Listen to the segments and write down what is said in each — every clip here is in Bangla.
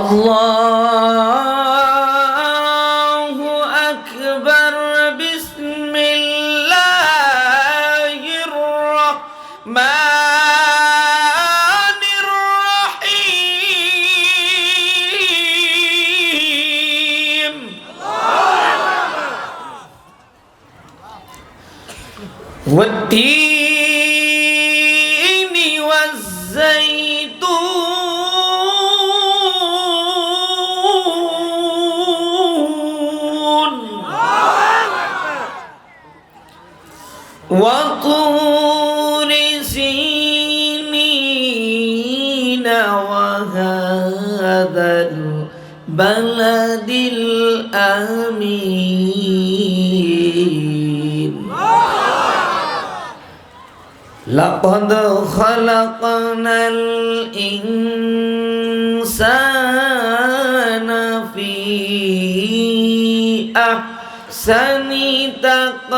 আল্লাহু আকবার বিসমিল্লাহির রহমানির রহিম ওয়াত-তিনি ওয়াজ-যাইতুন وطور سينين وهذا البلد الأمين لقد خلقنا الإنسان في أحسن تقويم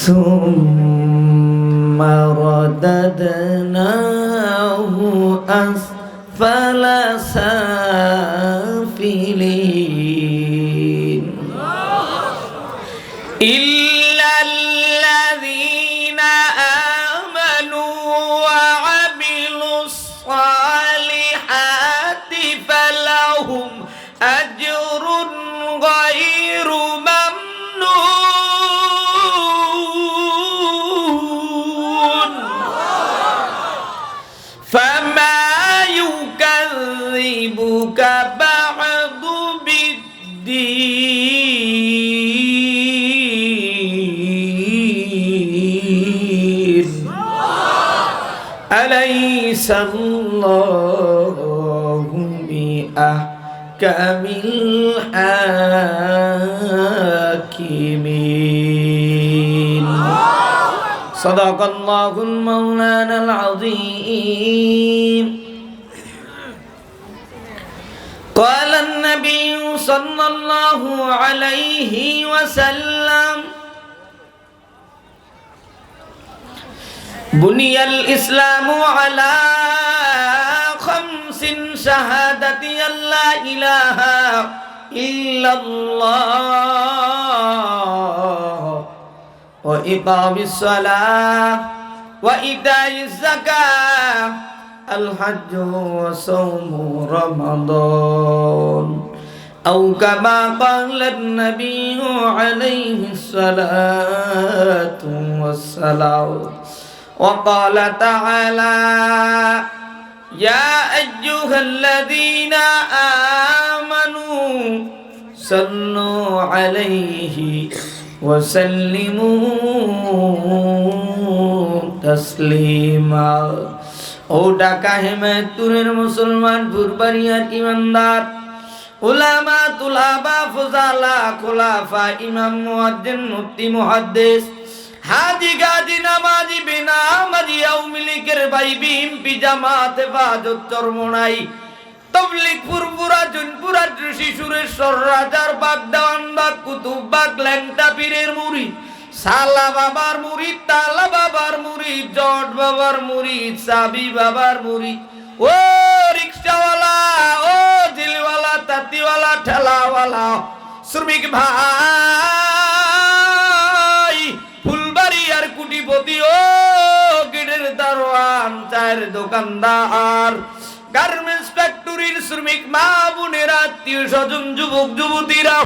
ثم رددناه أسفل سافلين إلا الذين آمنوا وعملوا الصالحات فلهم أجر غير ممنون فما يكذبك بعد بالدين أليس الله بأحكم الحاكمين صدق الله المولانا العظيم قال النبي صلى الله عليه وسلم بني الإسلام على خمس شهادة أن لا إله إلا الله وإقام الصلاة وإيتاء الزكاة الحج وصوم رمضان أو كما قال النبي عليه الصلاة والسلام وقال تعالى يا أيها الذين آمنوا صلوا عليه وسلموا تسليما ও ঢাকা হেমায়তপুরের মুসলমান ফুরবাড়িয়ার ইমানদার উলামা তুলাবা ফুজালা খুলাফা ইমাম মুয়াজ্জিন মুফতি মুহাদ্দিস হাজি গাজী নামাজি বেনামাজি আওয়ামী লীগের ভাই বিএনপি জামাত হেফাজত চরমোনাই তবলিগ ফুরফুরা জুনপুরা শিশুরেশ্বর রাজার বাগ দেওয়ানবাগ কুতুববাগ ল্যাংটা পীরের মুরিদ সালা বাবার মুরিদ তালা বাবার মুরিদ জট বাবার মুরিদ সাবি বাবার মুরিদ ও রিকশাওয়ালা ও জিলওয়ালা তাঁতিওয়ালা ঠেলাওয়ালা শ্রমিক ভাই ফুলবাড়িয়ার কুটিপতি ও গেটের দারোয়ান চায়ের দোকানদার গার্মেন্টস ফ্যাক্টরির শ্রমিক মা বোনেরা আত্মীয় স্বজন যুবক যুবতীরা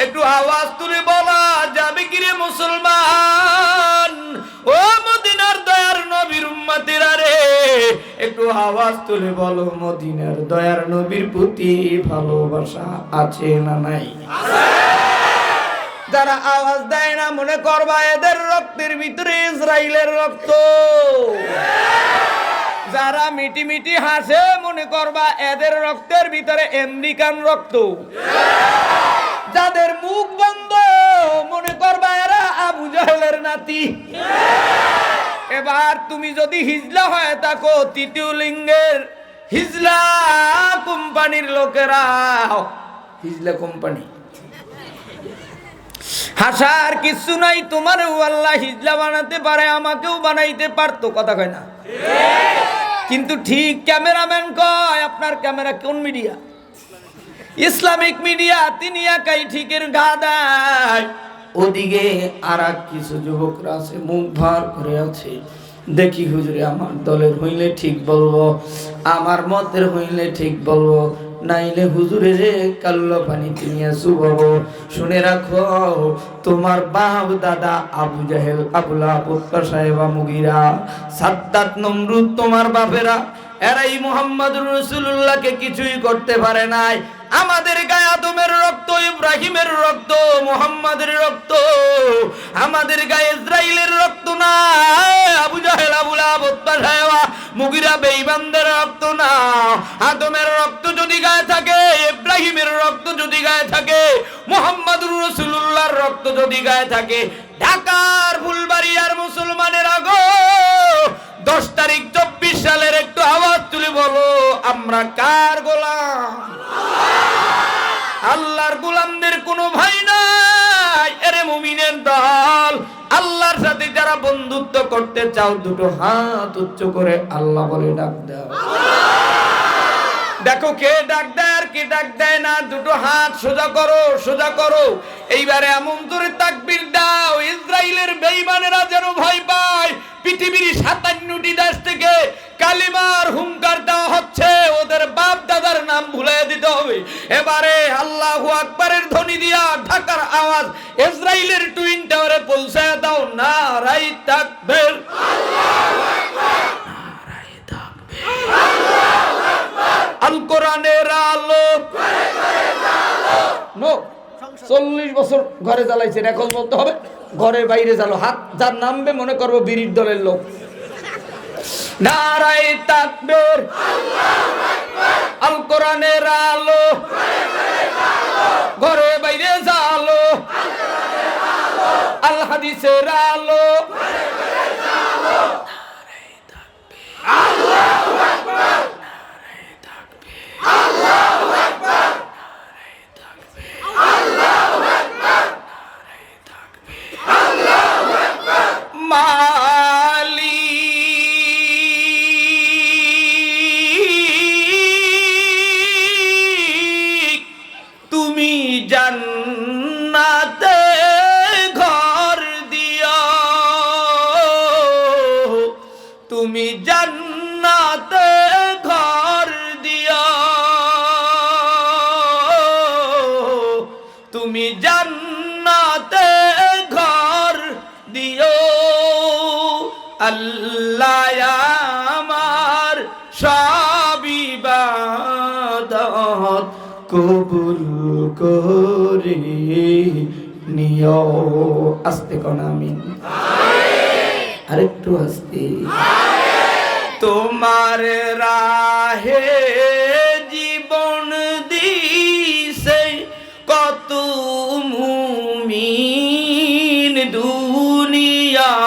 একটু আওয়াজ তুলে বলা যাবে কি রে মুসলমান ও মদিনার দয়ার নবীর উম্মতেরা রে একটু আওয়াজ তুলে বলো মদিনার দয়ার নবীর প্রতি ভালোবাসা আছে না নাই? যারা আওয়াজ দেয় না মনে করবা এদের রক্তের ভিতরে ইসরাইলের রক্ত। যারা মিটি মিটি হাসে মনে করবা এদের রক্তের ভিতরে আমেরিকান রক্ত। যাদের মুখ বন্ধ মনে করবা এরা আবু জাহেলের নাতি। এবার তুমি যদি হিজলা হয়ে থাকো তৃতীয় লিঙ্গের হিজলা কোম্পানির লোকেরা, হিজলা কোম্পানি হাসার কিছু নাই, তোমারও আল্লাহ হিজলা বানাতে পারে, আমাকেও বানাইতে পারতো, কথা কয় না? কিন্তু ঠিক ক্যামেরাম্যান কয় আপনার ক্যামেরা কোন মিডিয়া? ইসলামিক মিডিয়া, তিনি একাই ঠিকের গা দেয়। ওদিকে আর কিছু যুবকরা আছে মুখ ভার করে আছে, দেখি হুজুরে আমার দলের হইলে ঠিক বলবো, আমার মতের হইলে ঠিক বলবো, নাইলে হুজুরে রে কাল্লো পানিতে নিয়ে চুবাবো। শুনে রাখো, তোমার বাপ দাদা আবু জাহেল, আবু লাহাব, উতবা, সাহেবা, মুগীরা, সাদ্দাত, নমরুদ, তোমার বাপেরা, এরাই মুহাম্মদুর রাসূলুল্লাহকে কিছুই করতে পারে নাই। আমাদের গায়ে আদমের রক্ত, ইব্রাহিমের রক্ত, মুহাম্মাদের রক্ত, আমাদের গায়ে ইসরাইলের রক্ত না, আবু জাহেল, আবু লাহাব, উতবা, সাহেবা, মুগীরা বেঈমানদের রক্ত না। আদমের রক্ত যদি গায়ে থাকে, ইব্রাহিমের রক্ত যদি গায়ে থাকে, মুহাম্মদুর রাসূলুল্লাহর রক্ত যদি গায়ে থাকে, ঢাকার ফুলবাড়িয়ার মুসলমানের আগো 10 তারিখ 24 সালের একটু আওয়াজ তুলে বলো, আমরা কার গোলাম? আল্লাহর গোলামদের কোনো ভাই নাই। এরে মুমিনের দল, আল্লাহর সাথে যারা বন্ধুত্ব করতে চাও, দুটো হাত উচ্চ করে আল্লাহ বলে ডাক দাও। দেখো কে ডাক দেয় আর কে ডাক দেয় না। দুটো হাত সোজা করো, সোজা করো। এইবারে এমন করে তাকবীর দাও, ইসরাইলের বেঈমানেরা যেন ভয় পায়। পৃথিবীর 57টি দেশ থেকে কালিমার হুঙ্কার দেওয়া হচ্ছে, ওদের বাপ দাদার নাম ভুলিয়ে দিতে হবে। এবারে আল্লাহু আকবারের ধ্বনি দিয়া ঢাকার আওয়াজ ইসরাইলের টুইন টাওয়ারে পৌঁছায় দাও। নারায়ে তাকবীর, আল্লাহু আকবার, নারায়ে তাকবীর, আল্লাহু আকবার। আল কোরআনের আলো ঘরে ঘরে জ্বালো। নো 40 বছর ঘরে জ্বালাইছেন, এখন বলতে হবে ঘরের বাইরে জ্বালো। হাত যার নামবে মনে করবো বিরির দলের লোক। নারায়ে তাকবীর, আল্লাহু আকবার। আল কোরআনের আলো ঘরে ঘরে জ্বালো, ঘরে বাইরে জ্বালো। আল কোরআনের আলো, আল হাদিসের আলো ঘরে ঘরে জ্বালো। নারায়ে তাকবীর, আল্লাহু আকবার, নারায়ে তাকবীর, আল্লাহু আকবার, নারায়ে তাকবীর, আল্লাহু আকবার, নারায়ে তাকবীর, আল্লাহু আকবার। তুমি জান্নাতে ঘর দিও, তুমি জান্নাতে ঘর দিও, তুমি জান্নাতে ঘর দিও। আল্লাহ আমার সব ইবাদত কবুল করে নিও। আস্তে কোন আমিন, আরেকটু আস্তে। তোমার রাহে জীবন দিছে কত মুমিন দুনিয়াতে,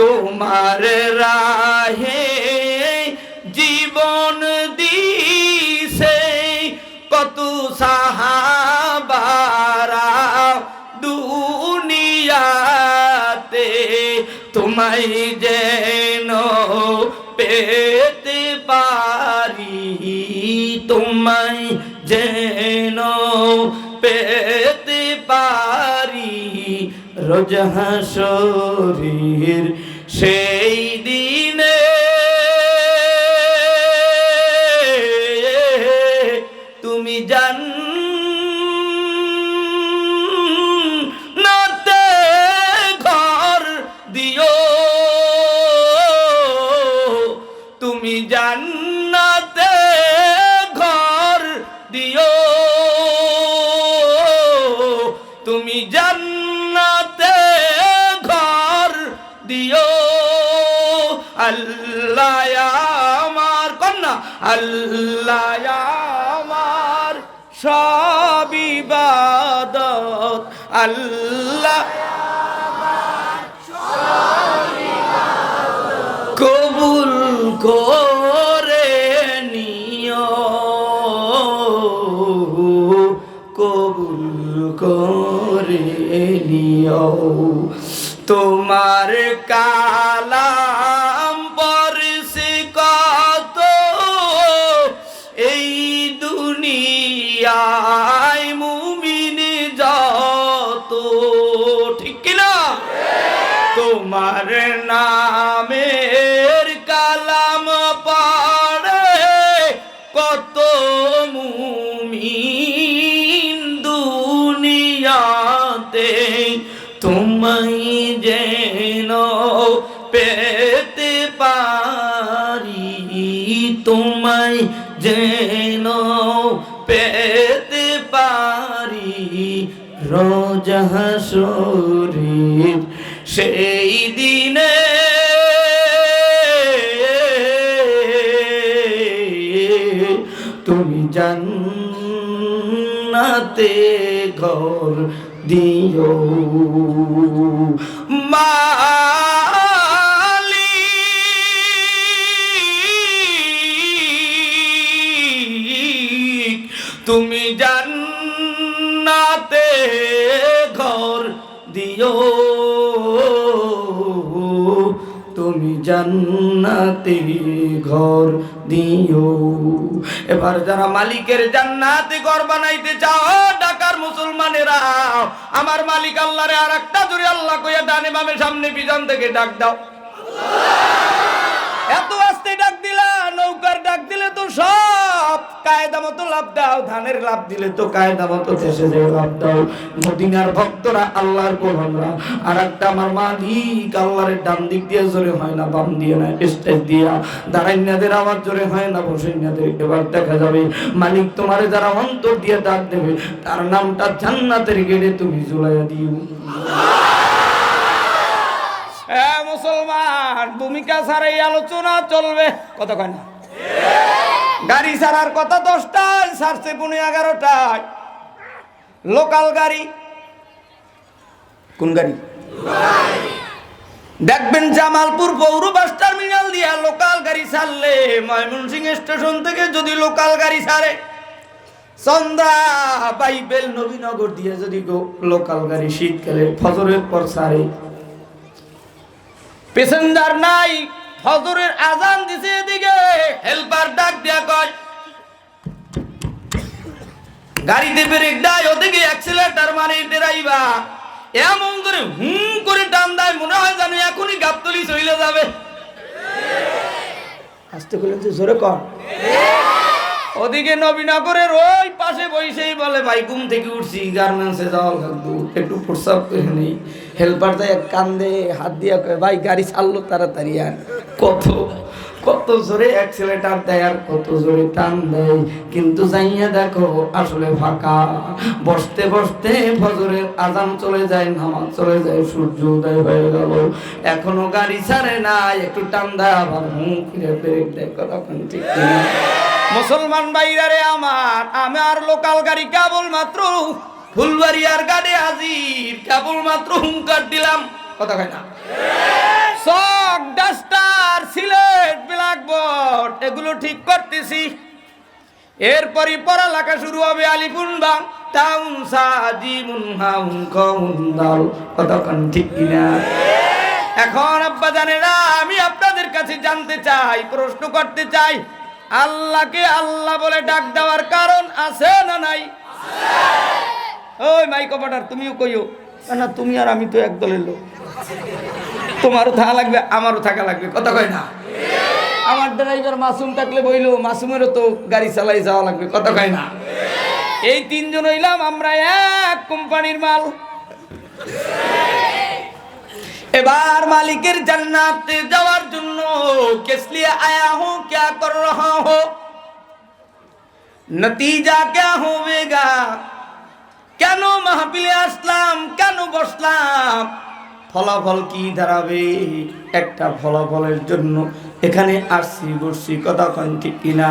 তোমার রাহে জীবন দিছে কত সাহাবারা দুনিয়াতে। তোমায় যেন পেতে পারি, তোমায় যেন পেতে পারি, রোজ হাসরের সেই দিনে। তুমি জান্নাতে ঘর দিও, তুমি জান্নাতে ঘর দিও, তুমি জান্নাতে ঘর দিও। আল্লাহ আমার কন্যা, আল্লাহ আমার সব ইবাদত, আল্লাহ কবুল করে নিও, কবুল করে দিও। তোমার কালাম পড়ছি কত এই দুনিয়ায় মুমিন যত, ঠিক কিনা? তোমার নামের কালাম পড়ে কত মুমিন দুনিয়াতে, তোমায় যেন পেতে পারি, তোমায় যেন পেতে পারি রোজা হাসরের সেই দিনে। তুমি জান্নাতে ঘর দিও। মালিক তুমি জান্নাতে ঘর দিও, তুমি জান্নাতে ঘর দিও। এবার যারা মালিকের জান্নাতে ঘর বানাইতে চাও ঢাকার মুসলমানেরা, আমার মালিক আল্লাহরে আর একটা জোরে আল্লাহ কইয়া ডানে বামে সামনে পিছন থেকে ডাক দাও। এত আস্তে ডাক দিলা, নৌকার ডাক দিলে তো সব কায়দা মতো লাভ দাও, ধানের লাভ দিলে তো কায়দা মতো দেশে যে লাভ দাও। মদিনার ভক্তরা আল্লাহর গোলামরা, আর একটা আমার মালিক আল্লাহর ডান দিক দিয়ে জোরে হয় না, বাম দিয়ে না, স্টেজ দিয়া দাঁড়াইনাদের আওয়াজ জোরে হয় না, বসেনাদের। এবার দেখা যাবে মালিক তোমারে যারা অন্তর দিয়ে ডাক দেবে তার নামটা জান্নাতের গেটে তুমি ঝুলাইয়া দিও। মুসলমান ভূমিকা ছাড়া এই আলোচনা চলবে, কথা কয় না? গাড়ি ছাড়ার কথা 10টায়, ছাড়ছে 11:30টায়। লোকাল গাড়ি, কোন গাড়ি? দেখবেন জামালপুর পৌর বাস টার্মিনাল দিয়া লোকাল গাড়ি ছাড়লে, ময়মনসিংহ স্টেশন থেকে যদি লোকাল গাড়ি ছাড়ে, চন্দ্রা বাইবেল নবীনগর দিয়ে যদি লোকাল গাড়ি শীতকালে ফজরের পর ছাড়ে, প্যাসেঞ্জার নাই, ফজরের আজান দিছে, এদিকে হেল্পার ডাক দিয়া কয় গাড়িতে ব্রেক দেয়, ওদিকে অ্যাক্সিলারেটর মারে ড্রাইভার, এমন করে হুম করে টান দেয়, মনে হয় জানো এখনই গাবতলি চলে যাবে। আস্তে করে জোরে কর। ওদিকে নবীনগরের ওই পাশে বসেই বলে ভাই ঘুম থেকে উঠছি, গার্মেন্টসে যাওয়া লাগতো, একটু প্রস্রাব করে নেই। হেল্পার দেয় কান্দে হাত দিয়া কয় ভাই গাড়ি ছাড়লো তাড়াতাড়ি। আর কত কত জোরে অ্যাক্সিলারেটর দেয় আর কত জোরে টান দেয়, কিন্তু যাইয়া দেখো আসলে ফাঁকা। বসতে বসতে ফজরের আজান চলে যায়, নামাজ চলে যায়, সূর্য উদয় হয়ে গেল, এখনো গাড়ি ছাড়ে না, একটু টান দেয় আবার হুম ফিরে ব্রেক দেয়। কথা ঠিক কিনা? মুসলমান ভাইরা রে আমার, আমার লোকাল গাড়ি কেবল মাত্র ফুলবাড়িয়ার গাড়ি হাজির, কেবল মাত্র হুঙ্কার দিলাম, কথা কয় না? চক, ডাস্টার, সিলেট, ব্ল্যাকবোর্ড এগুলো ঠিক করতেছি, এরপরই পড়ালেখা শুরু হবে। আলিপুরবাং টাউন সাজিমুন হাউন কমুন দাল, কথা ঠিক কিনা? এখন আব্বা জানেরা, আমি আপনাদের কাছে জানতে চাই, প্রশ্ন করতে চাই, আল্লাহকে আল্লাহ বলে ডাক দেওয়ার কারণ আছে না নাই? ওই মাইক অপারেটর তুমিও কইও না, তুমি আর আমি তো এক দলের লোক, তোমারও থাকা লাগবে আমারও থাকা লাগবে, কথা কয় না? আমার ড্রাইভার মাসুম থাকলে বইলো মাসুমেরও তো গাড়ি চালাই যাওয়া লাগবে, কথা কয় না? এই 3 জন হইলাম আমরা এক কোম্পানির মাল। এবার মালিকের জান্নাতে যাওয়ার জন্য किस लिए आया हूं, क्या कर रहा हूं, नतीजा क्या होगा, কেন মাহফিলে আসলাম, কেন বসলাম, ফলাফল কি দাঁড়াবে, একটা ফলাফলের জন্য এখানে আসছি বসছি, কথা কন ঠিক কিনা?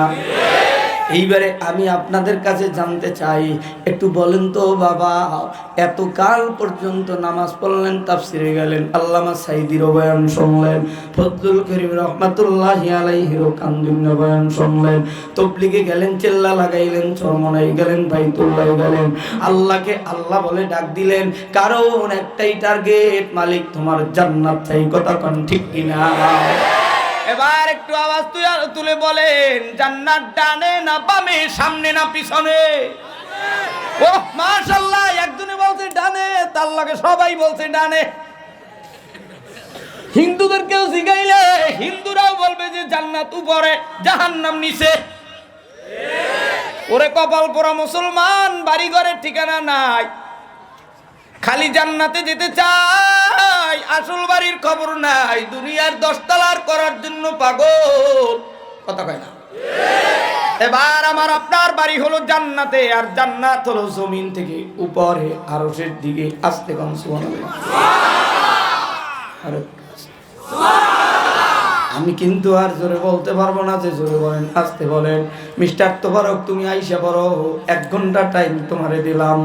এইবারে আমি আপনাদের কাছে জানতে চাই, একটু বলেন তো বাবা, এত কাল পর্যন্ত নামাজ পড়লেন, তাফসিরে গেলেন, আল্লামা সাইদির বয়ান শুনলেন, ফজলুল করিম রহমাতুল্লাহি আলাইহির কান্দুন্য বয়ান শুনলেন, তবলিগে গেলেন, চেল্লা লাগাইলেন, চরমনাই গেলেন, বাইতুল্লাহ গেলেন, আল্লাহকে আল্লাহ বলে ডাক দিলেন, কারণ একটাই টার্গেট, মালিক তোমার জান্নাত চাই। কথা কোন ঠিক কিনা? এবার একটু আওয়াজ তুলে বলেন, জান্নাত ডানে না বামে, সামনে না পিছনে? ও মাশাআল্লাহ, একজনে বলছে ডানে, তার লাগে সবাই বলছে ডানে। হিন্দুদেরকেও জিগাইলে হিন্দুরাও বলবে যে জান্নাত উপরে, জাহান্নাম নিচে। ওরে কপাল পোড়া মুসলমান, বাড়ি ঘরের ঠিকানা নাই, খালি জান্নাতে যেতে চাই, আসল বাড়ির খবর নাই, দুনিয়ার 10 তলার করার জন্য পাগল। কথা কয় না? এবার আমার আপনার বাড়ি হলো জান্নাতে, আর জান্নাত হলো জমিন থেকে উপরে আরশের দিকে। আস্তে কম সুবহানাল্লাহ। আমি কিন্তু আর জোরে বলতে পারবো না, যে জোরে বলেন, আস্তে বলেন। মিস্টার তোবারক, তুমি আইসা পড়ো, 1 ঘন্টা টাইম তোমারে দিলাম।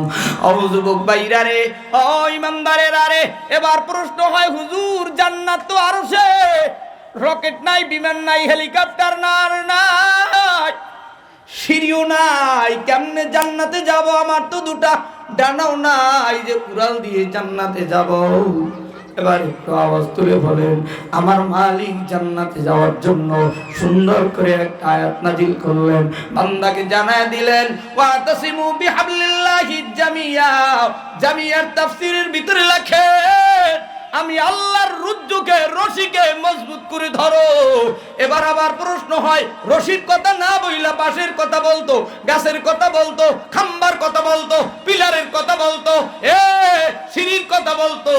ও যুবক ভাইরা রে, ও ইমানদারেরা রে, এবার প্রশ্ন হয়, হুজুর জান্নাত তো আরশে, রকেট নাই, বিমান নাই, হেলিকপ্টার নাই, সিঁড়িও নাই, কেমনে জান্নাতে যাব? আমার তো 2টা ডানাও নাই যে উড়াল দিয়ে জান্নাতে যাব। এবার একটু আওয়াজ তুলে বলেন, আমার মালিক জান্নাতে যাওয়ার জন্য সুন্দর করে একটা আয়াত নাজিল করলেন, বান্দাকে জানায় দিলেন, ওয়াতাসিমু বিহাবলিল্লাহি জামিয়া। জামিয়ার তাফসীরের ভিতরে লেখে, আমি আল্লাহর রজ্জুকে, রশিকে মজবুত করে ধরো। এবার আবার প্রশ্ন হয়, রশির কথা না বইলা বাঁশের কথা বলতো, গাছের কথা বলতো, খাম্বার কথা বলতো, পিলারের কথা বলতো, সিঁড়ির কথা বলতো,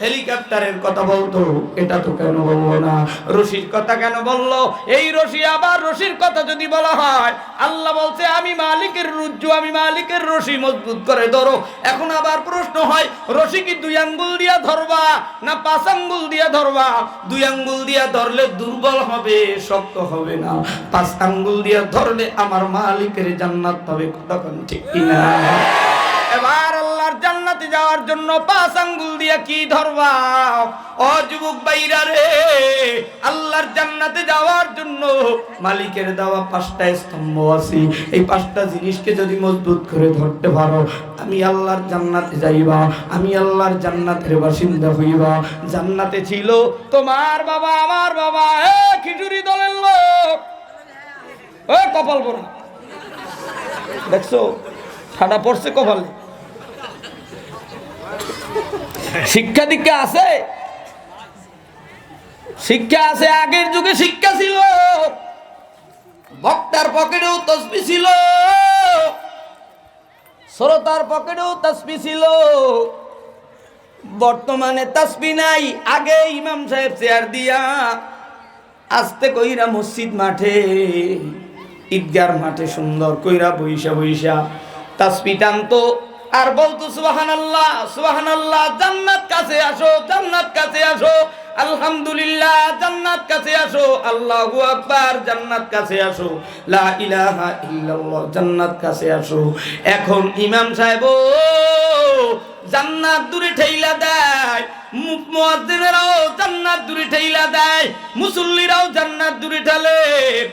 হেলিকপ্টারের কথা বলতো, এটা তো কেন বলবো না? রশির কথা কেন বললো? এই রশি, আবার রশির কথা যদি বলা হয়, আল্লাহ বলছে আমি মালিকের রজ্জু, আমি মালিকের রশি, মজবুত করে ধরো। এখন আবার প্রশ্ন হয়, রশি কি 2 আঙ্গুল দিয়া ধরবা না 5 আঙ্গুল দিয়া ধরবা? 2 আঙ্গুল দিয়া ধরলে দুর্বল হবে, শক্ত হবে না। 5 আঙ্গুল দিয়া ধরলে আমার মালিকের জান্নাত পাবে। তখন ঠিক কিনা? এবার আল্লাহর জান্নাতে যাওয়ার জন্য 5 আঙ্গুল দিয়া কি ধরবা? ও যুবক ভাইরা রে, আল্লাহর জান্নাতে যাওয়ার জন্য মালিকের দেওয়া 5টা স্তম্ভ আছে। এই 5টা জিনিসকে যদি মজবুত করে ধরতে পারো, আমি আল্লাহর জান্নাতে যাইবা, আমি আল্লাহর জান্নাতের বাসিন্দা হইবা। জান্নাতে ছিল তোমার বাবা, আমার বাবা, খিচুড়ি দলের লোক, ও কপাল পোড়া, দেখছো ঠাডা পড়ছে কপালে। শিক্ষা দীক্ষা আছে, শিক্ষা আছে। আগের যুগে শিক্ষা ছিল, বক্তার পকেটেও তসবিহ ছিল, শ্রোতার পকেটেও তসবিহ ছিল। বর্তমানে তসবিহ নাই। আগে ইমাম সাহেব চেয়ার দিয়া আস্তে কইরা মসজিদ মাঠে, ঈদগার মাঠে সুন্দর কইরা বইসা বইসা তসবিহ টানতো আর বলতো সুবহানাল্লাহ, সুবহানাল্লাহ, জান্নাত কাছে আসো, জান্নাত কাছে আসো, আলহামদুলিল্লাহ, জান্নাত কাছে আসো, আল্লাহু আকবার, জান্নাত কাছে আসো, লা ইলাহা ইল্লাল্লাহ, জান্নাত কাছে আসো। এখন ইমাম সাহেব জান্নাত দূরে ঠেইলা দেয়, মুয়াজ্জিনেরাও জান্নাত দূরে ঠেইলা দেয়, মুসল্লিরাও জান্নাত দূরে ঠেলে।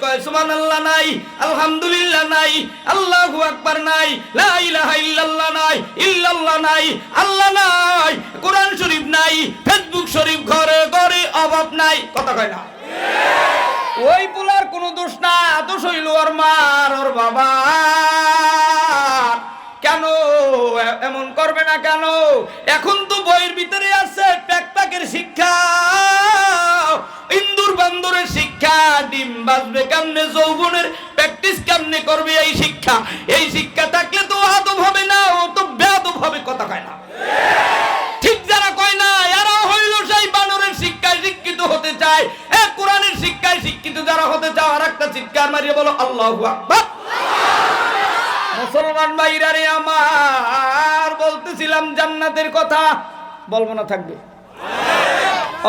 কয় সুবহানাল্লাহ নাই, আলহামদুলিল্লাহ নাই, আল্লাহু আকবার নাই, লা ইলাহা ইল্লাল্লাহ নাই, ইল্লাল্লাহ নাই, আল্লাহ নাই, কোরআন শরীফ নাই, ফেসবুক শরীফ ঘরে ঘরে অভাব নাই। কথা কয় না? ওই পোলার কোনো দোষ না, দোষ হইল ওর মার, ওর বাবা। কেন এমন করবে না কেন? এখন তো বইয়ের ভিতরে আছে প্যাকপ্যাকের শিক্ষা, ইন্দুর বান্দরের শিক্ষা, ডিম বাজবে কেমনে, যৌবনের প্র্যাকটিস কেমনে করবে, এই শিক্ষা। এই শিক্ষা থাকলে তো আদব হবে না, ও তো বেয়াদব হবে। কথা কয় না? ঠিক যারা কয় না, এরা হইল সেই বানরের শিক্ষায় শিক্ষিত হতে চায়, কোরআনের শিক্ষায় শিক্ষিত যারা হতে চায়, আর একটা চিৎকার মারিয়ে বলো আল্লাহু আকবার। মুসলমান ভাইরা রে আমার, বলতেছিলাম জান্নাতের কথা, বলবো না থাকবে?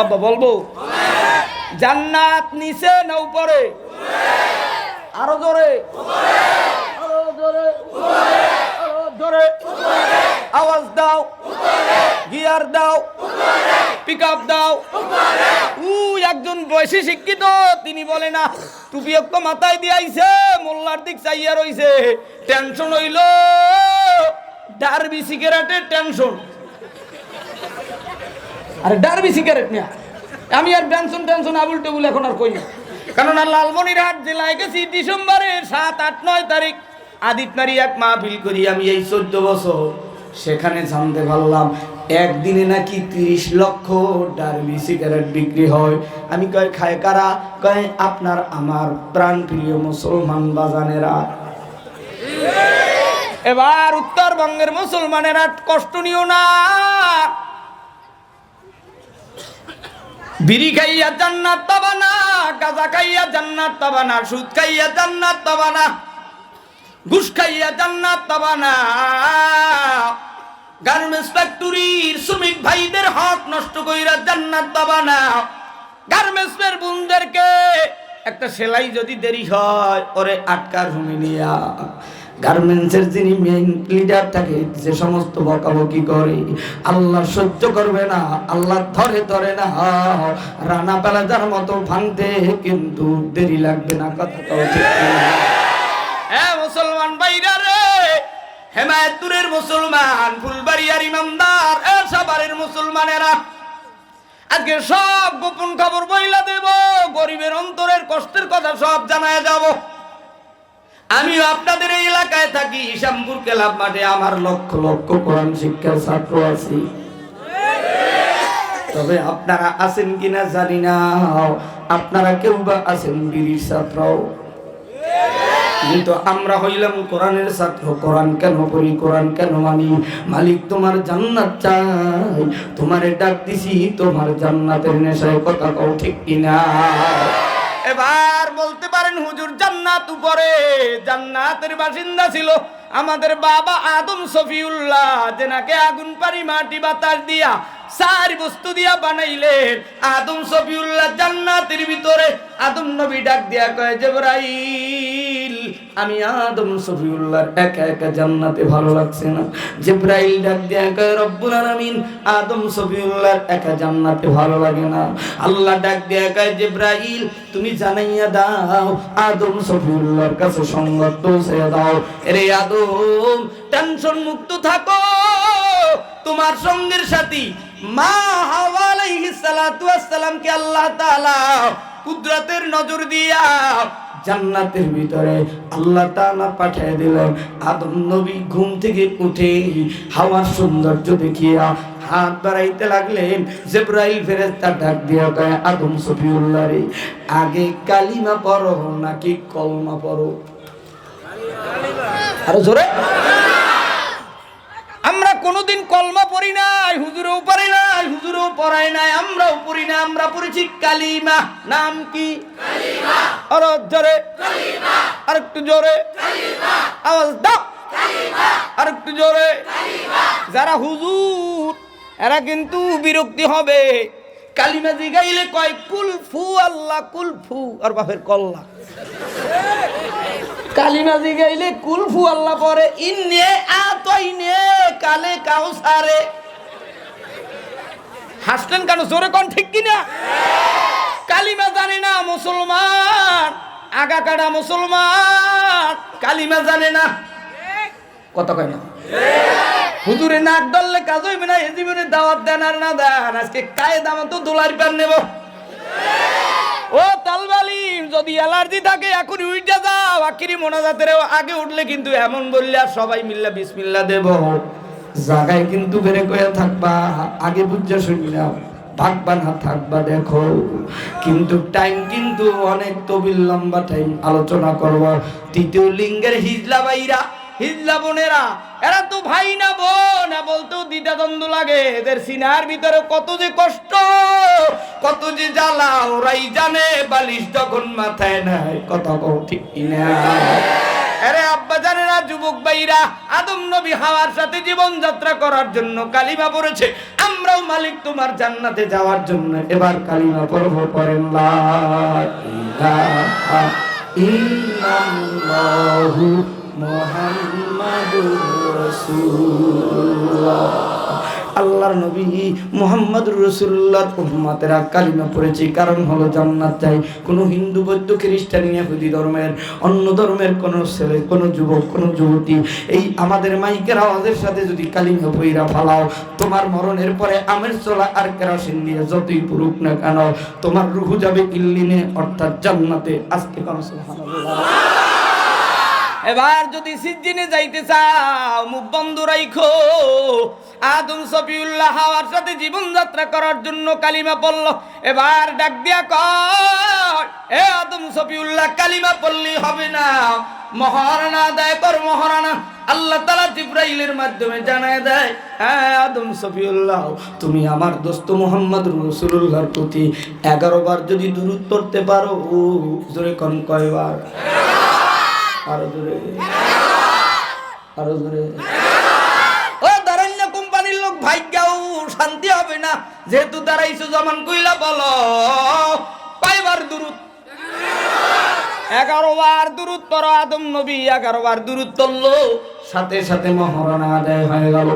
আব্বা বলবো? জান্নাত নিচে না উপরে? আরো জোরে, আরো জোরে, আরো জোরে, আওয়াজ দাও, গিয়ার দাও, পিক আপ দাও। একজন বয়সী শিক্ষিত তিনি বলে না, টুপি একটা মাথায় দিয়ে আইছে, মোল্লার দিক চাইয়া রইছে, টেনশন হইল ডারবি সিগারেটের টেনশন। আরে ডারবি সিগারেট নিয়ে আমি আর টেনশন টেনশন আবুল টেবুল এখন আর কই না। কেননা লালমনিরহাট জেলায় গেছি ডিসেম্বরের 7, 8, 9 তারিখ আদিতনারী এক মাহফিল করি আমি এই 14 বছর। সেখানে জানতে পারলাম একদিনে নাকি 30 লক্ষ ডারবি সিগারেট বিক্রি হয়। আমি কয় খায় কারা? কয় আপনার আমার প্রাণ প্রিয় মুসলমান বাজানেরা। এবার উত্তরবঙ্গের মুসলমানেরা কষ্ট নিও না, বিড়ি খাইয়া জান্নাত পাবা না, গাঁজা খাইয়া জান্নাত পাবা না, সুদ খাইয়া জান্নাত পাবা না, ঘুষ খাইয়া জান্নাত পাবা না। গার্মেন্টস ফ্যাক্টরির শ্রমিক ভাইদের হক নষ্ট কইরা জান্নাত পাবা না। গার্মেন্টসের বোনদেরকে একটা সেলাই যদি দেরি হয় ওরে আটকার রুমে নিয়া গার্মেন্টসের যিনি মেইন লিডার থাকে যে সমস্ত বকাবকি করে আল্লাহ সহ্য করবে না, আল্লাহ ধরে ধরে না রানা পেলাজার মতো ভাঙতে কিন্তু দেরি লাগবে না। কথাটাও ঠিক না। হ্যাঁ মুসলমান ভাইরা রে, হেমায়তপুরের মুসলমান, ফুলবাড়িয়ার ইমামদার, সাভারের মুসলমানেরা, আজকে সব গোপন খবর বইলা দেব, গরিবের অন্তরের কষ্টের কথা সব জানায় যাব। আমিও আপনাদের এই এলাকায় থাকি, শ্যামপুর ক্লাব মাঠে আমার লক্ষ লক্ষ কোরআন শিক্ষার ছাত্র আছি। তবে আপনারা আছেন কিনা জানি না, আপনারা কেউ বা আছেন বিড়ির ছাত্র, কিন্তু আমরা হইলাম কোরআনের ছাত্র। কোরআন কেন পড়ি, কোরআন কেন মানি? মালিক তোমার জান্নাত চাই, তোমারে ডাক দিছি তোমার জান্নাতের নেশায়। কথা কও ঠিক কিনা? এবার বলতে পারেন হুজুর জান্নাত উপরে, জান্নাতের বাসিন্দা ছিল আমাদের বাবা আদম সফিউল্লাহ, যেনাকে আগুন পানি মাটি বাতাস দিয়া 4 বস্তু দিয়া বানাইলেন। আদম সফিউল্লাহ জান্নাতের ভিতরে আদম নবী ডাক দিয়া কয়, জিবরাইল আমি আদম সফিউল্লাহর একা একা জান্নাতে ভালো লাগছে না। জিবরাইল ডাক দিয়া কয়, রব্বুল আলামিন আদম সফিউল্লাহর একা জান্নাতে ভালো লাগে না। আল্লাহ ডাক দিয়া কয়, জিবরাইল তুমি জানাইয়া দাও আদম সফিউল্লাহর কাছে সংবাদ পৌঁছে দাও, এরে আদম টেনশন মুক্ত থাকো, তোমার সঙ্গের সাথী মা হাওয়া আলাইহিস সালাতু ওয়াস সালামকে আল্লাহ তাআলা কুদরতের নজর দিয়া জান্নাতের ভিতরে আল্লাহ তাআলা পাঠিয়ে দিলেন। আদম নবী ঘুম থেকে উঠে হাওয়ার সৌন্দর্য দেখিয়া হাত বাড়াইতে লাগলেন। জিবরাইল ফেরেশতা ডাক দিয়া কয়, আদম সফিউল্লাহ রে, আগে কালিমা পড়ো নাকি কলমা পড়ো? আরো জোরে। আমরা কোনোদিন কলমা পড়ি নাই, হুজুরেও পড়ে নাই, হুজুরেও পড়ায় নাই, আমরাও পড়ি না, আমরা পড়েছি কালিমা। নাম কি? কালিমা। আরো জোরে, কালিমা। আরেকটু জোরে, কালিমা। আওয়াজ দাও, কালিমা। আরেকটু জোরে, কালিমা। যারা হুজুর এরা কিন্তু বিরক্তি হবে। কালিমা জিগাইলে কয় কুলফু আল্লাহ, কুলফু আর বাপের কল্লা। কালিমা জিগাইলে কুলফু আল্লাহ পরে, ইন্নে আতাইনে কালে কাউসারে। হাসলেন কেন? জোরে কোন ঠিক কিনা? কালিমা জানে না মুসলমান, আগা কাটা মুসলমান কালিমা জানে না। কথা কয় না? হুজুরে নাক ডললে কাজ হইবে না, এ জীবনে দাওয়াত দেন আর না দেন, আজকে কায়দা মতো দোলার পান নেব। ও তালবালি, যদি অ্যালার্জি থাকে এখন উইটা যাও, আখিরি মোনাজাতের আগে উঠলে কিন্তু এমন বললে আর সবাই মিল্লা বিসমিল্লাহ দেব, জায়গায় কিন্তু বেরে কইয়া থাকবা, আগে বুঝা শুনি না, ভাগবা না থাকবা দেখো। কিন্তু টাইম কিন্তু অনেক তবিল লম্বা টাইম আলোচনা করব। তৃতীয় লিঙ্গের হিজলা ভাইরা, হিজলা বোনেরা, এরা তো ভাই না বোন না বলতেও দ্বিধা দ্বন্দ্ব লাগে। এদের সিনার ভিতরে কত যে কষ্ট, কত যে জ্বালা, ওরাই জানে বালিশ যখন মাথায় নাই। কথা কও ঠিক কিনা? আরে আব্বা জানেরা, যুবক ভাইরা, আদম নবী হাওয়ার সাথে জীবন যাত্রা করার জন্য কালিমা পড়েছে। আমরাও মালিক তোমার জান্নাতে যাওয়ার জন্য এবার কালিমা পড়ব। পড়েন লা ইলাহা ইল্লাল্লাহু মুহাম্মাদুর রাসূলুল্লাহ। আল্লাহর নবী মুহাম্মদুর রাসূলুল্লাহর উম্মতেরা কালিমা পড়েছে, কারণ হলো জান্নাত চাই। কোনো হিন্দু, বৌদ্ধ, খ্রিস্টান, ইহুদি ধর্মের, অন্য ধর্মের কোনো ছেলে, কোনো যুবক, কোনো যুবতী এই আমাদের মাইকের আওয়াজের সাথে যদি কালিমা পইরা ফালাও, তোমার মরণের পরে আমের চলা আর কেরোসিন দিয়ে যতই পুরুক না কেন, তোমার রূহ যাবে ইল্লিনে, অর্থাৎ জান্নাতে। আজকে কোন সুবহানাল্লাহ। এবার যদি সিজ্জিনে যাইতে চাও, মুখ বন্ধ রাখো। আদম সফিউল্লাহ হাওয়ার সাথে জীবনযাত্রা করার জন্য কালিমা পড়ল। এবার ডাক দিয়া কয়, এ আদম সফিউল্লাহ, কালিমা পড়লেই হবে না, মহারানা আদায় কর, মহারানা। আল্লাহ তাআলা জিবরাইলের মাধ্যমে জানায় দেয়, হ্যাঁ আদম সফিউল্লাহ, তুমি আমার দোস্ত মুহাম্মদুর রাসূলুল্লাহর প্রতি 11 বার যদি দুরূদ পড়তে পারো, জোরে কোন কয়বার? আরো জোরে, আরো জোরে। ও দাঁড়াইলে কোম্পানির লোক, ভাগ্যাও শান্তি হবে না, যেহেতু দাঁড়াইছো জমান কইলা বলো কয়বার দুরূদ? 11 বার দুরূদ পড়ো। আদম নবী 11 বার দুরূদ পড়লো, সাথে সাথে মহারণা আদায় হয়ে গেল।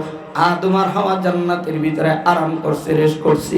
আদম আর হাওয়া জান্নাতের ভিতরে আরাম করছে, রেস্ট করছি।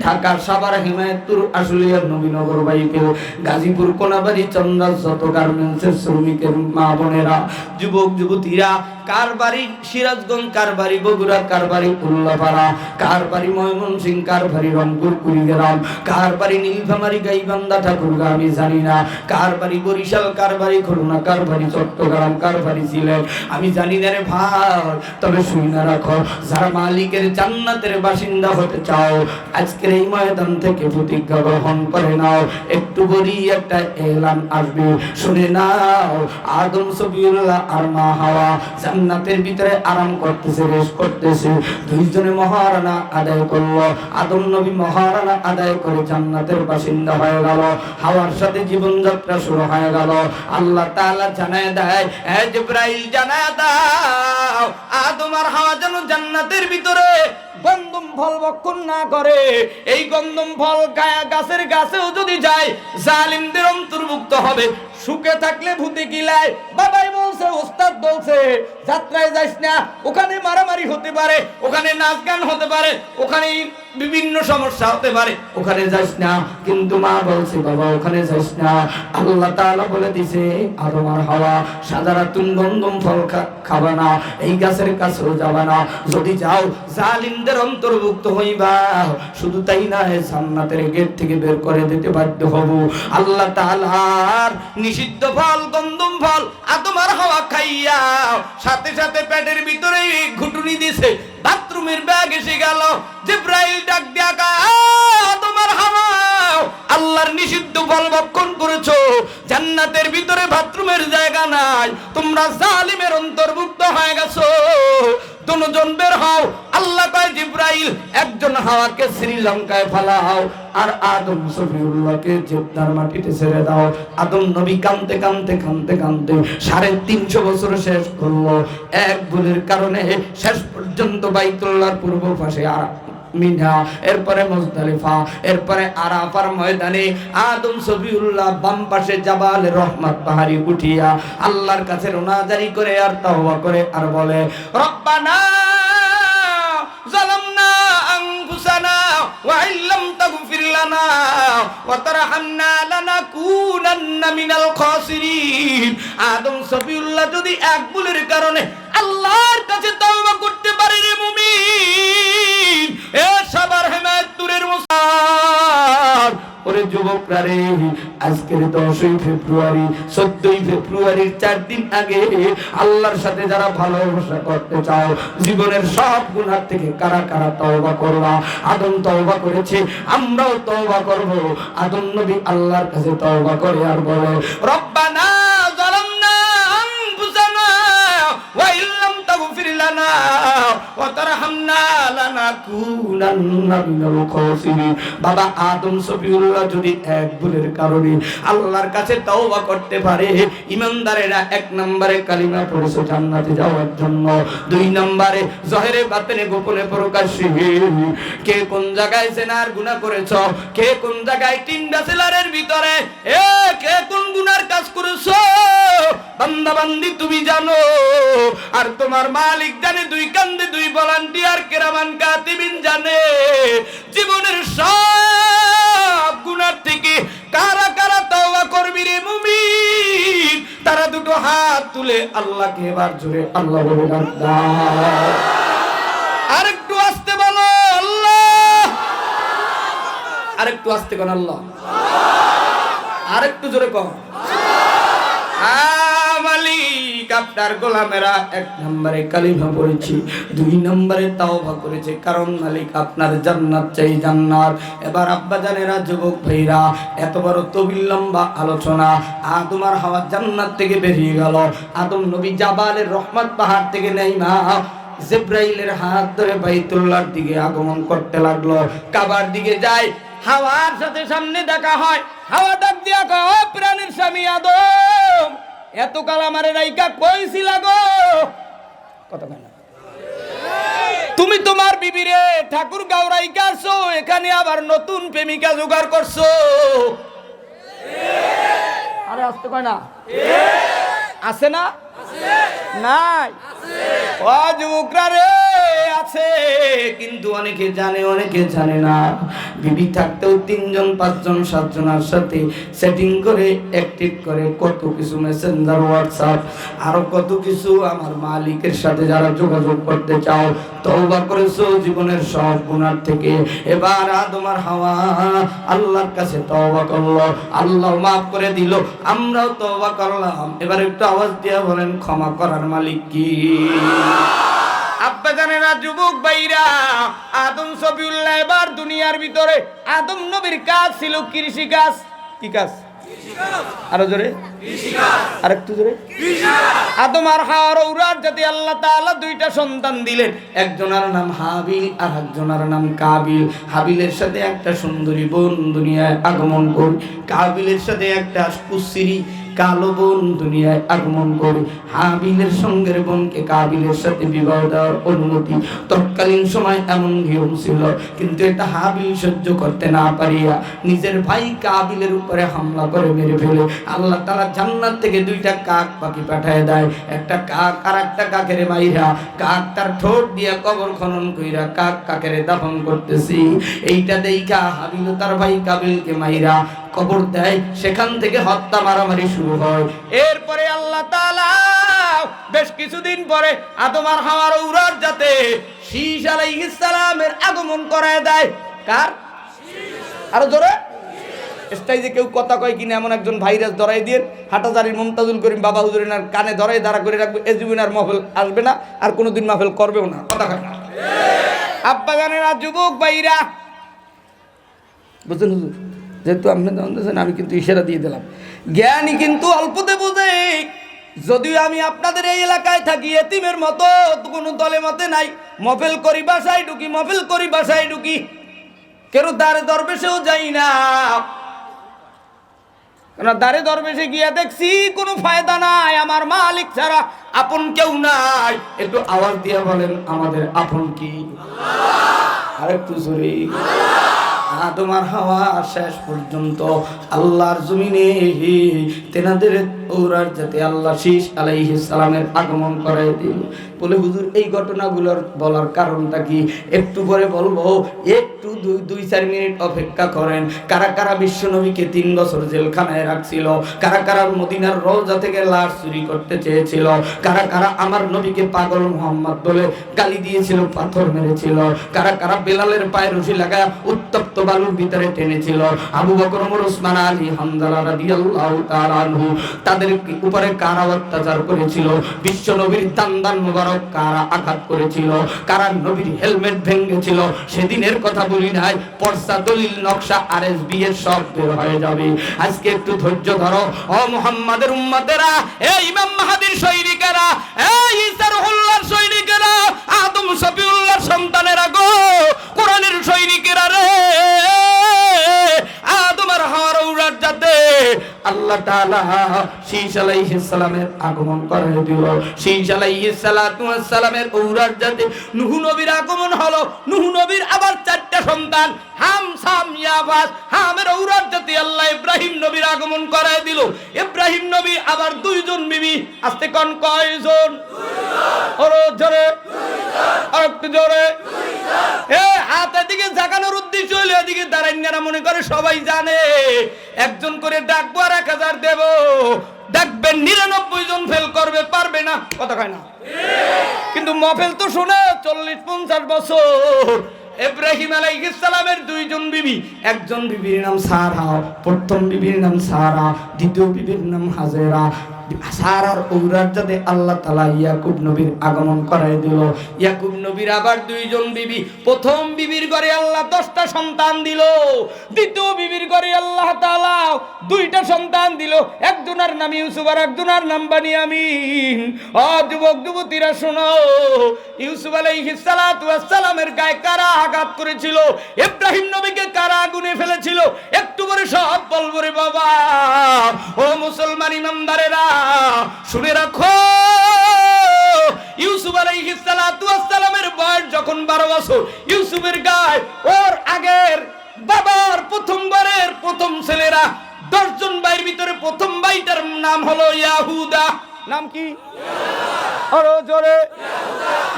ঢাকার সাভার, হিমায়তপুর, আশুলিয়ার নবীনগর, বাইকেল, গাজীপুর, কোনাবাড়ি, চন্দ্রাল, যত গার্মেন্টসের শ্রমিকের মা বোনেরা, যুবক যুবতীরা, কার বাড়ি সিরাজগঞ্জ, কার বাড়ি বগুড়া, কার বাড়ি উল্লাপাড়া, কার বাড়ি ময়মনসিংহ, কার বাড়ি রংপুর, কুড়িগ্রাম, কার বাড়ি নীলফামারী, গাইবান্ধা, ঠাকুরগাঁও, আমি জানি না, কার বাড়ি বরিশাল, কার বাড়ি খুলনা, কার বাড়ি চট্টগ্রাম, কার বাড়ি সিলেট, আমি জানি না রে ভাই। তবে শুই না রাখো, যারা মালিকের জান্নাতের বাসিন্দা হতে চাও, আজকের এই ময়দান থেকে প্রতিজ্ঞা গ্রহণ করে নাও। একটু বলি, একটা এলান আসবে, শুনে নাও। আদম সফিউল্লাহ আর মা হাওয়া জান্নাতের ভিতরে আরাম করতেছে, রেস্ট করতেছে। দুইজনে মহারানা আদায় করলো। আদম নবী মহারানা আদায় করে জান্নাতের বাসিন্দা হয়ে গেল। হাওয়ার সাথে জীবনযাত্রা শুরু হয়ে গেল। আল্লাহ তাআলা জানায় দেয়, হে জিবরাইল জানায় দাও, আদম আর হাওয়া যেন জান্নাতের ভিতরে গন্ধম ফল ভক্ষণ না করে। এই গন্ধম ফল গাছের গাছেও যদি যায়, জালিমদের অন্তর্ভুক্ত হবে। সুখে থাকলে ভূতে কিলায়, বাবাই বলছে, ওস্তাদ বলছে, যাত্রায় যাইস না, ওখানে মারামারি হতে পারে, ওখানে নাচ গান হতে পারে, ওখানে বিভিন্ন সমস্যা হতে পারে, ওখানে যাইস না। কিন্তু মা বলছে, বাবা ওখানে যাইস না। আল্লাহ তাআলা বলে দিছে, আদম আর হাওয়া সাধারণ গন্ধম ফল খাবা না, এই গাছের কাছেও যাবা না। যদি যাও, জালিমদের অন্তর্ভুক্ত হইবা। শুধু তাই না, জান্নাতের গেট থেকে বের করে দিতে বাধ্য হব। আল্লাহ তাআলার নিষিদ্ধ ফল গন্ধম ফল আদম আর হাওয়া খাইয়া সাথে সাথে পেটের ভিতরে ঘুটুনি দিছে, বাথরুমের ব্যাগ এসে গেল। জিবরাইল ডাক দিয়া কয়, আদম আর হাওয়া, আল্লাহর নিষিদ্ধ ফল ভক্ষণ করেছো, জান্নাতের ভিতরে বাথরুমের জায়গা নাই, তোমরা জালিমের অন্তর্ভুক্ত হয়ে গেছো। দুজন বের হও। আল্লাহ কয়, জিবরাইল একজন হাওয়াকে শ্রীলঙ্কায় ফালাও, আর আদম সফিউল্লাহকে জেদ্দার মাটিতে ছেড়ে দাও। আদম নবী কাঁদতে কাঁদতে কাঁদতে কাঁদতে 350 বছর শেষ করলো। এক ভুলের কারণে শেষ পর্যন্ত বাইতুল্লাহর পূর্ব পাশে মিনা, এরপরে মুজদালিফা, এরপরে আরাফার ময়দানে আদম সফিউল্লাহ বাম পাশে জাবাল রহমত পাহাড়ি উঠিয়া আল্লাহর কাছে রোনাজারি করে আর তাওবা করে আর বলে, রব্বানা যালামনা আনফুসানা ওয়া ইল্লাম তাগফির লানা ওয়া তারহামনা লানাকুনান্না মিনাল খাসিরিন। আদম সফিউল্লাহ যদি এক ভুলের কারণে আল্লাহর কাছে তাওবা করতে পারে রে মুমিন, এ সাভার হিমায়তপুরের মুসলমান, ওরে যুবকরা রে, আজকের 10ই ফেব্রুয়ারি 14ই ফেব্রুয়ারির 4 দিন আগে আল্লাহর সাথে যারা ভালোবাসা করতে চাও, জীবনের সব গুনাহ থেকে কারা কারা তওবা করবা? আদম তওবা করেছে, আমরাও তওবা করব। আদম নবী আল্লাহর কাছে তওবা করে আর বলে, রব্বানা যালামনা আনফুসানা ওয়া ইল্লাম তাগফির লানা ওয়া তারহামনা ইন্না লানাকুনান্না মিনাল খাসিরিন। বাবা আদম সফিউল্লাহ যদি এক ভুলের কারণে আল্লাহর কাছে তওবা করতে পারে, ইমানদারেরা এক নম্বরে কালিমা পড়েছে জান্নাতে যাওয়ার জন্য, দুই নম্বরে জহেরে বাতেনে গোপনে প্রকাশ্যে কে কোন জায়গায় জেনার গুনাহ করেছো, কে কোন জায়গায় তিনটা সেলারের ভিতরে কে কোন গুনার কাজ করেছো বান্দা বান্দি তুমি জানো, আর তোমার মালিক জানে, দুই কান্দে দুই ভলান্টিয়ার কেরামান কাতিবিন জানে। জীবনের সব গুনার থেকে কারা কারা তওবা করবি রে মুমিন, তারা দুটো হাত তুলে আল্লাহকে এবার জোরে আল্লাহ বলে ডাক দাও। আরেকটু আস্তে বলো আল্লাহ, আরেকটু আস্তে কোন আল্লাহ, আরেকটু জোরে কর মালিক। আপনার গোলামেরা এক নম্বরে কালিমা পড়েছি, দুই নম্বরে তাওবা করেছে, কারণ মালিক আপনার জান্নাত চাই জান্নাত। এবার আব্বা জানেরা, যুবক ভাইরা, এত বড় তবিল লম্বা আলোচনা। আদম আর হাওয়া জান্নাত থেকে বেরিয়ে গেল, আদম নবী জাবালের রহমত পাহাড় থেকে নেইমা জিব্রাইলের হাত ধরে বাইতুল্লাহর দিকে আগমন করতে লাগলো, কাবার দিকে যায়। হাওয়ার সাথে সামনে দেখা হয়, হাওয়া ডাক দিয়া কয়, প্রাণের স্বামী আদম, এতকাল আমারে রাইকা কই ছিলা গো? কথা বল না। তুমি তোমার বিবিরে ঠাকুর গাঁও রাইকা আসছো, এখানে আবার নতুন প্রেমিকা জোগাড় করছো। আরে আসতে কয় না, আছে না? নাই ও যুবকরা রে, আছে, কিন্তু অনেকে জানে অনেকে জানে না। বিবি থাকতেও 3 জন 5 জন 7 জনের সাথে সেটিং করে অ্যাক্টিভ করে কত কিছু মেসেঞ্জার হোয়াটসঅ্যাপ আরো কত কিছু। আমার মালিকের সাথে যারা যোগাযোগ করতে চাও, তওবা করেছো জীবনের সব গুনাহ থেকে, এবার আদম আর হাওয়া আল্লাহর কাছে তওবা করলো, আল্লাহ মাফ করে দিল, আমরাও তওবা করলাম। এবার একটু আওয়াজ দিয়ে বলেন, ক্ষমা করার মালিক কি? আব্বা জানেরা, যুবক ভাইরা, আদম সফিউল্লাহ এবার দুনিয়ার ভিতরে, আদম নবীর কাজ ছিল কৃষি কাজ। কি কাজ? আরো জোরে, আর একটু জোরে। আদম আর হাওয়ার ঔরার যাতে আল্লাহ তাআলা 2টা সন্তান দিলেন, একজনের নাম হাবিল আর একজনের নাম কাবিল। হাবিলের সাথে একটা সুন্দরী বোন দুনিয়ায় আগমন করে, কাবিলের সাথে একটা কুসিরি কালো বোন দুনিয়ায় আগমন করে। হাবিলের সঙ্গের বোনকে কাবিলের সাথে বিবাহ দেওয়ার অনুমতি তৎকালীন সময় এমন নিয়ম ছিল, কিন্তু এটা হাবিল সহ্য করতে না পারিয়া নিজের ভাই কাবিলের উপরে হামলা করে মেরে ফেলে আল্লাহ তাআলা জান্নাত থেকে 2টা কাক পাখি পাঠায় দেয়। একটা কাক আর একটা কাকের মাইরা, কাক তার ঠোঁট দিয়া কবর খনন কইরা কাক কাকের দাফন করতেছি। এইটা দেইখা হাবিল তার ভাই কাবিলকে মাইরা কবর দেয়, সেখান থেকে হত্যা মারামারি শুরু হয়। এরপরে আল্লাহ তাআলা বেশ কিছুদিন পরে আদম আর হাওয়ার ঔরত যাতে শীশ আলাইহিস সালামের আগমন করায় দেয়। কার? আরো জোরে। স্টেজে কেউ কথা কয় কিনা এমন একজন ভাইরাস ধরাই দিয়ে হাটাজারির মুমতাজুল করিম বাবা হুজুরের কানে ধরাই দাঁড়া করে রাখবে, এই জীবনে আর মাহফিল আসবে না, আর কোনোদিন মাহফিল করবেও না। কথা কয় না। আব্বা জানেরা, যুবক ভাইরা, বুঝছেন হুজুর, যেহেতু আপনি জানতেছেন আমি কিন্তু ইশারা দিয়ে দিলাম, জ্ঞানী কিন্তু অল্পতে বোঝে। যদিও আমি আপনাদের এই এলাকায় থাকি, এতিমের মতো কোনো দলে মতে নাই, মাহফিল করি বাসায় ঢুকি, মাহফিল করি বাসায় ঢুকি, কেন দাঁড়ে দরবেশেও যাই না, কেন দাঁড়ে দরবেশে গিয়া দেখছি কোনো ফায়দা নাই, আমার মালিক ছাড়া আপন কেউ নাই। একটু আওয়াজ দিয়ে বলেন, আমাদের আপন কি? আর একটু জোরে। আদম আর হাওয়া শেষ পর্যন্ত আল্লাহর জমিনে তেনাদের ওরার যাতে আল্লাহ শীষ আলাইহিস সালামের আগমন করাই দিল। বলে হুজুর এই ঘটনাগুলোর বলার কারণটা কি? একটু পরে বলবো, একটু 2-4 মিনিট অপেক্ষা করেন। কারা কারা বিশ্ব নবীকে 3 বছর জেলখানায় রাখছিল, কারা কারা মদিনার রওজা থেকে লাশ চুরি করতে চেয়েছিল, কারা কারা আমার নবীকে পাগল মুহাম্মদ বলে গালি দিয়েছিল, পাথর মেরেছিল, কারা কারা বেলালের পায়ে রশি লাগায় উত্তপ্ত বালুর ভিতরে টেনেছিল, আবু বকর, ওমর, ওসমান, আলী, হামজা রাদিয়াল্লাহু তাআলা আনহু, তাদের উপরে কারা অত্যাচার করেছিল, বিশ্ব নবীর দান মুবারক কারা আঘাত করেছিল, কারা নবীর হেলমেট ভেঙেছিল, সেদিনের কথা বলি নাই, পর্সা দলিল নকশা আরএসবি এর সব বের হয়ে যাবে। আজকে একটু ধৈর্য ধরো ও মুহাম্মাদের উম্মতেরা, এই ইমাম মাহদীর সৈনিকেরা, এই ঈসা রুহুল্লাহর সৈনিকেরা, আদম শফিউল্লাহর সন্তানেরা গো, কোরআনের সৈনিকেরা রে, আদম আর হাওয়ার ঔরার যাতে আল্লাহ তাআলা শীশ আলাইহিস সালামের আগমন করে দিল। শীশ আলাইহিস সালাতু ওয়াস সালামের ঔরার যাতে নূহ নবীর আগমন হলো। নূহ নবীর আবার 4টা সন্তান, হাম সাম ইয়াফাস, হামের ঔরার যাতে আল্লাহ ইব্রাহিম নবীর আগমন করে দিল। ইব্রাহিম নবী আবার 2 জন বিবি, আস্তে কোন কয়জন? 2 জন। আরো জোরে, আরেকটু জোরে। হাতে দিকে জাগানোর উদ্দেশ্য হলো এদিকে দাঁড়াইনারা মনে করে সবাই জানে, একজন করে ডাকবো আর 1000 দেব, ডাকবেন 99 জন ফেল করবে, পারবে না, কথা কয় না। কিন্তু মফেল তো শোনে 40-50 বছর। ইব্রাহিম আলাইহিস সালামের 2 জন বিবি, একজন বিবির নাম সারা, প্রথম বিবির নাম সারা, দ্বিতীয় বিবির নাম হাজেরা। সারার ঔরার যাতে আল্লাহ তাআলা ইয়াকুব নবীর আগমন করায় দিল। ইয়াকুব নবীর আবার 2 জন বিবি, প্রথম বিবির ঘরে আল্লাহ 10টা সন্তান দিল, দ্বিতীয় বিবির ঘরে আল্লাহ তাআলা 2টা সন্তান দিল, একজনের নাম ইউসুফ আর একজনের নাম বানিয়ামিন। ও যুবক যুবতীরা শোনো, ইউসুফ আলাইহিস সালাতু ওয়াস সালামের গায়ে কারা আঘাত করেছিল, ইব্রাহিম নবীকে কারা আগুনে ফেলেছিল, একটু করে সব বলবো রে বাবা। ও মুসলমান ইমানদারেরা শুনে রাখো, ইউসুফ আলাইহিস সালাতু ওয়াস সালামের বয়স যখন 12 বছর, ইউসুফের গায়ে ওর আগের বাবার প্রথমবারের প্রথম ছেলেরা 10 জন ভাইয়ের ভিতরে প্রথম ভাইটার নাম হলো ইয়াহুদা। নাম কি? আরো জোরে।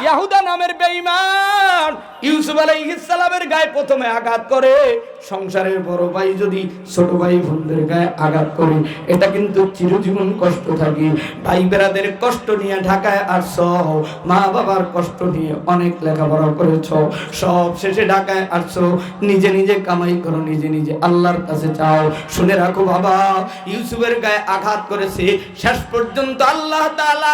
ইয়াহুদা নামের বেঈমান ইউসুফ আলাইহিস সালামের গায়ে প্রথমে আঘাত করে। সংসারের বড় ভাই যদি ছোট ভাই বোনদের গায়ে আঘাত করে, এটা কিন্তু চিরজীবন কষ্ট থাকে। ভাই বেরাদের কষ্ট নিয়ে ঢাকায় আসছো, মা বাবার কষ্ট নিয়ে অনেক লেখাপড়া করেছো, সব শেষে ঢাকায় আসছো, নিজে নিজে কামাই করো, নিজে নিজে আল্লাহর কাছে চাও। শুনে রাখো বাবা, ইউসুফের গায়ে আঘাত করেছে, শেষ পর্যন্ত আল্লাহ তাআলা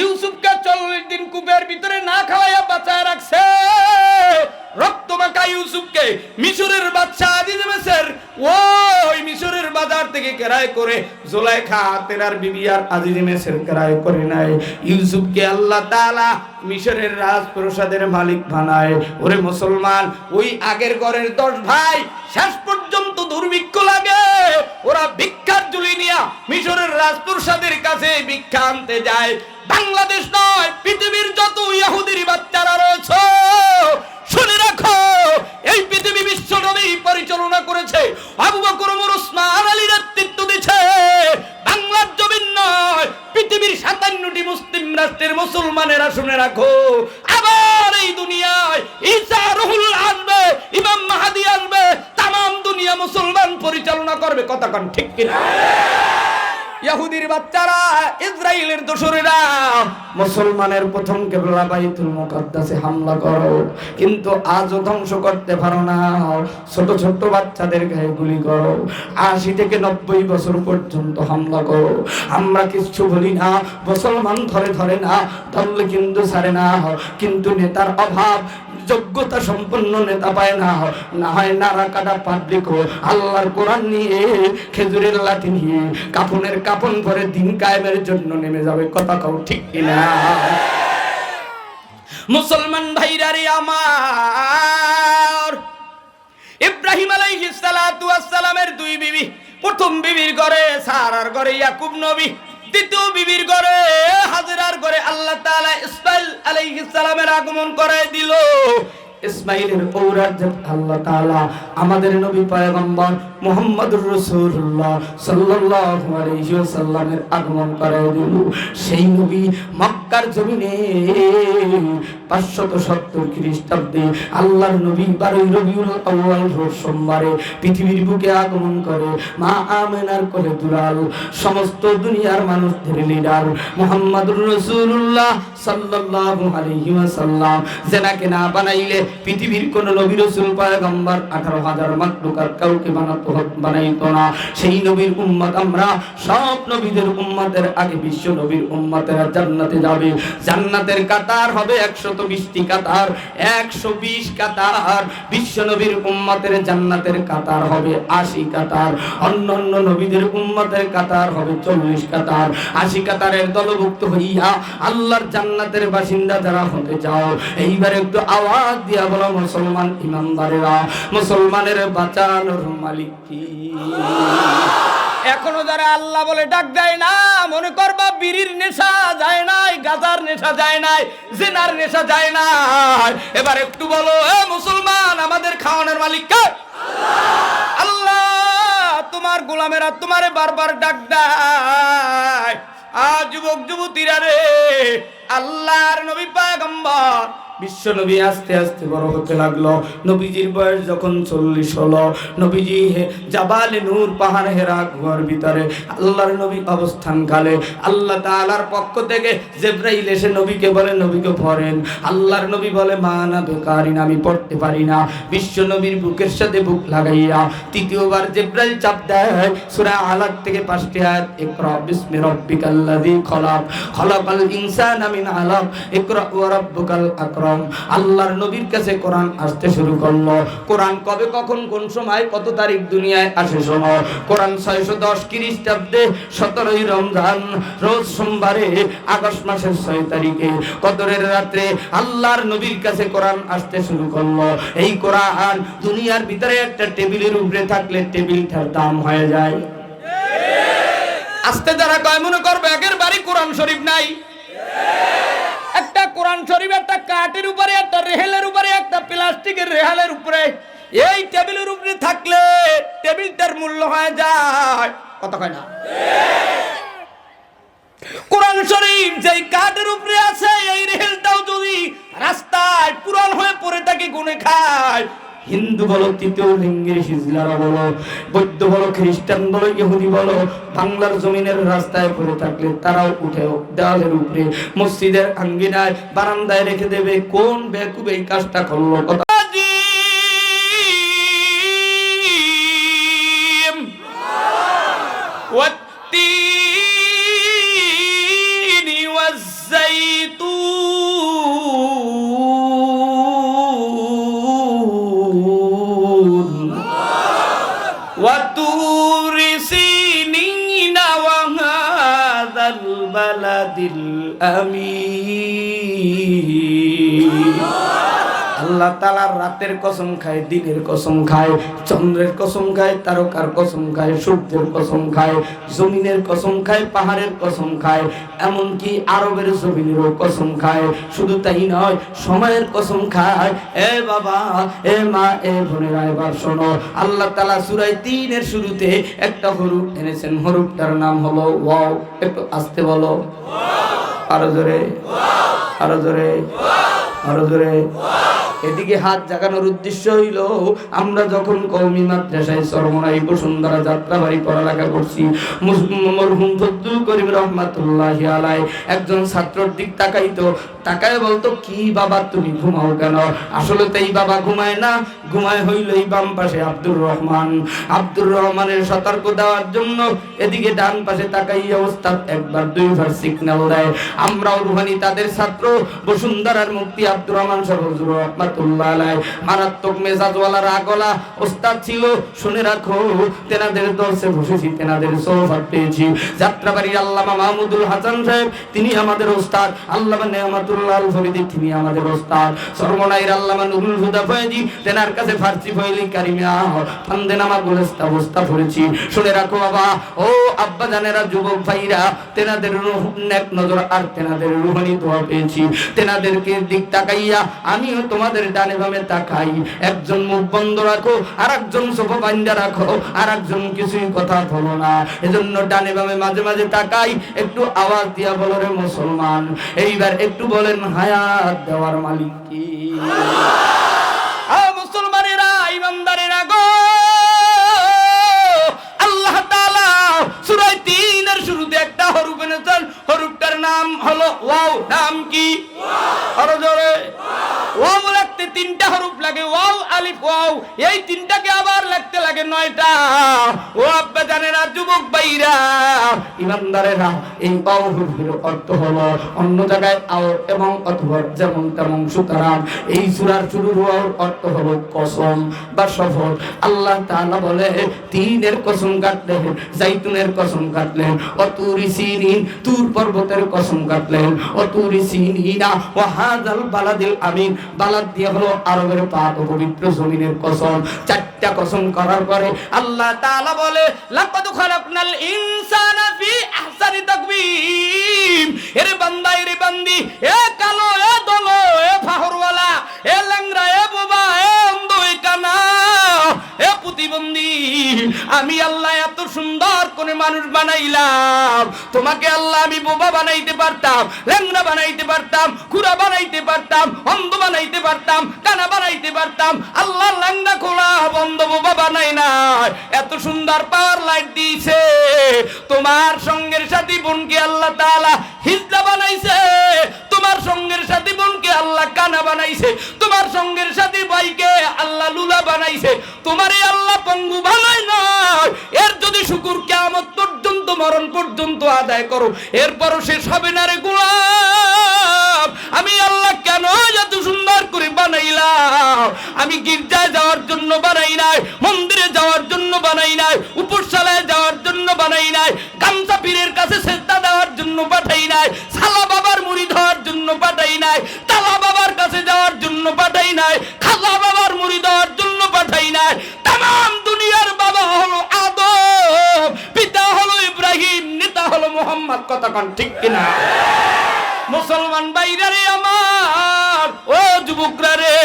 ইউসুফকে 40 দিন কূপের ভিতরে না খাওয়াইয়া বাঁচায় রাখছে। রক্তমাখা ইউসুফকে মিশরের বাদশা আজিজ মিসর ওই মিশরের বাজার থেকে ক্রয় করে জুলাইখা তেরার বিবি আর আজিজ মিসর ক্রয় করে নাই। ইউসুফকে আল্লাহ তাআলা মিশরের রাজপ্রাসাদের মালিক বানায়। ওরে মুসলমান, ওই আগের ঘরের 10 ভাই শেষ পর্যন্ত দুর্ভিক্ষ লাগে, ওরা ভিক্ষার ঝুলি নিয়া মিশরের রাজপ্রাসাদের কাছে ভিক্ষা আনতে যায়। বাংলাদেশ নয়, পৃথিবীর যত ইহুদির বাচ্চারা রয়েছে শুনে রাখো, এই পৃথিবী বিশ্ব নবী পরিচালনা করেছে, আবু বকর ওমর ওসমান আলী নেতৃত্ব দিয়েছে। বাংলার জমিন নয়, পৃথিবীর 57টি মুসলিম রাষ্ট্রের মুসলমানেরা শুনে রাখো, আবার এই দুনিয়ায় ঈসা রুহুল্লাহ আসবে, ইমাম মাহদী আসবে, তামাম দুনিয়া মুসলমান পরিচালনা করবে। কথা কোন ঠিক কিনা? ইহুদির বাচ্চারা, ইসরায়েলের দোসরেরা মুসলমানের প্রথম কিবলা বাইতুল মুকাদ্দাসে হামলা করো, কিন্তু আজও ধ্বংস করতে পারো না। ছোট ছোট বাচ্চাদের গায়ে গুলি করো, 80 থেকে 90 বছর পর্যন্ত হামলা করো। আমরা কিছু বলি না, মুসলমান ধরে ধরে না, ধরলে কিন্তু ছাড়ে না, কিন্তু নেতার অভাব, যোগ্যতা সম্পন্ন নেতা পায় না, না হয় নারা কাটা পাবলিক আল্লাহর কোরআন নিয়ে, খেজুরের লাঠি নিয়ে, কাফনের কাফন পরে দিন কায়েমের জন্য নেমে যাবে। কথা কও ঠিক কিনা? মুসলমান ভাইরা রে আমার, ইব্রাহিম আলাইহিস সালাতু ওয়াস সালামের 2 বিবি, প্রথম বিবির ঘরে সারার ঘরে ইয়াকুব নবী, দ্বিতীয় বিবির ঘরে হাজেরার ঘরে আল্লাহ তাআলা ইসমাঈল আলাইহিস সালামের আগমন করায় দিল। ইসমাঈলের ঔরাত আল্লাহ তাআলা আমাদের নবী পয়গম্বর মুহাম্মদুর রাসূলুল্লাহ সাল্লাল্লাহু আলাইহি ওয়াসাল্লামের আগমন করায় দিল। সেই নবী মক্কার জমিনে 570 খ্রিস্টাব্দে আল্লাহর নবী 12 রবিউল আউয়াল রোজ সোমবারে পৃথিবীর বুকে আগমন করে। মা আমেনার কোলে দুলাল, সমস্ত দুনিয়ার মানুষদের লিডার মুহাম্মদুর রাসূলুল্লাহ সাল্লাল্লাহু আলাইহি ওয়াসাল্লাম, যেনাকে না বানাইলে পৃথিবীর কোন নবী রাসূল পয়গম্বর 18,000 মাখলুকাত কাউকে বানাইতো না। সেই নবীর উম্মত আমরা, সব নবীদের উম্মতের আগে বিশ্ব নবীর উম্মতেরা জান্নাতে যাবে। জান্নাতের কাতার হবে 120টি কাতার, 120 কাতার। বিশ্ব নবীর উম্মতের জান্নাতের কাতার হবে 80 কাতার। অন্যান্য নবীদের উম্মতের কাতার হবে 40 কাতার। 80 কাতারের দলভুক্ত হইয়া আল্লাহর জান্নাতের বাসিন্দা যারা হতে চাও, এইবার একটু আওয়াজ দিয়া বলো, মুসলমান ইমানদারেরা, মুসলমানের বাঁচানোর মালিক কি? এখনো যারা আল্লাহ বলে ডাক দেয় না, মনে করবা বিড়ির নেশা যায় নাই, গাঁজার নেশা যায় নাই, জিনার নেশা যায় নাই। এবার একটু বলো, এ মুসলমান, আমাদের খাওয়ানোর মালিক কে? আল্লাহ। তোমার গোলামেরা তোমারে বারবার ডাক দেয়। যুবক যুবতীরা রে, আল্লাহর নবী পয়গম্বর বিশ্ব নবী আস্তে আস্তে বড় হতে লাগলো। নবীজির বয়স যখন 40 হলো, নবীজি জাবালে নূর পাহাড় হেরা গুহার ভিতরে আল্লাহর নবী অবস্থান কালে আল্লাহ তাআলার পক্ষ থেকে জিবরাইল এসে নবীকে বলে, নবীকে পড়েন। আল্লাহর নবী বলে, মা না বেকারিন, আমি পড়তে পারি না। বিশ্ব নবীর বুকের সাথে বুক লাগাইয়া তৃতীয়বার জিবরাইল চাপ দেয়। সূরা আলাক থেকে 5টি আয়াত, ইকরা বিসমি রাব্বিকাল্লাযী খলাক, খলাকাল ইনসানা মিন আলাক, ইকরা ওয়া রাব্বুকাল আকরাম। আল্লাহর নবীর কাছে কোরআন আসতে শুরু করলো। কোরআন কবে, কখন, কোন সময়, কত তারিখ দুনিয়ায় আসে শোনো। কোরআন 610 খ্রিস্টাব্দে 17ই রমজান, রোজ সোমবারে, আগস্ট মাসের 6 তারিখে কদরের রাত্রে আল্লাহর নবীর কাছে কোরআন আসতে শুরু করলো। এই কোরআন দুনিয়ার ভিতরে একটা টেবিলের উপরে থাকলে টেবিলটার দাম হয়ে যায়। আস্তে যারা কয় মনে করবে একের বাড়ি কোরআন শরীফ নাই। একটা কোরআন শরীফ একটা কাঠের উপরে, একটা রেহেলের উপরে, একটা প্লাস্টিকের রেহালের উপরে, এই টেবিলের উপরে থাকলে টেবিলটার মূল্য হয়ে যায় কত, কয় না? কোরআন শরীফ যেই কাঠের উপরে আছে, এই রেহেলটাও যদি রাস্তায় পুরান হয়ে পড়ে থাকে, গুনে খায়, হিন্দু বলো, তৃতীয় লিঙ্গের হিজলারা বলো, বৌদ্ধ বলো, খ্রিস্টান বলো, ইহুদি বলো, বাংলার জমিনের রাস্তায় পড়ে থাকলে তারাও উঠে দেওয়ালের উপরে, মসজিদের আঙ্গিনায়, বারান্দায় রেখে দেবে। কোন বেকুব এই কাজটা করলো? কথা আল্লাহ তাআলা রাতের কসম খায়, দিনের কসম খায়, চন্দ্রের কসম খায়, তারকার কসম খায়, সূর্যের কসম খায়, জমিনের কসম খায়, পাহাড়ের কসম খায়, এমনকি আরবের জমিনেরও কসম খায়। শুধু তাই নয়, সময়ের কসম খায়। এ বাবা, এ মা, এ বোনেরা, এবার শোনো, আল্লাহ তাআলা সূরা 3-এর শুরুতে একটা হরফ এনেছেন। হরফটার নাম হলো ওয়াও। একটু আস্তে বলো, আরো জোরে, আরো জোরে, আরো জোরে। এদিকে হাত জাগানোর উদ্দেশ্য হইল, আমরা যখন কওমি মাদ্রাসায় চরমনাই বসুন্ধরা যাত্রাবাড়ি পড়ালেখা করছি, মরহুম ফজলুল করিম রহমাতুল্লাহি আলাইহি একজন ছাত্রর দিক তাকাইতো, তাকায় বলতো, কি বাবা তুমি ঘুমাও কেন? আসলে তাই বাবা ঘুমায় না, ঘুমায় হইল এই বাম পাশে আব্দুর রহমান। আব্দুর রহমানের সতর্ক দেওয়ার জন্য এদিকে ডান পাশে তাকাইয়া ওস্তাদ একবার দুইবার সিগন্যাল দেয়। আমরাও রুহানি তাদের ছাত্র, বসুন্ধরার মুফতি আব্দুর রহমান সরজুর রহমাতুল্লাহ আলাইহি মারাত্মক মেজাজওয়ালা রাগওয়ালা ওস্তাদ ছিল। শুনে রাখো, তেনাদের দর্শে বসেছি, তেনাদের সোহবত পেয়েছি। যাত্রাবাড়ির আল্লামা মাহমুদুল হাসান সাহেব, তিনি আমাদের ওস্তাদ। আল্লামা নেয়ামতুল্লাহ আল ফরিদি, তিনি আমাদের ওস্তাদ। চরমনাইর আল্লামা নুরুল হুদা ফয়েজি, তেনার কাছে ফার্সি ফয়লি কারিমা ফান্দেনামা গোলেস্তা বস্তা পড়েছি। শুনে রাখো বাবা, ও আব্বা জানেরা, যুবক ভাইরা, তেনাদের নেক নজর আর তেনাদের রুহানি দোয়া পেয়েছি। তেনাদেরকে দিক তাকাইয়া আমিও তোমাদের ডানে বামে তাকাই। একজন মুখ বন্ধ রাখো, আর একজন সোফা বান্ধা রাখো, আর একজন কিছুই কথা বলো না। এজন্য ডানে বামে মাঝে মাঝে তাকাই। একটু আওয়াজ দিয়া বলো, রে মুসলমান, এইবার একটু বলেন, হায়াত দেওয়ার মালিক কি? মুসলমানেরা, ইমানদারেরা গো, আল্লাহ তাআলা সূরা 3-এর শুরুতে একটা হরফ এনেছেন। হরফটার নাম হলো ওয়াও। নাম কি? আরো জোরে। ওয়াও বলে তিনটা হরফ লাগে ওয়াও আলিফ ওয়াও, এই তিনটাকে আবার লিখতে লাগে 9টা। ও আব্বা জানেন আর যুবক ভাইরা ইমানদারেরা, এই ওয়াও হরফের অর্থ হলো অন্য জায়গায় আও এবং অথবা যেমন তেমন। সুতরাং এই সূরার শুরুর ওয়াও অর্থ হলো কসম বা শপথ। আল্লাহ তাআলা বলে তিনের কসম কাটলেন, জাইতুনের কসম কাটলেন, অতুরি সিনিন তুর পর্বতের কসম কাটলেন, অতুরি সিনিনা ওয়া হাযাল বালাদিল আমিন, বালাদ দিয়ে হলো আরবের পাক পবিত্র জমিনের কসম। চারটা কসম করার পরে আল্লাহ তাআলা বলে লাকাদ খালাকনাল ইনসানা ফি আহসানি তাকবীম। এরে বান্দা এরে বান্দি, এ কালো এ দলো এ ফাহরওয়ালা এ ল্যাংড়া এ বোবা এ অন্ধ এ কানা এ প্রতিবন্ধী, আমি আল্লাহ এত সুন্দর করে মানুষ বানাইলাম। তোমাকে আল্লাহ আমি বোবা বানাইতে পারতাম, ল্যাংড়া বানাইতে পারতাম, খুরা বানাইতে পারতাম, অন্ধ বানাইতে পারতাম, কানা বানাইতে পারতাম। আল্লাহ ল্যাংড়া খোলা বন্ধ বোবা বানাই না, এত সুন্দর পাওয়ার লাইট দিয়েছে। তোমার সঙ্গের সাথী বোনকে আল্লাহ তাআলা হিজড়া বানাইছে, তোমার সঙ্গের সাথী বোনকে আল্লাহ কানা বানাইছে, তোমার সঙ্গের সাথী ভাইকে আল্লাহ লুলা বানাইছে, তোমারই আল্লাহ পঙ্গু বানাই না। এর যদি শুকর কিয়ামত পর্যন্ত মরণ পর্যন্ত আদায় করো, এরপরও শেষ হবে না রে গোলাম। আমি আল্লাহ কেন এত সুন্দর করে বানাইলাম? আমি গির্জায় যাওয়ার জন্য বানাই নাই, মন্দিরে যাওয়ার জন্য বানাই নাই, উপরশালায় যাওয়ার জন্য বানাই নাই, গামছা পীরের কাছে সেজদা দেওয়ার জন্য পাঠাই নাই, সালা বাবার মুরিদ হওয়ার জন্য পাঠাই নাই, তালা বাবার কাছে যাওয়ার জন্য পাঠাই নাই, খাজা বাবার মুরিদ হওয়ার জন্য পাঠাই নাই। তাম দুনিয়ার বাবা হলো আদম, পিতা হলো ইব্রাহিম, নেতা হলো মুহাম্মদ। কথা কোন ঠিক কিনা? মুসলমান ভাইরা রে আমার, ও যুবকরা রে,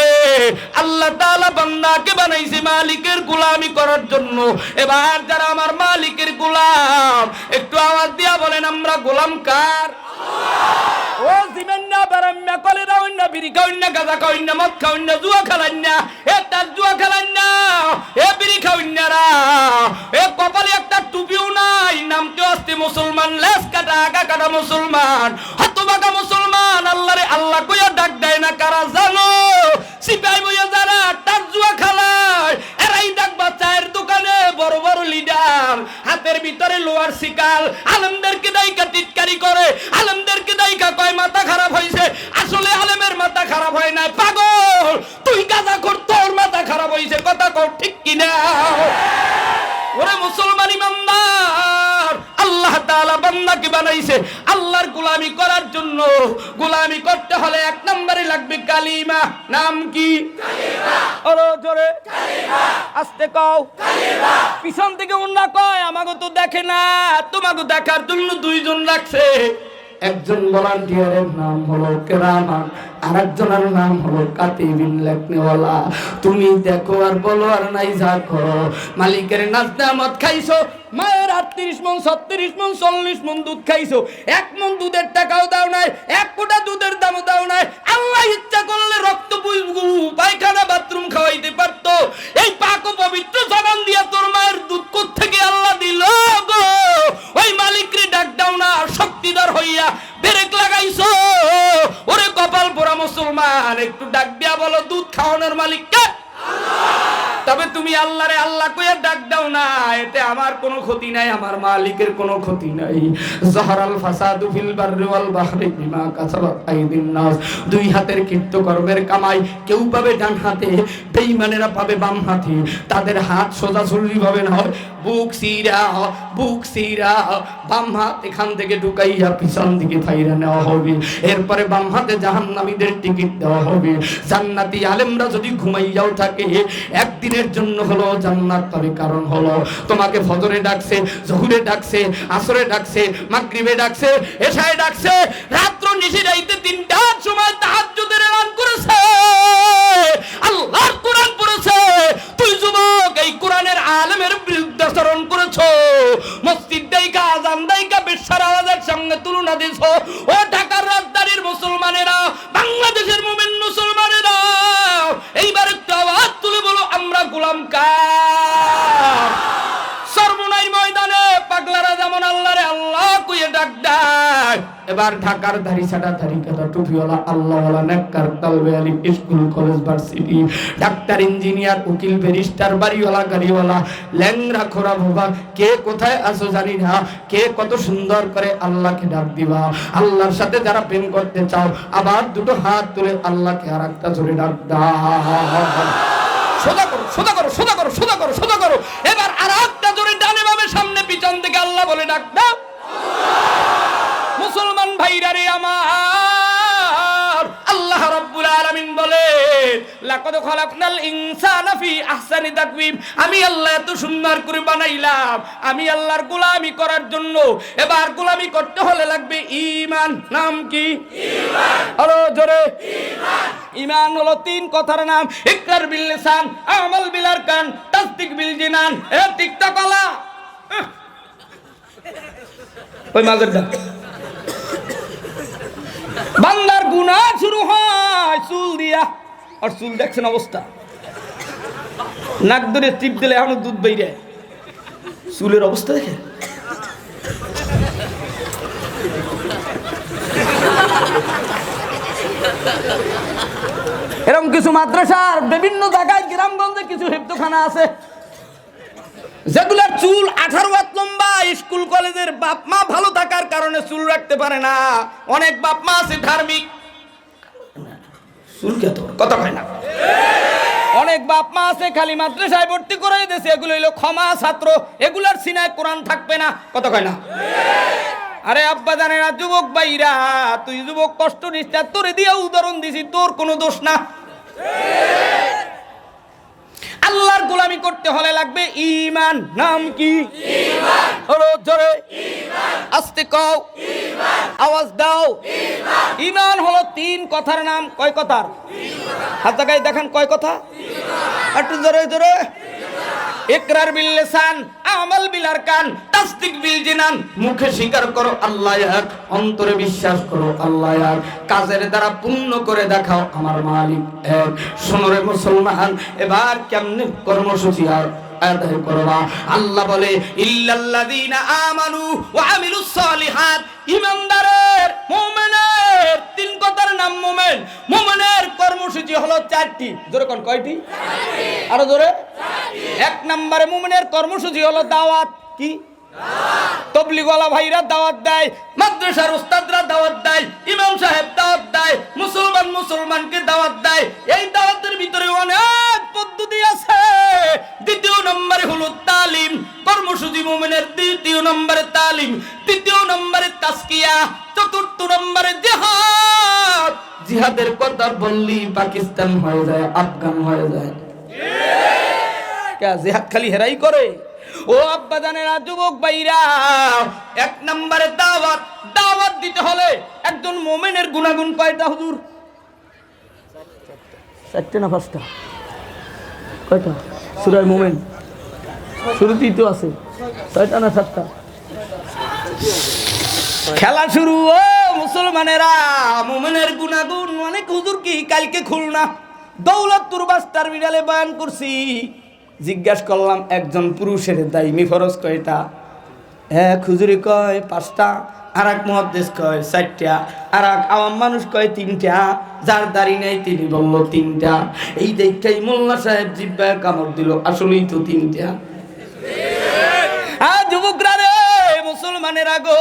আল্লাহ তাআলা বান্দাকে বানাইছে মালিকের গোলামি করার জন্য। এবার যারা আমার মালিকের গোলাম, একটু আওয়াজ দিয়া বলেন আমরা গোলাম কার? ও জীবন না বারাম্যা কলে রাউন না বিড়ি খাউন না গাঁজা খাউন না মদ খাউন না জুয়া খেলান না, এ তার জুয়া খেলান না, এ বিড়ি খাউন না রা, এ কপালে একটা টুপিও নাই, নামতে আসতে মুসলমান, লেস কাটা আগা কাটা মুসলমান, হতবাগা মুসলমান। আল্লাহরে আল্লাহ কইয়া ডাক দেয় না কারা জানো? সিপাই বইয়া যারা তার জুয়া খেলায়, এরাই ডাকবা চায়ের দোকানে বড় বড় লিডার, হাতের ভিতরে লোয়ার শিকাল, আলেমদেরকে দায়িকা টিটকারি করে, আলেমদেরকে দায়িকা কয় মাথা খারাপ হয়েছে। আসলে আলেমের মাথা খারাপ হয় না, পাগল তুই গাঁজা কর, তোর মাথা খারাপ হয়েছে। কথা কও ঠিক কিনা? ওরে মুসলমান ইমানদার, আল্লাহ তাআলা বান্দাকে বানাইছে আল্লাহর গোলামি করার জন্য। গোলামি করতে হলে এক নম্বরে লাগবে কালিমা। নাম কি? কালিমা। ওরে জোরে কালিমা, আস্তে কও কালিমা। পিছন থেকে উন্না কয় আমাগো তো দেখে না, তোমাগো দেখার জন্য দুইজন রাখছে। একজন ভলান্টিয়ারের নাম হলো কেরামান, আরেকজনের নাম হলো কাতিবিন, লেখনেওয়ালা। তুমি দেখো আর বলো আর নাই যা করো। মালিকের নাজদামত খাইছো, মায়ের 38 মণ 36 মণ 40 মণ দুধ খাইছো, 1 মণ দুধের টাকাও দাও নাই, 1 কোটা দুধের দামও দাও নাই। আল্লাহ ইচ্ছা করলে রক্ত পায়খানা বাথরুম খাওয়াইতে পারতো। এই পাক ও পবিত্র জবান দিয়া তোর মায়ের দুধ কোত্থেকে আল্লাহ দিল গো? ওই মালিকরে ডাক দাও না শক্তিদার হইয়া, ব্রেক লাগাইছো। ওরে কপাল পোড়া মুসলমান, একটু ডাক দিয়া বলো দুধ খাওয়ানোর মালিক কে? তবে তুমি আল্লাহরে আল্লাহ কইয়া ডাক দাও না, এতে আমার কোনো ক্ষতি নাই, আমার মালিকের কোনো ক্ষতি নাই। যাহারাল ফাসাদু ফিল বাররি ওয়াল বাহরি বিমা কাসাবাত আইদিন নাস। দুই হাতের কৃতকর্মের কামাই কেউ পাবে ডান হাতে, বেঈমানেরা পাবে বাম হাতে। তাদের হাত সোজাসুজি ভাবে না, বুক সিরা বাম হাত এখান থেকে ঢুকাইয়া পিছন দিকে ফাইরা নেওয়া হবে। এরপরে বাম হাতে জাহান্নামীদের টিকিট দেওয়া হবে। জান্নাতি আলেমরা যদি ঘুমাইয়াও থাকে, একদিনের জন্য হলো জান্নাত পাবে। কারণ হলো তোমাকে ফজরে ডাকছে, জোহরে ডাকছে, আসরে ডাকছে, মাগরিবে ডাকছে, এশায় ডাকছে, রাত্র নিশি রাইতে 3টার সময় তাহাজ্জুদের এলান করেছে, আল্লাহর কোরআন পড়েছে। তুই যুবক এই কোরআনের আলেমের বিরুদ্ধে আচরণ করেছো, মসজিদ দাইকা আযান দাইকা বেশ্যার আওয়াজের সঙ্গে তুলনা দিছো। ও ঢাকার রাজধানীর মুসলমানেরা, বাংলাদেশের মুমিন মুসলমানেরা, এইবার একটু আওয়াজ তুলে বলো আমরা গোলাম কার? সর্বনাই ময়দানে পাগলারা যেমন আল্লাহরে আল্লাহ কইয়ে ডাক দেয়, এবার ঢাকার ধারি ছাড়া ধারি কাটা টুপিওয়ালা আল্লাহওয়ালা নেককার তালবে আলী school college varsity doctor engineer উকিল ব্যারিস্টার বাড়িওয়ালা গাড়িওয়ালা ল্যাংরা খোরা বাবা কে কোথায় আছো জানি না, কে কত সুন্দর করে আল্লাহকে ডাক দিবা। আল্লাহর সাথে যারা প্রেম করতে চাও আবার দুটো হাত তুলে আল্লাহকে আর একটা জোরে ডাক দাও। সোজা করো সোজা করো সোজা করো সোজা করো সোজা করো। এবার আর একটা জোরে ডানে বামে সামনে পিছন থেকে আল্লাহ বলে ডাক দাও। মুসলমান ভাইরা রে আমার, আল্লাহ রাব্বুল আলামিন বলে লাকাদ খালাকনাল ইনসানা ফি আহসানি তাকওয়িম। আমি আল্লাহ এত সুন্দর করে বানাইলাম আমি আল্লাহর গোলামি করার জন্য। এবার গোলামি করতে হলে লাগবে ঈমান। নাম কি? ঈমান। আরো জোরে ঈমান। ঈমান হলো তিন কথার নাম, ইকরার বিল লিসান, আমাল বিল আরকান, তাসদিক বিল জিনান। এ টিকটক আলা ওই মাগরদা বান্দার গুনাহ শুরু হয় চুল দিয়া। আর চুল দেখছেন অবস্থা, নাক ধরে টিপ দিলে এখনো দুধ বাইরে, চুলের অবস্থা দেখে। এরকম কিছু মাদ্রাসার বিভিন্ন জায়গায় গ্রামগঞ্জে কিছু হেফতখানা আছে যেগুলার চুল 18 হাত লম্বা। স্কুল কলেজের বাপ মা ভালো থাকার কারণে চুল রাখতে পারে না। অনেক বাপ মা আছে ধার্মিক, চুল কে তোর কথা হয় না। অনেক বাপ মা আছে খালি মাদ্রাসায় ভর্তি করে দিয়েছে, এগুলো হইলো ক্ষমা ছাত্র, এগুলার সিনায় কোরআন থাকবে না, কথা কয় না। আরে আব্বা জানে না যুবক ভাইরা, তুই যুবক কষ্ট নিস না, তোরে দিয়ে উদাহরণ দিছি, তোর কোনো দোষ না। আল্লাহর গোলামি করতে হলে লাগবে ঈমান। নাম কি? ঈমান। আরো জোরে ঈমান। আস্তে কও ঈমান। আওয়াজ দাও ঈমান। ঈমান হলো তিন কথার নাম। কয় কথার? তিন কথা। হাত জায়গায় দেখেন কয় কথা? তিন কথা। একটু জোরে জোরে। ইকরার বিল লিসান, আমাল বিল আরকান, তাসদিক বিল জিনান। মুখে স্বীকার করো আল্লাহ এক, অন্তরে বিশ্বাস করো আল্লাহ এক, কাজের দ্বারা পূর্ণ করে দেখাও আমার মালিক এক। শোনো রে মুসলমান, এবার কেমনে কর্মসূচি আর আদায় করবা। আল্লাহ বলে ইল্লাল্লাযীনা আমানু ওয়া আমিলুস সালিহাত। ঈমানদারের মুমিনের তিন কথার নাম মুমিন। মুমিনের কর্মসূচি হলো চারটি। জোরে কোন কয়টি? চারটি। আরো জোরে চারটি। এক নম্বরে মুমিনের কর্মসূচি হলো দাওয়াত। কি দাওয়াত? তাবলীগওয়ালা ভাইরা দাওয়াত দেয়, মাদ্রাসার উস্তাদরা দাওয়াত দেয়, ইমাম সাহেব দাওয়াত দেয়, মুসলমান মুসলমানকে দাওয়াত দেয়। এই দাওয়াতের ভিতরে অনেক পদ্ধতি আছে। দ্বিতীয় নম্বরে হলো তালিম, কর্মসূচি মুমিনের দ্বিতীয় নম্বরে তালিম, তৃতীয় নম্বরে তাসকিয়া, চতুর্থ নম্বরে জিহাদ। জিহাদের কথা বললি পাকিস্তান হয়ে যায়, আফগান হয়ে যায়। কে জিহাদ খালি হেরাই করে? ও আব্বা জানেরা যুবক ভাইরা, এক নম্বরে দাওয়াত। দাওয়াত দিতে হলে একজন মুমিনের গুণাগুণ কয়টা হুজুর? চারটে না পাঁচটা? কয়টা? সূরা মুমিন শুরুতেই তো আছে, ছয়টা না সাতটা? খেলা শুরু। ও মুসলমানেরা, মুমিনের গুণাগুণ অনেক হুজুর কি কালকে খুলনা দৌলতপুর বাস টার্মিনালে বয়ান করছি। জিজ্ঞাসা করলাম একজন পুরুষের দাইমি ফরজ কয়টা? এক হুজুরি কয় 5টা, আর এক মুহাদ্দিস কয় 4টা, আর এক আওয়াম মানুষ কয় 3টা, যার দাড়ি নেই তিনি বলল 3টা। এই দেখটাই মোল্লা সাহেব জিব্বায় কামড় দিল, আসলেই তো 3টা। যুবকরা রে, মুসলমানেরা গো,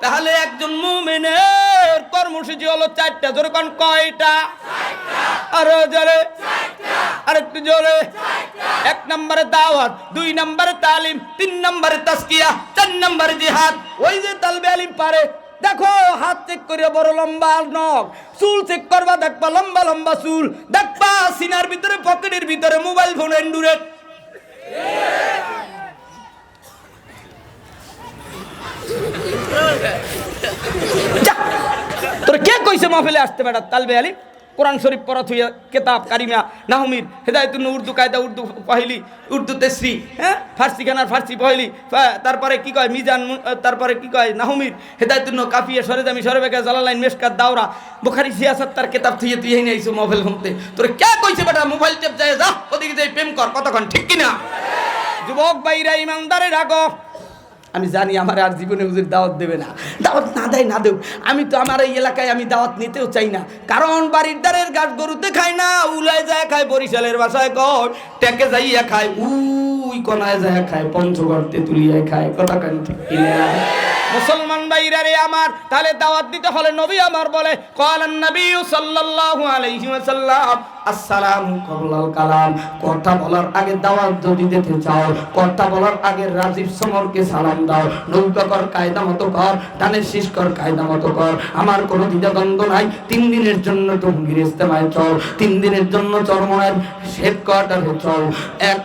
তাহলে একজন মুমিনের কর্মসূচি হলো 4টা। জোরে কোন কয়টা? 4টা। আরো জোরে 4টা। আরেকটু জোরে 4টা। এক নম্বরে দাওয়াত, 2 নম্বরে তালিম, 3 নম্বরে তাসকিয়া, 4 নম্বরে জিহাদ। ওই যে তালবে আলিম পারে, দেখো হাত চেক করে বড় লম্বা নখ, চুল চেক করবা দেখবা লম্বা লম্বা চুল, দেখবা সিনার ভিতরে পকেটের ভিতরে মোবাইল ফোন এন্ডুরেট। তোর কে কইছে মাহফিলে আসতে বেটা? তালবে আলিম কোরআন শরীফ পড়া থুইয়া কিতাব কারিমা নাহমির হেদায়েতুন উর্দু কায়দা উর্দু পহেলি উর্দু তেসরি, হ্যাঁ ফার্সি খানার ফার্সি পহেলি, তারপরে কি কয় মিজান, তারপরে কি কয় নাহমির হেদায়েতুন কাফিয়া সরেজামি সরেবেকা জালালাইন মেশকাত দাওরা বুখারী সিয়াসাত তার কিতাব থুইয়া তুই এই আইছো মাহফিল শুনতে। তোর কে কইছে বেটা মোবাইল টেপ যায় যা ওদিকে যাই প্রেম কর, কতক্ষণ ঠিক কিনা? যুবক ভাইরা ইমানদারে রাখো, আমি জানি আমার আর জীবনে হুজুর দাওয়াত দেবে না, দাওয়াত না দেয় না দেব, আমি তো আমার এই এলাকায় আমি দাওয়াত নিতেও চাই না, কারণ বাড়ির দ্বারের গাছ গরুতে খায় না, উলায় যায় খায়, বরিশালের ভাষায় কয় টেকে যাইয়া খায়, উই কোনায় যায় খায়, পঞ্চগড়তে তুলিয়ায় খায়, কথা কান ঠিক কিনা? মুসলমান ভাইরা রে আমার, তাহলে দাওয়াত দিতে হলে নবী আমার বলে ক্বালান নবী সাল্লাল্লাহু আলাইহি ওয়াসাল্লাম আসসালামু ক্বাবলাল কালাম, কথা বলার আগে দাওয়াত যদি দিতে চাও, কথা বলার আগে রাজীব সমরকে সালাম দাও, নৌকা কর কায়দা মতো কর, ডানের শীষ কর কায়দা মতো কর, আমার কোনো দ্বিধাদ্বন্দ্ব নাই। 3 দিনের জন্য টঙ্গীর ইস্তেমায় চল, 3 দিনের জন্য চরমনার হেডকোয়ার্টারে চল, 1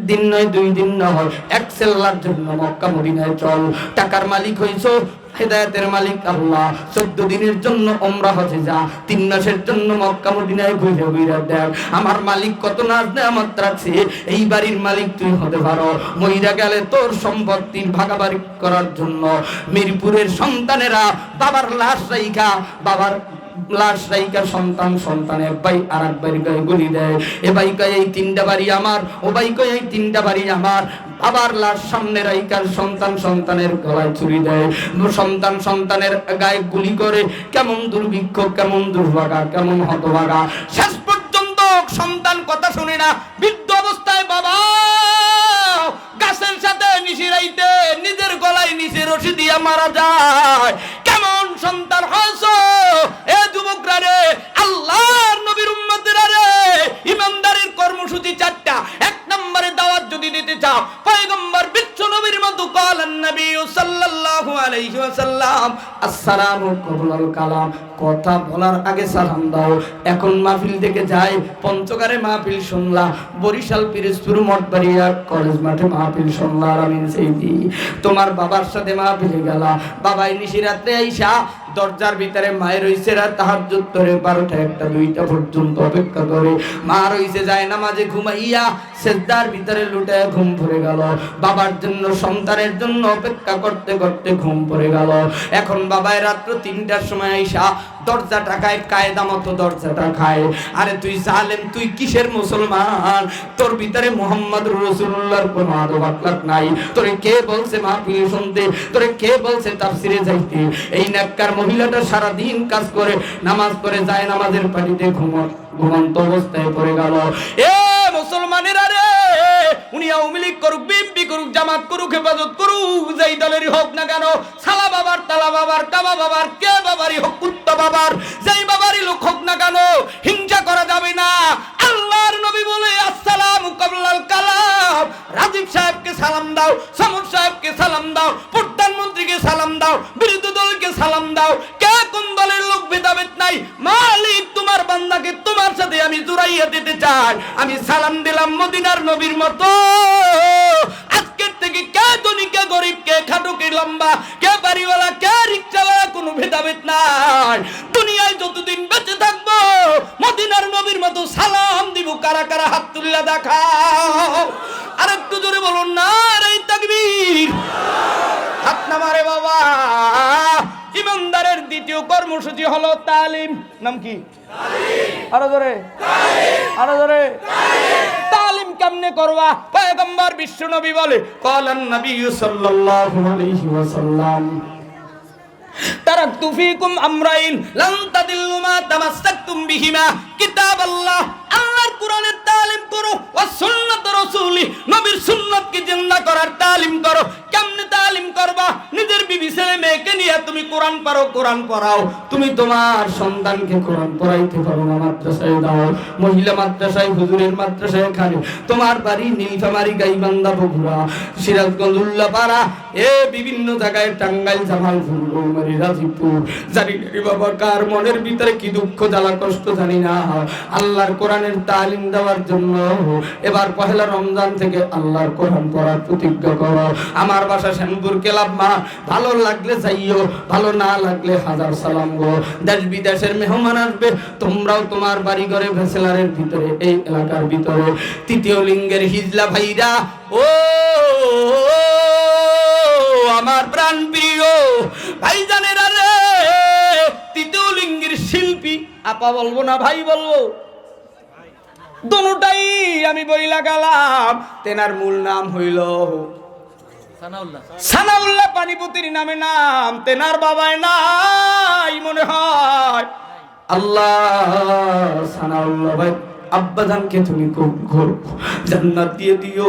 দিন নয় 2 দিন নয়, 1 সেল্লার জন্য মক্কা মদিনায় চল। টাকার মালিক হইছো, হেদায়েতের মালিক আল্লাহ। 14 দিনের জন্য উমরা হজে যা, 3 মাসের জন্য মক্কা মদিনায় ঘুরে ঘুরে দেখ আমার মালিক কত নাজ নেয়ামত রাখছে। এই বাড়ির মালিক তুই হতে পারো, মইরা গেলে তোর সম্পত্তি ভাগাভাগি করার জন্য মিরপুরের সন্তানেরা বাবার লাশ রাইখা, বাবার লাশ রাইকা সন্তান সন্তানের ভাই আর এক ভাইয়ের গায়ে গুলি দেয়, এ ভাই কয় এই 3টা বাড়ি আমার, ও ভাই কয় এই 3টা বাড়ি আমার। বাবার লাশ সামনে রাইকার সন্তান সন্তানের গলায় ছুরি দেয়, সন্তান সন্তানের গায়ে গুলি করে। কেমন দুর্ভিক্ষ, কেমন দুর্ভাগা, কেমন হতভাগা। শেষ পর্যন্ত সন্তান কথা শুনে না, বৃদ্ধ অবস্থায় বাবা গাছের সাথে নিশিরাইতে নিজের গলায় নিচে রশি দিয়া মারা যায়। কেমন সন্তান হয়েছো এ যুবকরা রে, আল্লাহর নবীর উম্মতেরা রে। ইমানদারের কর্মসূচি 4টা। 1 নম্বরে দাওয়াত যদি দিতে চাও, পয়গম্বর বিশ্ব নবীর মতো ক্বালান নবী সাল্লাল্লাহু আলাইহি ওয়াসাল্লাম আসসালামু ক্বাবলাল কালাম, কথা বলার আগে সালাম দাও। এখন মাহফিল থেকে যায়, পঞ্চগড়ে মাহফিল শুনলা, বরিশাল পিরোজপুর মঠবাড়িয়া কলেজ মাঠে মাহফিল শুনলা, আমি সেইদি তোমার বাবার সাথে মাহফিলে গেলা, বাবাই নিশি রাত্রে আইসা দরজার ভিতরে মায়ের রইছে রাত তাহাজ্জুদ করে 12টা 1টা 2টা পর্যন্ত অপেক্ষা করে, মা রইছে যায় নামাজে ঘুমাইয়া, সেজদার ভিতরে লুটে ঘুম পড়ে গেল। বাবার জন্য সন্তানের জন্য অপেক্ষা করতে করতে ঘুম পড়ে গেল। এখন বাবাই রাত্র 3টার সময় আইসা দরজাটা খায়, কায়দা মতো দরজাটা খায়। আরে তুই জালেম, তুই কিসের মুসলমান? তোর ভিতরে মুহাম্মদুর রাসূলুল্লাহর কোনো আদব আখলাক নাই। তোরে কে বলছে মাহফিল শুনতে? তোরে কে বলছে তাফসিরে যাইতে? এই নেককার মহিলাটা সারা দিন কাজ করে, নামাজ পড়ে যায়, নামাজের পানিতে ঘুমন্ত অবস্থায় পড়ে গেল। এ মুসলমানেরা রে, উনি আওয়ামী লীগ করুক, বিএনপি করুক, জামাত করুক, হেফাজত করুক, যেই দলেরই হোক না কেন, সালা বাবার, তালা বাবার, কাবা বাবার, কে বাবারই হোক, কুত্তা বাবার, যেই বাবারই লোক হোক না কেন, হিংসা করা যাবে না। আল্লাহর নবী বলে আসসালামু ক্বাবলাল কালাম। রাজীব সাহেবকে সালাম দাও, সমর সাহেবকে সালাম দাও, প্রধানমন্ত্রীকে সালাম দাও, বিরোধী দলকে সালাম দাও, কে কোন দলের লোক ভেদাভেদ নাই। মালিক তোমার বান্দাকে তোমার সাথে আমি জুড়াইয়া দিতে চাই। আমি সালাম দিলাম মদিনার নবীর মতো। আজকের থেকে কে ধনী, কে গরিব, কে খাটো, কে লম্বা, কে বাড়িওয়ালা, কে রিকশাওয়ালা, কোনো ভেদাভেদ নাই। দুনিয়ায় যতদিন বেঁচে থাকবো মদিনার নবীর মতো সালাম দিব। কারা কারা হাত তুললা দেখাও, আর একটু জোরে বলুন না রে তাকবীর। হাত নামারে বাবা। ইমানদারের দ্বিতীয় কর্মসূচি হলো তালিম। নাম কি? আরো জোরে, আরো জোরে। তালিম কেমনে করবা? পয়গম্বর বিশ্ব নবী বলে ক্বালান নবী সাল্লাল্লাহু আলাইহি ওয়াসাল্লাম তারাকতু ফীকুম আমরাইন লান তাদিল্লু মা তামাসসাকতুম বিহিমা কিতাবাল্লাহ। আল্লাহর কোরআনের তালিম করো, ওয়াস সুন্নাত রাসূলি, নবীর সুন্নাতকে জিন্দা করার তালিম করো। কেমনে তালিম করবা? নিজের বিবি ছেলে মেয়েকে নিয়ে তুমি কোরআন পড়ো, কোরআন পড়াও। তুমি তোমার সন্তানকে কোরআন পড়াইতে পারো না, মাদ্রাসায় দাও, মহিলা মাদ্রাসায়, হুজুরের মাদ্রাসায় খানে। তোমার বাড়ি নীলফামারী, গাইবান্ধা, বগুড়া, সিরাজগঞ্জ, উল্লাপাড়া, এ বিভিন্ন জায়গায়, টাঙ্গাইল, জামালপুর, বৌমারী, রাজীবপুর, জানি রে বাবা কার মনের ভিতরে কি দুঃখ জ্বালা কষ্ট জানি না। আল্লাহর কোরআনের তালিম দেওয়ার জন্য এবার পহেলা রমজান থেকে আল্লাহর কোরআন পড়ার প্রতিজ্ঞা করো। আমার বাসা শ্যামপুর ক্লাব মা, ভালো লাগলে যাইও, ভালো না লাগলে হাজার সালাম গো। দেশ বিদেশের মেহমান আসবে, তোমরাও তোমার বাড়ি ঘরে ভেসেলারের ভিতরে, এই এলাকার ভিতরে তৃতীয় লিঙ্গের হিজলা ভাইরা, ও আমার প্রাণ প্রিয় ভাইজানেরা রে, তৃতীয় লিঙ্গের শিল্পী, আপা বলবো না ভাই বলবো, দুটাই আমি বইলা গেলাম। তেনার মূল নাম হইল সানাউল্লাহ পানিপতির নামে নাম, তেনার বাবায় নাই মনে হয়। আল্লাহ সানাউল্লাহ ভাই আব্বাজানকে তুমি খুব জান্নাত দিয়ে দিও।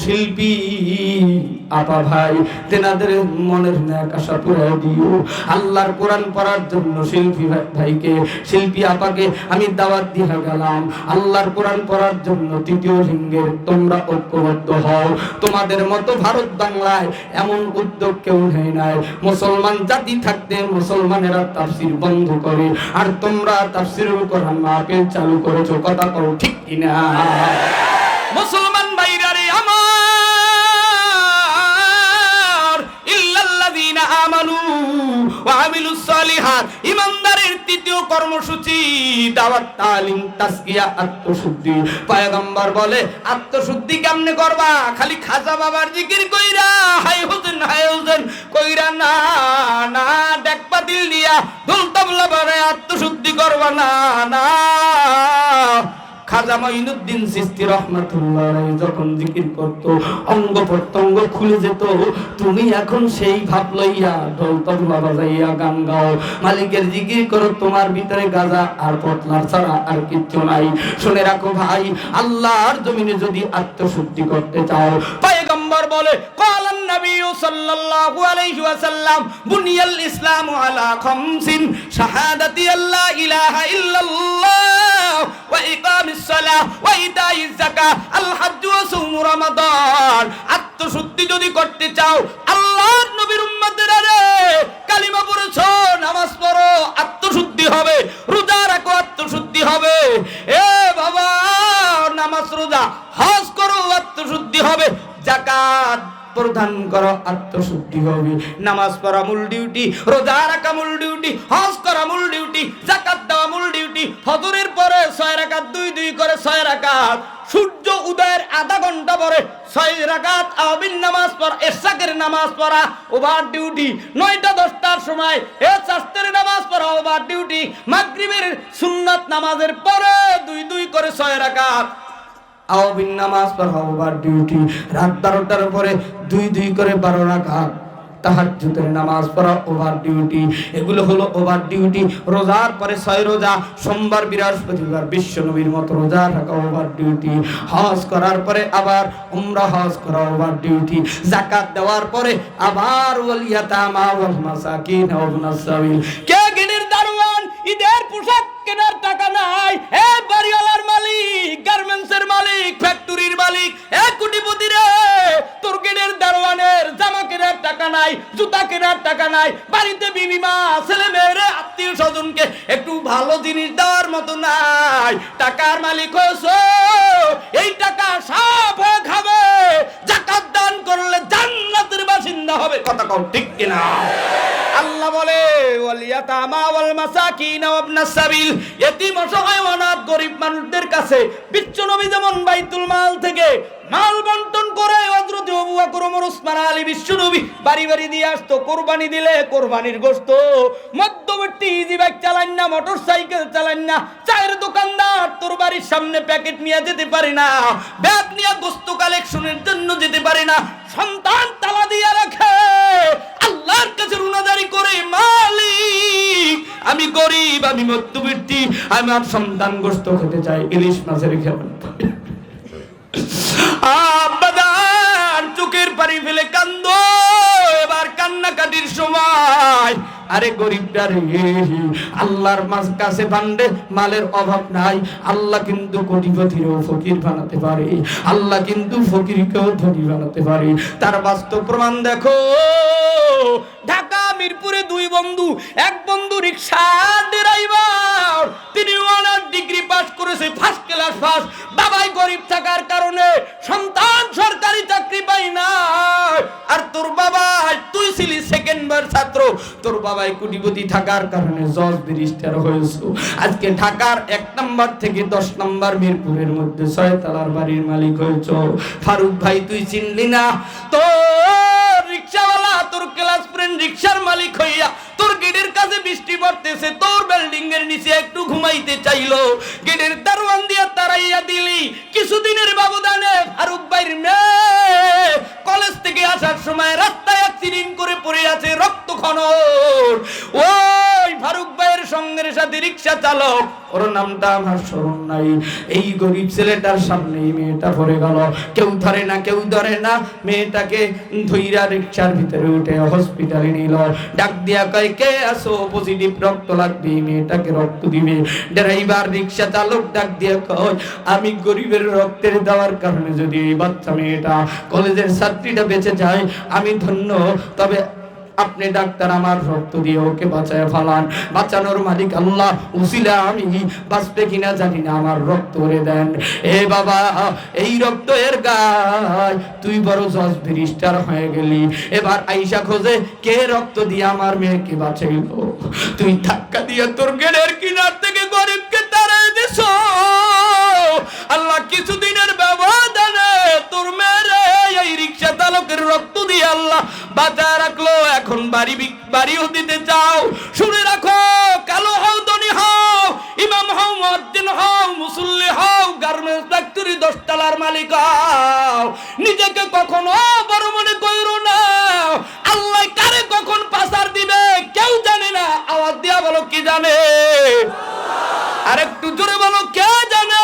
শিল্পী আপা ভাই তেনাদের মনের ন্যাক আশা পুরা দিও। আল্লাহর কোরআন পড়ার জন্য শিল্পী ভাইকে, শিল্পী আপাকে আমি দাওয়াত দিয়ে গেলাম। আল্লাহর কোরআন পড়ার জন্য তৃতীয় লিঙ্গের তোমরা ঐক্যবদ্ধ হও। তোমাদের মতো ভারত বাংলায় এমন উদ্যোগ কেউ নেই নাই। মুসলমান জাতি থাকতে মুসলমানেরা তাফসীর বন্ধ করে, আর তোমরা তাফসীরুল কোরআন মাহফিল চালু করেছো। কথা কও ঠিক কিনা? মুসলমান ভাইরা রে আমার, ইল্লাল্লাযীনা আমানু ওয়া আমিলুস সালিহাত, ইমানদারের তৃতীয় কর্মসূচি দাওয়াত, তালিম, তাজকিয়া, আত্মশুদ্ধি। পয়গম্বর বলে আত্মশুদ্ধি কেমনে করবা? খালি খাজা বাবার জিকির কইরা হাই হোসেন কইরা না, না দেখ পাতিল দিয়া ঢোল তবলা বাজায় আত্মশুদ্ধি করবা না, না। খাজা মাইনুদ্দিন চিশতি রাহমাতুল্লাহ আলাইহি যখন জিকির করত অঙ্গ প্রত্যঙ্গ খুলে যেত। তুমি এখন সেই ভাব লইয়া ঢোল তবলা বাজাইয়া গান গাও, মালিকের জিকির করো, তোমার ভিতরে গাজা আর পতলার ছাড়া আর কিচ্ছু নাই। শুনে রাখো ভাই, আল্লাহর জমিনে যদি আত্মশুদ্ধি করতে চাও, পয়গম্বর বলে ক্বালান নবী সাল্লাল্লাহু আলাইহি ওয়াসাল্লাম বুনিয়াল ইসলামু আলা খামসিন শাহাদাতি আল্লা ইলাহা ইল্লাল্লাহ ওয়া ইকামিস সালাহ ওয়া ইতাইজ যাকাত আল হজ্জ ওয়া সাওম রমাদান। আত্মশুদ্ধি যদি করতে চাও, আল্লাহর নবীর উম্মতেরা রে, কালিমা পড়েছো, নামাজ পড়ো, আত্মশুদ্ধি হবে। রোজা রাখো, আত্মশুদ্ধি হবে। এ বাবা, নামাজ রোজা হজ করো, আত্মশুদ্ধি হবে। যাকাত প্রদান করো, আত্মশুদ্ধি হবে। নামাজ পড়া মূল ডিউটি, রোজা রাখা মূল ডিউটি, হজ করা মূল ডিউটি, যাকাত দেওয়া মূল ডিউটি। ফজরের পরে 6 রাকাত 2 করে 6 রাকাত, সূর্য উদয়ের আধা ঘন্টা পরে 6 রাকাত আবিন নামাজ পড়া, ইশাকের নামাজ পড়া ওভার ডিউটি। 9টা 10টার সময় চাস্তের নামাজ পড়া ওভার ডিউটি। মাগরিবের সুন্নাত নামাজের পরে 2 করে 6 রাকাত আওবিন নামাজ পড়া ওভার ডিউটি। রাত 12টার পরে 2 করে 12 রাকাত তাহাজ্জুদের নামাজ পড়া ওভার ডিউটি। এগুলো হলো ওভার ডিউটি। রোজার পরে 6 রোজা, সোমবার বৃহস্পতিবার বিশ্ব নবীর মতো রোজা রাখা ওভার ডিউটি। হজ করার পরে আবার উমরা হজ করা ওভার ডিউটি। যাকাত দেওয়ার পরে আবার ওয়াল ইয়াতামা ওয়াল মাসাকিন ওয়া ইবনাস সাবিল। কে গিনের দারওয়ান, ঈদের পোশাক কেনার টাকা নাই, এ বাড়িওয়ালার মালিক, গার্মেন্টসের মালিক, ফ্যাক্টরির মালিক, এ কোটিপতি রে, তোর গিনের দারওয়ানের জামা কেনার টাকা নাই, জুতা কেনার টাকা নাই, বাড়িতে বিবি মা ছেলে মেয়েরে আত্মীয় স্বজনকে একটু ভালো জিনিস দেওয়ার মতো নাই। টাকার মালিক হয়েছো, এই টাকা সব হয়ে খাবে। যাকাত দান করলে জান্নাতের বাসিন্দা হবে। কথা কও ঠিক কিনা? আল্লাহ বলে ওয়াল ইয়াতামা ওয়াল মাসাকিন ওয়া ইবনাস সাবিল, ইতিম অসহায় অনাথ গরিব মানুষদের কাছে বিশ্বনবী যেমন বাইতুল মাল থেকে মাল বন্টন করে, হযরত আবু বকর ওমর ওসমান আলী বিশ্বনবী বাড়ি বাড়ি দিয়ে আসতো। কুরবানি দিলে কুরবানির গোশত, মধ্যবর্তী ইজি বাইক চালান না, মোটরসাইকেল চালান না, চায়ের দোকানদার তোর বাড়ির সামনে প্যাকেট নিয়ে যেতে পারে না, ব্যাগ নিয়ে গোশত কালেকশনের জন্য যেতে পারে না, সন্তান তালা দিয়ে রাখে, আল্লাহর কাছে রুনাদারি করে, মালিক আমি গরিব, আমি মধ্যবিত্তি, আমার সন্তান গোশত খেতে চাই, ইলিশ মাছের খেয়ে আব্বাদান চোখের পানি ফেলে কান্দো। এবার কান্নাকাটির সময়। আরে গরিবটা রে, আল্লাহর কাছে বান্দে মালের অভাব নাই। আল্লাহ কিন্তু কোটিপতিরও ফকির বানাতে পারে, আল্লাহ কিন্তু ফকিরকেও ধনী বানাতে পারে। তার বাস্তব প্রমাণ দেখো। ঢাকা মিরপুরে 2 বন্ধু, এক বন্ধু রিকশা ড্রাইভার, তিনি অনার্স ডিগ্রি পাস করেছে, ফার্স্ট ক্লাস পাস। বাবাই গরিব থাকার কারণে সন্তান সরকারি চাকরি পায় না। আর তোর বাবা, তুই ছিলি সেকেন্ড বার ছাত্র, তোর বাবাই কোটিপতি থাকার কারণে জজ ব্যারিস্টার হয়েছে। আজকে ঢাকার 1 নাম্বার থেকে 10 নাম্বার মিরপুরের মধ্যে 6 তলার বাড়ির মালিক হয়েছ। ফারুক ভাই তুই চিনলি না? তোর রিকশাওয়ালা, তোর ক্লাস ফ্রেন্ড রিকশার মালিক হইয়া তোর গেটের কাছে বৃষ্টি পড়তেছে, তোর বিল্ডিং এর নিচে একটু ঘুমাইতে চাইলো, গেটের দারওয়ান দিয়া তারাইয়া দিলি। কিছুদিনের ব্যবধানে ফারুক ভাইয়ের মেয়ে কলেজ থেকে আসার সময় রাস্তায় অ্যাক্সিডেন্ট করে পড়ে আছে রক্তক্ষরণ। ওই ফারুক ভাইয়ের সঙ্গের সাথে রিক্সা চালক, ওর নামটা আমার স্মরণ নাই, এই গরিব ছেলেটার সামনে মেয়েটা পড়ে গেল। কেউ ধরে না, কেউ ধরে না, মেয়েটাকে ধইরা রিক্সার ভিতরে উঠে হসপিটালে নিল। ডাক দিয়া কয়, কে আসো, পজিটিভ রক্ত লাগবে, মেয়েটাকে রক্ত দিবে। ড্রাইভার রিক্সা চালক ডাক দিয়া কয়, আমি গরিবের রক্তের দেওয়ার কারণে যদি এই বাচ্চা মেয়েটা, কলেজের ছাত্রীটা বেঁচে যায় আমি ধন্য, তবে আপনি ডাক্তার আমার রক্ত দিয়ে ওকে বাঁচায় ফেলান। বাঁচানোর মালিক আল্লাহ, উসিলা আমি বাঁচবে কিনা জানি না, আমার রক্ত ওরে দেন। এ বাবা, এই রক্ত এর গায় তুই বড় জজ ব্যারিস্টার হয়ে গেলি, এবার আইসা খোঁজে কে রক্ত দিয়ে আমার মেয়েকে বাঁচাইল। তুই ধাক্কা দিয়ে তোর গেটের কিনার থেকে গরিবকে তাড়িয়ে দিছ। আল্লাহ কিছুদিনের ব্যবধানে তোর মেয়েরে এই রিক্সা চালকের রক্ত দিয়ে আল্লাহ বাঁচায় রাখলো। এখন বাড়িও দিতে চাও, শুনে রাখো, কালো হও, ধনী হও, ইমাম হও, মুয়াজ্জিন হও, মুসল্লি হও, গার্মেন্টস ফ্যাক্টরি 10 তলার মালিক হও, নিজেকে কখনো বড় মনে কইরো না। আল্লাহ কারে কখন পাসার দিবে কেউ জানে না। আওয়াজ দিয়া বলো, কি জানে? আর একটু জোরে বলো, কে জানে?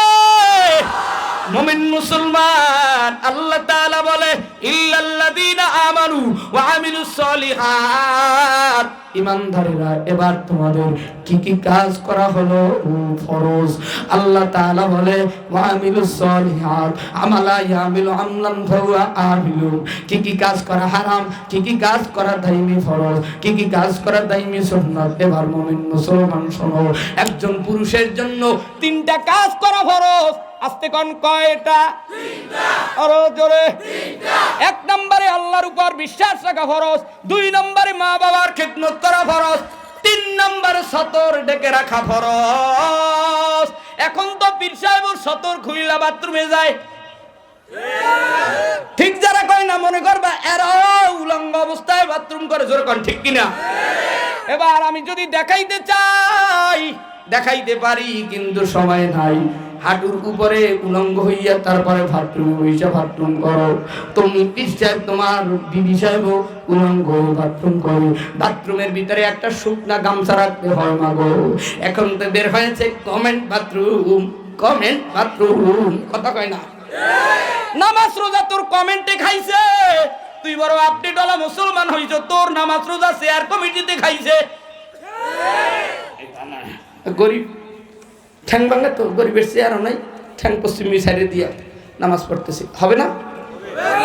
মুমিন মুসলমান, আল্লাহ তাআলা বলে, ইল্লাল্লাযীনা আমানু ওয়া আমিলুস সলিহাত, ঈমানদারেরা এবার তোমাদের কি কি কাজ করা হলো ফরজ। আল্লাহ তাআলা বলে, ওয়া আমিলুস সলিহাত আমালা ইয়ামিলু আমলান ফাহুয়া আমিলু, কি কি কাজ করা হারাম, কি কি কাজ করা দাইমি ফরজ, কি কি কাজ করা দাইমি সুন্নাত। এবার মুমিন মুসলমান শোনো, একজন পুরুষের জন্য 3টা কাজ করা ফরজ। আস্তে কোন কয়টা? 3টা। আরো জোরে। 3টা। 1 নম্বরে আল্লাহর উপর বিশ্বাস রাখা ফরজ, 2 নম্বরে মা বাবার খিদমত করা ফরজ, 3 নম্বরে সতর ডেকে রাখা ফরজ। এখন তো পীর সাহেব সতর খুইলা বাথরুমে যায়, ঠিক যারা কয় না মনে করবা এরা উলঙ্গ অবস্থায় বাথরুম করে, জোরে কোন ঠিক কিনা? এবার আমি যদি দেখাইতে চাই দেখাইতে পারি, কিন্তু সময় নাই। হাঁটুর উপরে উলঙ্গ হইয়া তারপরে বাথরুমে বইসা বাথরুম করো। তুমি পীর সাহেব, তোমার বিবি সাহেব উলঙ্গ বাথরুম করো, বাথরুমের ভিতরে একটা শুকনা গামছা রাখতে হয় মাগো। এখন তো বের হয়েছে কমেন্ট বাথরুম, কমেন্ট বাথরুম, কথা কয় না? নামাজ রোজা তোর কমেন্টে খাইছে, তুই বড় আপডেট ওয়ালা মুসলমান হইছ, তোর নামাজ রোজা শেয়ার কমিটিতে খাইছে। গরিব ঠ্যাং ভাঙা তো, গরিবের চেয়ারও নাই, ঠ্যাং পশ্চিমী সাইডে দিয়া নামাজ পড়তেছি, হবে না?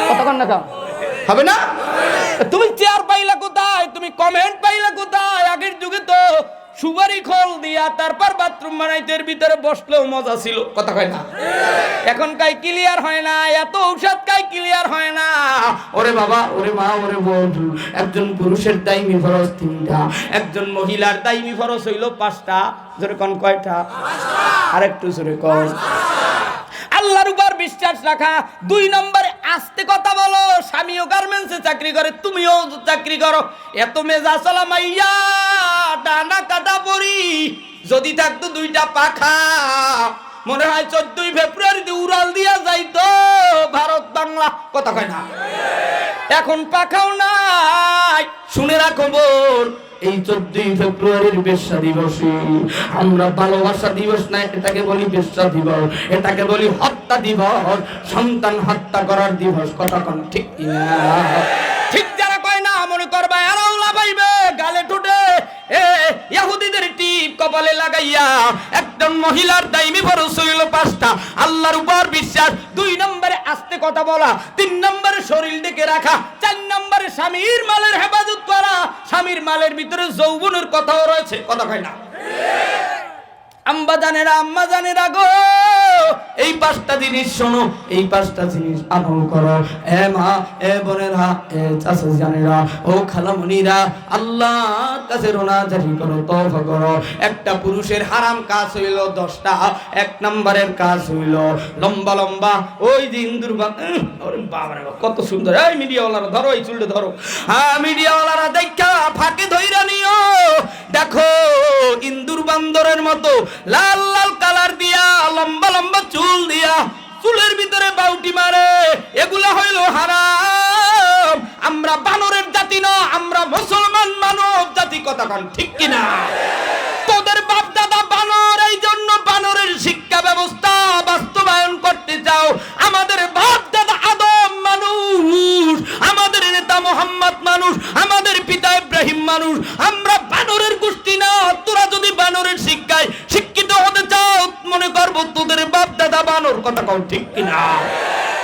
কতক্ষণ না হবে না? তুমি চেয়ার পাইলা কোথায়, তুমি কমেন্ট পাইলা কোথায়? আগের যুগে তো সুপারি খোল দিয়া তারপর বাথরুম বানাইতে, এর ভিতরে বসলেও মজা ছিল, কথা কয় না? এখন কাই ক্লিয়ার হয় না, এত ঔষধ কাই ক্লিয়ার হয় না। ওরে বাবা, ওরে মা, ওরে বন্ধু, একজন পুরুষের দাইমি ফরজ 3টা, একজন মহিলার দাইমি ফরজ হইল 5টা। জোরে কোন কয়টা? 5টা। আরেকটু জোরে কোন। আল্লাহর উপর বিশ্বাস রাখা। 2 নম্বরে আস্তে কথা বলো, স্বামীও গার্মেন্টসে চাকরি করে, তুমিও চাকরি করো, এত মেজা চলা মাইয়া ডানা কাটা পড়ি যদি থাকতো 2টা পাখা, মনে হয় 14ই ফেব্রুয়ারিতে উড়াল দিয়া যাইতো ভারত বাংলা, কথা কয় না? এখন পাখাও নাই। শুনে রাখো বোন, এই 14ই ফেব্রুয়ারির বেশ্যা দিবসে আমরা ভালোবাসা দিবস না, এটাকে বলি বেশ্যা দিবস, এটাকে বলি হত্যা দিবস, সন্তান হত্যা করার দিবস, কথা কোন ঠিক কিনা? ঠিক যারা কয় না মনে করবা এরাও লাগাইবে গালে ঠোঁটে ইহুদিদের টিপ কপালে লাগাইয়া। একজন মহিলার দাইমি ফরজ হইল 5টা, আল্লাহর উপর বিশ্বাস, 2 নম্বরে আস্তে কথা বলা, 3 নম্বরে শরীর ডেকে রাখা, 4 নম্বরে স্বামীর মালের হেফাজত করা। স্বামীর মালের ভিতরে যৌবনের কথাও রয়েছে, কথা কয় না? আম্মা জানেরা গো, এই 5টা জিনিস শোনো, এই 5টা জিনিস আমল করো। এ মা, এ বোনেরা, এ চাচা জানেরা, ও খালামণিরা, আল্লাহর কাছে রোনাজারি করো, তওবা করো। একটা পুরুষের হারাম কাজ হইল 10টা। 1 নম্বরের কাজ হইল লম্বা লম্বা ওই যে ইন্দুর, ওরে বাবারে কত সুন্দর। এই মিডিয়াওয়ালারা ধরো, এই চুলটা ধরো। হ্যাঁ, মিডিয়াওয়ালারা দেখা ফাঁকে ধইরা নিও, দেখো ইন্দুর বান্দরের মতো লাল লাল কালার দিয়া, লম্বা লম্বা চুল দিয়া, চুলের ভিতরে বাউটি মারে, এগুলা হইল হারাম। আমরা বানরের জাতি না, আমরা মুসলমান মানব জাতি। কথা কন ঠিক কিনা? তোদের বাপ দাদা বানর, এই জন্য বানরের শিক্ষা ব্যবস্থা বাস্তবায়ন করতে চাও। আমাদের বাপ দাদা আদম মানুষ, আমাদের নেতা মোহাম্মদ মানুষ, আমাদের পিতা ইব্রাহিম মানুষ। আমরা বানরের গোষ্ঠী না। তোরা যদি বানরের শিক্ষায় শিক্ষিত হতে চাও, মনে করবো তোদের বাপ দাদা বানর। কথা কন ঠিক কিনা?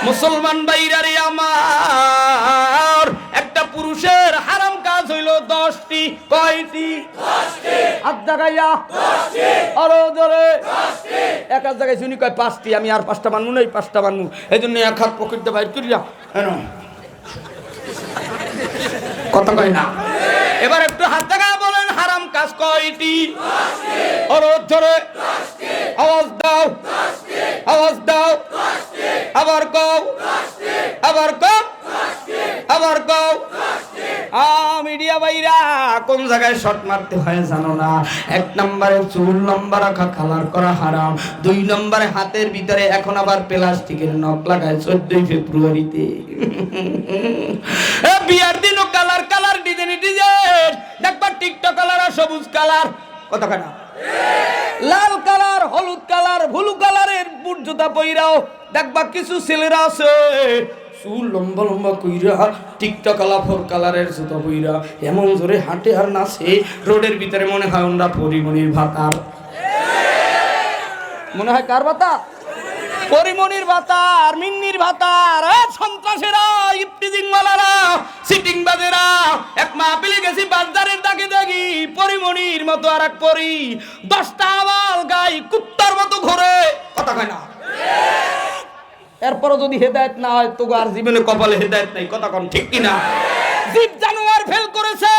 মুসলমান ভাইরা রে আমার, একটা পুরুষের হারাম কাজ হইল 10টি। কয়টি? 10টি। হাত জাগাইয়া 10টি। আরো জোরে 10টি। এক হাত জায়গায় শুনি কয় 5টি। আমি আর 5টা মানবো না, এই 5টা মানবো। এই জন্য এক হাত পকেটে বাইর করিয়া কথা কয় না। এবার একটু হাত জাগায় বলেন হারাম কাজ কয়টি? 10টি। আরো জোরে 10টি। আওয়াজ দাও 10টি। আওয়াজ দাও 10টি। আবার কও 10টি। আবার কও 10টি। আবার কও 10টি। মিডিয়া ভাইরা কোন জায়গায় শট মারতে হয় জানো না? 1 নম্বরে চুল লম্বা রাখা কালার করা হারাম। 2 নম্বরে হাতের ভিতরে এখন আবার প্লাস্টিকের নখ লাগায় 14 ফেব্রুয়ারিতে। বিয়ার দিনও কালার কালার ডিজাইন ডিজাইন দেখবা, টিকটক কালার আর সবুজ কালার। কথা কয় না? লাল কালার, হলুদ কালার, ব্লু কালারের বুট জুতা পইরাও দেখবা কিছু ছেলেরা আছে চুল লম্বা লম্বা কইরা টিকটক কালারের জুতা পইরা এমন জোরে হাঁটে আর নাচে, রোডের ভিতরে মনে হয় ওরা পরিমণির ভাতার। মনে হয় কার ভাতা? পরিমণির ভাতার, মিন্নির ভাতার। সন্ত্রাসেরা, ইফতিজিং ওয়ালারা, সিটিং বাজেরা। এক মাহফিলে গেছি বাজারের দাগে দাগি, পরিমণির মতো আর এক পরি 10টা আওয়াল গাই কুত্তার মতো ঘোরে। কথা কয় না? এরপরও যদি হেদায়েত না হয় তো আর জীবনে কপালে হেদায়েত নাই। কথা কন ঠিক কিনা? জীব জানোয়ার ফেল করেছে।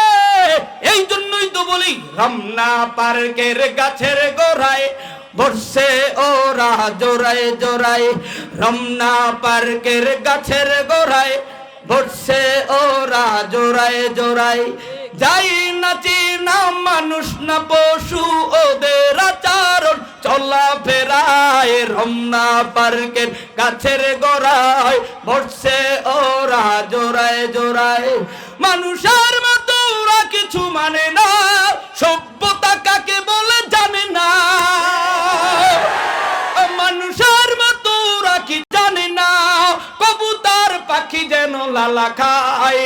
এই জন্যই তো বলি রমনা পার্কের গাছের গোড়ায় বসে ওরা জোড়ায় জোড়ায়। রমনা পার্কের গাছের গোড়ায় বসে ওরা জোড়ায় জোড়ায়। যাই নাচি না মানুষ না পশু, ওদের আচরণ চলা ফেরায়। রমনা পার্কের গাছের গোড়ায় বসে ওরা জোড়ায় জোড়ায়। মানুষের মতো ওরা কিছু মানে না, সভ্যতা কাকে বলে জানে না। মানুষের মতো ওরা কি জানে না, কবুতর পাখি যেন লালা খায়,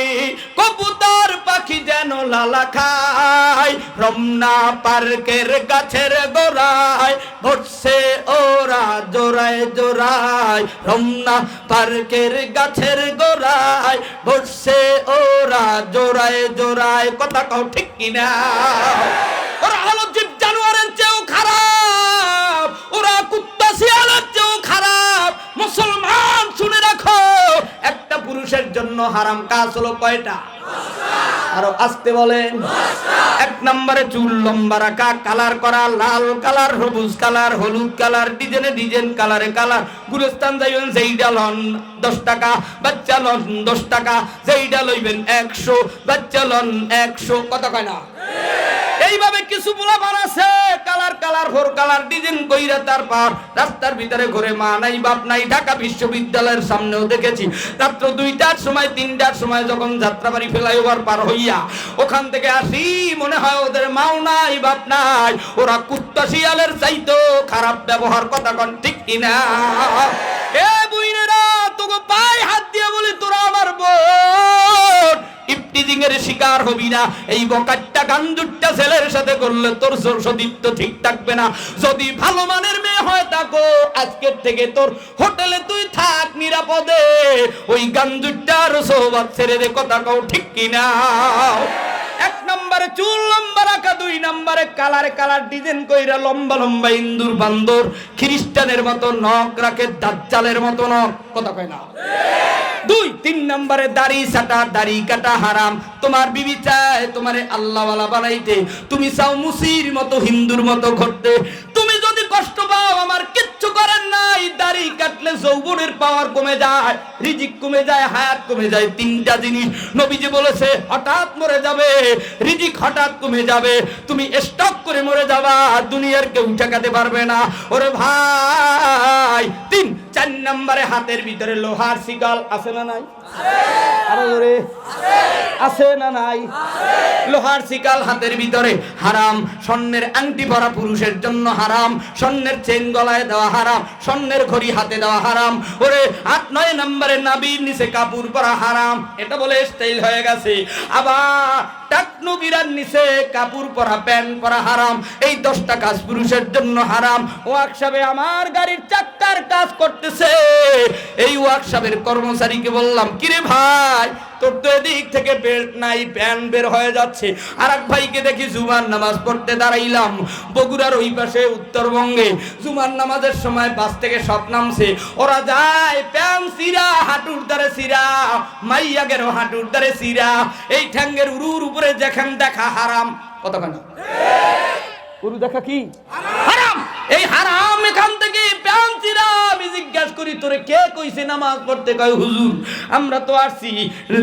কবুতর পাখি যেন লালা খায়। রমনা পার্কের গাছের গোড়ায় বসে ওরা জোড়ায় জোড়ায়। রমনা পার্কের গাছের গোড়ায় বসে ওরা জোড়ায় জোড়ায়। কথা কও ঠিক কিনা? ওরা হলো জীব জানোয়ারের চেয়েও খারাপ, ওরা কুত্তা শিয়ালের চেয়েও খারাপ। মুসলমান শুনে রাখো, একটা পুরুষের জন্য হারাম কাজ হলো কয়টা? আরো আসতে বলেন। 1 নম্বরে চুল লম্বা রাখা, কালার করা, লাল কালার, সবুজ কালার, হলুদ কালার, ডিজাইনে ডিজাইন কালারে কালার। গুলিস্তান যাইবেন যেইটা লন 10 টাকা, বাচ্চা লন 10 টাকা, যেইটা লইবেন 100, বাচ্চা লন 100। কথা কয় না? এইভাবে কিছু পোলাপান আছে colour colour four colour design কইরা তারপর রাস্তার ভিতরে ঘুরে, মা নাই বাপ নাই। ঢাকা বিশ্ববিদ্যালয়ের সামনেও দেখেছি রাত্র 2টার সময় 3টার সময় যখন যাত্রাবাড়ি ফ্লাইওভার পার হইয়া ওখান থেকে আসি, মনে হয় ওদের মাও নাই বাপ নাই, ওরা কুত্তা শিয়ালের চাইতো খারাপ ব্যবহার। কথা কন ঠিক কিনা? এ বুইনেরা তোকে পায়ে হাত দিয়ে বলি, তোরা আমার বোন, ইফতিজিং এর শিকার হবি না। এই বকাট্টা গান্দুট্টা ছেলের সাথে করলে তোর সতীত্ব ঠিক থাকবে না। যদি ভালো মানের মেয়ে হয় থাকো, আজকের থেকে তোর হোটেলে তুই থাক নিরাপদে। ওই গান্দুট্টার সোহবত ছেড়ে দে। কথা কও ঠিক কিনা? 1 নম্বরে চুল লম্বা রাখা, 2 নম্বরে কালারে কালার ডিজাইন কইরা লম্বা লম্বা ইন্দুর বান্দর, খ্রিস্টানের মতো নখ রাখে, দাজ্জালের মতো নখ। কথা কয় না? 2 3 নম্বরে দাড়ি ছাটা, দাড়ি কাটা হারাম। তোমার বিবি চায় তোমারে আল্লাহওয়ালা বানাইতে, তুমি চাও মুসির মতো হিন্দুর মতো ঘটতে। তুমি যদি কষ্ট পাও, আমার কিচ্ছু করার নাই, দাড়ি কাটলে যৌবনের পাওয়ার কমে যায়, রিজিক কমে যায়, হায়াত কমে যায়। তিনটা জিনিস নবীজি বলেছে, হঠাৎ মরে যাবে, রিজিক হঠাৎ কমে যাবে, তুমি স্টক করে মরে যাবা, দুনিয়ার কেউ ঠেকাতে পারবে না। ওরে ভাই, 4 নম্বরে হাতের ভিতরে লোহার শিকল আছে না নাই? আরো জোরে আছে না নাই? লোহার শিকল হাতের ভিতরে হারাম। স্বর্ণের আংটি পরা পুরুষের জন্য হারাম, স্বর্ণের চেন গলায় দেওয়া হারাম, স্বর্ণের ঘড়ি হাতে দেওয়া হারাম। ওরে 8-9 নম্বরে নাভির নিচে কাপড় পরা হারাম, এটা বলে স্টাইল হয়ে গেছে। আবার টাকনু বিরার নিচে কাপড় পরা, প্যান্ট পরা হারাম। এই 10টা কাজ পুরুষের জন্য হারাম। ওয়ার্কশপে আমার গাড়ির চাক্কার কাজ করতেছে, এই ওয়ার্কশপের কর্মচারীকে বললাম, কিরে ভাই, তোর তো এদিক থেকে বেল্ট নাই, প্যান্ট বের হয়ে যাচ্ছে। আর এক ভাইকে দেখি জুমার নামাজ পড়তে দাঁড়াইলাম বগুড়ার ওই পাশে উত্তরবঙ্গে। জুমার নামাজের সময় বাস থেকে সব নামছে, ওরা যায় প্যান্ট সিরা, হাঁটুর দ্বারে সিরা, মাইয়াগের হাঁটুর দ্বারে সিরা, এই ঠ্যাঙ্গের উরুর উপরে যেখান দেখা হারাম। কতক্ষণ উরু দেখা কি হারাম? এই হারাম এখান থেকে প্যান্ট সিরা। আমি জিজ্ঞাসা করি, তোরে কে কইছে নামাজ পড়তে? কয় হুজুর, আমরা তো আসছি,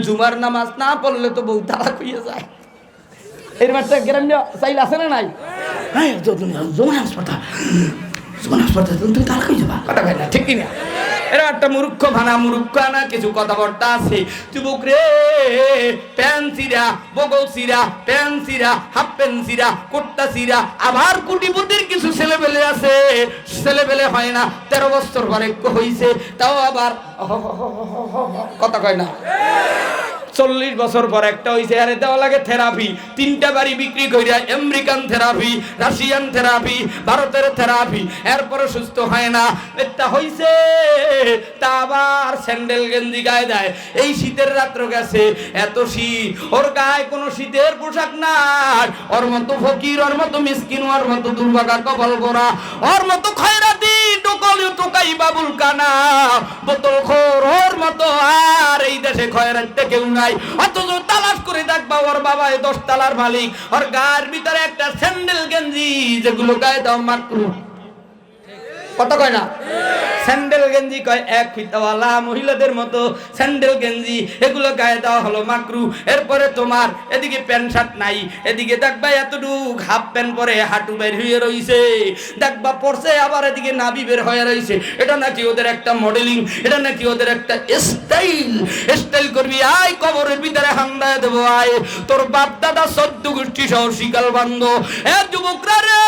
জুমার নামাজ না পড়লে তো বউ তালাক হইয়া যায়। এর একটা গ্রাম চাইলে আছে না নাই? জুমার নামাজ পড়তা, জুমার নামাজ পড়তে তুমি তালাক হয়ে যাবা। কথা কয় না, ঠিক কিনা? এরা একটা মূর্খ ভানা, মূর্খ না কিছু কথাবার্তা আছে। যুবক রে, প্যান্ট সিরা, বগল সিরা, প্যান্ট সিরা, হাফ প্যান্ট সিরা, কুর্তা সিরা। আবার কোটিপতির কিছু ছেলেবেলে আছে, ছেলেবেলে হয় না, 13 বছর পরে হইছে, তাও আবার কথা কয় না। 40 বছর পর একটা হইছে, আরে দেওয়া লাগে থেরাপি। 3টা বাড়ি বিক্রি কইরা আমেরিকান থেরাপি, রাশিয়ান থেরাপি, ভারতের থেরাপি, এরপরে সুস্থ হয় না। এটা হইছে, তা আবার স্যান্ডেল গেঞ্জি গায়ে দেয়। এই শীতের রাত্র গেছে, এত শীত, ওর গায়ে কোনো শীতের পোশাক নাই। ওর মতো ফকির, ওর মতো মিসকিন, ওর মতো দুর্ভাগা কপাল গোরা, ওর মতো খয়রাতি টোকাই বাবুল কানা বোতল খোর, ওর মতো আর এই দেশে খয়রাতে কেউ নাই। অথচ তালাশ করে দেখবা, ওর বাবা 10 তলার মালিক, ওর গায়ের ভিতরে একটা স্যান্ডেল গেঞ্জি, যেগুলো গায়ে দাও মাকরু। কথা কয় না? স্যান্ডেল গেঞ্জি কয় 1 ফিতাওয়ালা মহিলাদের মতো স্যান্ডেল গেঞ্জি, এগুলো গায়ে দেওয়া হলো মাকরু। এরপরে তোমার এদিকে প্যান্ট শার্ট নাই, এদিকে দেখবা এতটুক হাফ প্যান্ট পরে হাঁটু বের হয়ে রইছে, দেখবা পড়ছে, আবার এদিকে নাভি বের হয়ে রইছে। এটা নাকি ওদের একটা মডেলিং, এটা নাকি ওদের একটা স্টাইল। স্টাইল করবি, আয় কবরের ভিতরে হান্দায় দেবো, আয় তোর বাপ দাদা 14 গোষ্ঠী সহ শিকাল বান্ধ। এ যুবকরা রে,